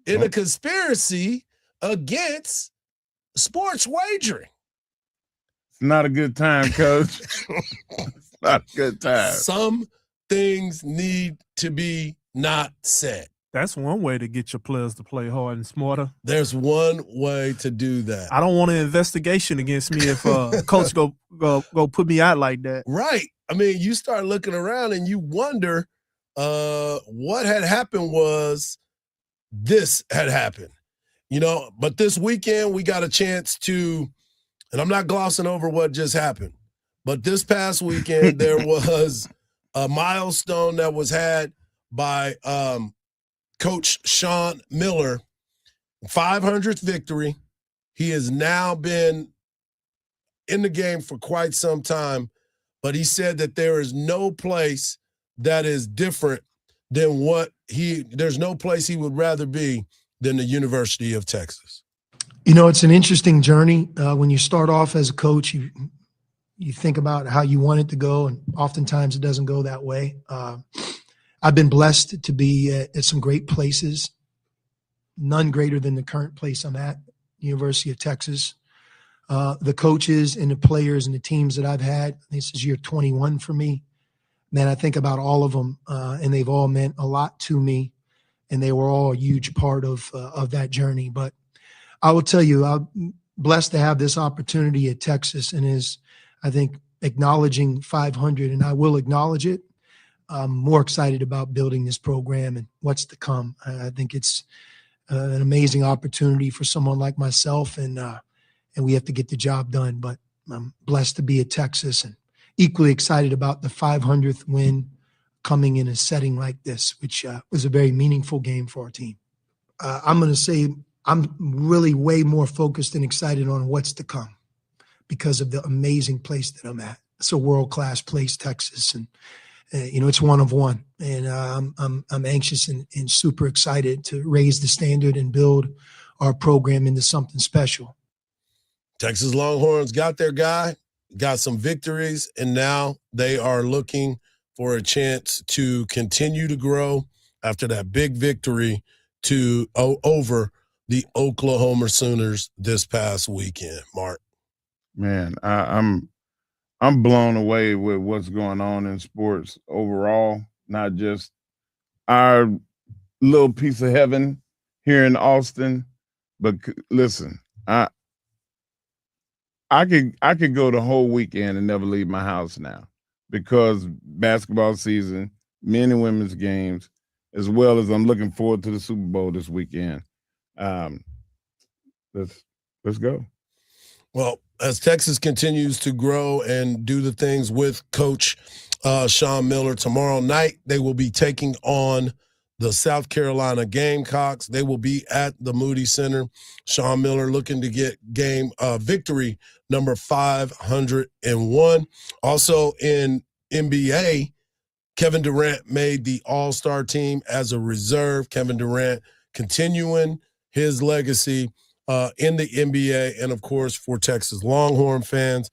in a conspiracy against sports wagering. It's not a good time, Coach. It's not a good time. Some things need to be not said. That's one way to get your players to play hard and smarter. There's one way to do that. I don't want an investigation against me if coach go put me out like that. Right. I mean, you start looking around and you wonder what had happened was this had happened. But this weekend we got a chance to, and I'm not glossing over what just happened, But this past weekend, there was a milestone that was had by Coach Sean Miller, 500th victory. He has now been in the game for quite some time, but he said that there is no place that is different than there's no place he would rather be than the University of Texas. You know, it's an interesting journey. When you start off as a coach, you think about how you want it to go, and oftentimes it doesn't go that way. I've been blessed to be at some great places, none greater than the current place I'm at, University of Texas. The coaches and the players and the teams that I've had, this is year 21 for me. Man, I think about all of them, and they've all meant a lot to me, and they were all a huge part of that journey. But I will tell you, I'm blessed to have this opportunity at Texas, and is, I think, acknowledging 500, and I will acknowledge it. I'm more excited about building this program and what's to come. I think it's an amazing opportunity for someone like myself, and we have to get the job done. But I'm blessed to be at Texas, and equally excited about the 500th win coming in a setting like this, which was a very meaningful game for our team. I'm going to say I'm really way more focused and excited on what's to come because of the amazing place that I'm at. It's a world-class place, Texas, and it's one of one. And I'm anxious and super excited to raise the standard and build our program into something special. Texas Longhorns got their guy, got some victories, and now they are looking for a chance to continue to grow after that big victory over the Oklahoma Sooners this past weekend. Mark. Man, I'm blown away with what's going on in sports overall, not just our little piece of heaven here in Austin. But listen, I could go the whole weekend and never leave my house now, because basketball season, men and women's games, as well as I'm looking forward to the Super Bowl this weekend. Let's go. Well, as Texas continues to grow and do the things with Coach Sean Miller, tomorrow night they will be taking on the South Carolina Gamecocks. They will be at the Moody Center. Sean Miller looking to get victory number 501. Also in NBA, Kevin Durant made the All-Star team as a reserve. Kevin Durant continuing his legacy in the NBA, and of course for Texas Longhorn fans,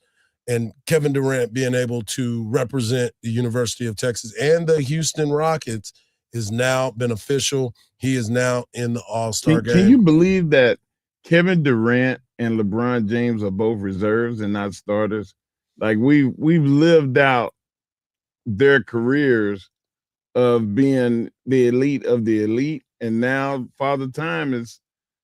and Kevin Durant being able to represent the University of Texas and the Houston Rockets is now beneficial. He is now in the All-Star game. Can you believe that Kevin Durant and LeBron James are both reserves and not starters? Like we've lived out their careers of being the elite of the elite, and now Father Time is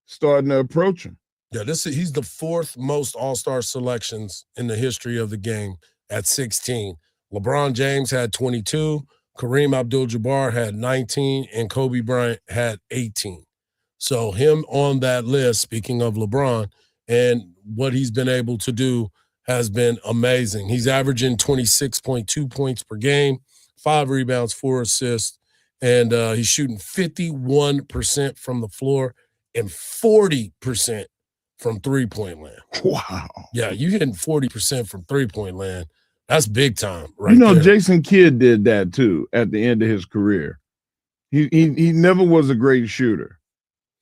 starting to approach him. Yeah, he's the fourth most All-Star selections in the history of the game at 16. LeBron James had 22, Kareem Abdul-Jabbar had 19, and Kobe Bryant had 18. So him on that list, speaking of LeBron, and what he's been able to do has been amazing. He's averaging 26.2 points per game, 5 rebounds, 4 assists, and he's shooting 51% from the floor and 40% from three-point land. Wow. Yeah, you hitting 40% from three-point land. That's big time, right? You know, there. Jason Kidd did that too at the end of his career. He never was a great shooter.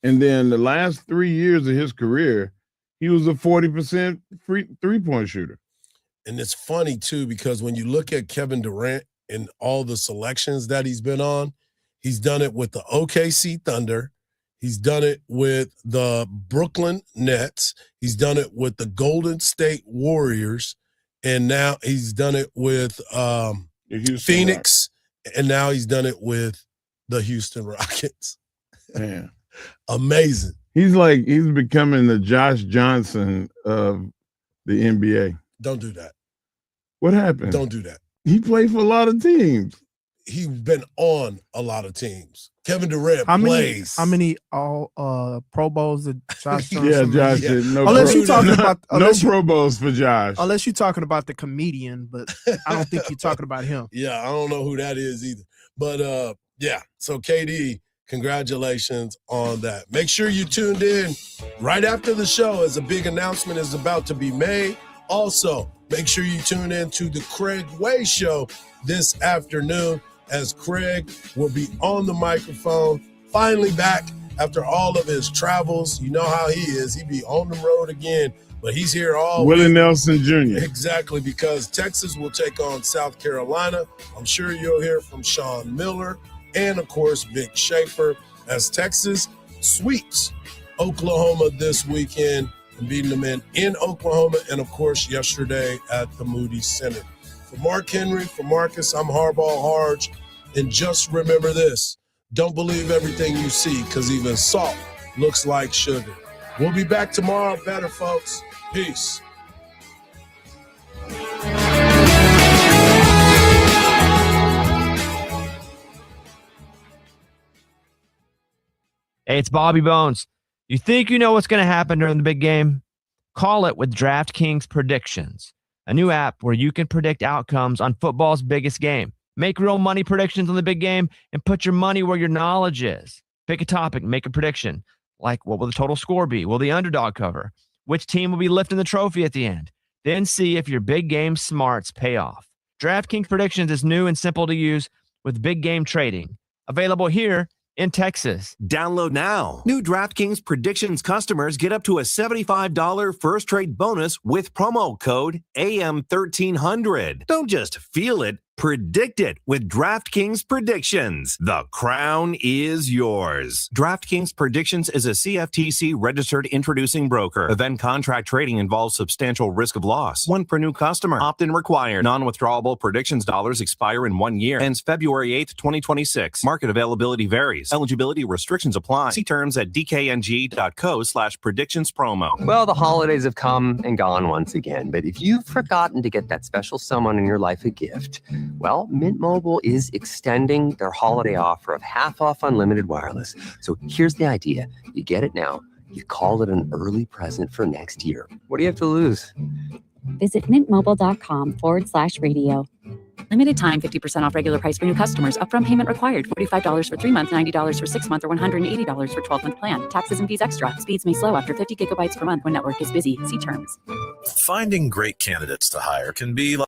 And then the last 3 years of his career, he was a 40% three-point shooter. And it's funny too, because when you look at Kevin Durant and all the selections that he's been on, he's done it with the OKC Thunder. He's done it with the Brooklyn Nets. He's done it with the Golden State Warriors. And now he's done it with Phoenix. And now he's done it with the Houston Rockets. Man. Amazing. He's becoming the Josh Johnson of the NBA. Don't do that. What happened? Don't do that. He played for a lot of teams. he's been on a lot of teams. Kevin Durant How plays. many all Pro Bowls did Josh Johnson? Yeah, Josh Yeah. did. No Unless pro, you're talking about Pro Bowls for Josh. Unless you're talking about the comedian, but I don't think you're talking about him. Yeah, I don't know who that is either. But yeah, so KD, congratulations on that. Make sure you tuned in right after the show as a big announcement is about to be made. Also, make sure you tune in to the Craig Way Show this afternoon as Craig will be on the microphone, finally back after all of his travels. You know how he is. He be on the road again, but he's here all Willie week. Nelson Jr. Exactly, because Texas will take on South Carolina. I'm sure you'll hear from Sean Miller and, of course, Vic Schaefer as Texas sweeps Oklahoma this weekend and beating them in Oklahoma and, of course, yesterday at the Moody Center. For Mark Henry, for Marcus, I'm Hardball Hardge. And just remember this, don't believe everything you see because even salt looks like sugar. We'll be back tomorrow better, folks. Peace. Hey, it's Bobby Bones. You think you know what's going to happen during the big game? Call it with DraftKings Predictions, a new app where you can predict outcomes on football's biggest game. Make real money predictions on the big game and put your money where your knowledge is. Pick a topic, make a prediction. Like, what will the total score be? Will the underdog cover? Which team will be lifting the trophy at the end? Then see if your big game smarts pay off. DraftKings Predictions is new and simple to use with big game trading. Available here in Texas. Download now. New DraftKings Predictions customers get up to a $75 first trade bonus with promo code AM1300. Don't just feel it. Predict it with DraftKings Predictions. The crown is yours. DraftKings Predictions is a CFTC registered introducing broker. Event contract trading involves substantial risk of loss. One per new customer. Opt-in required. Non-withdrawable predictions dollars expire in 1 year. Ends February 8th, 2026. Market availability varies. Eligibility restrictions apply. See terms at dkng.co/predictions promo. Well, the holidays have come and gone once again, but if you've forgotten to get that special someone in your life a gift, well, Mint Mobile is extending their holiday offer of half off unlimited wireless. So here's the idea. You get it now. You call it an early present for next year. What do you have to lose? Visit mintmobile.com/radio. Limited time, 50% off regular price for new customers. Upfront payment required. $45 for 3 months, $90 for 6 months, or $180 for 12-month plan. Taxes and fees extra. Speeds may slow after 50 gigabytes per month when network is busy. See terms. Finding great candidates to hire can be like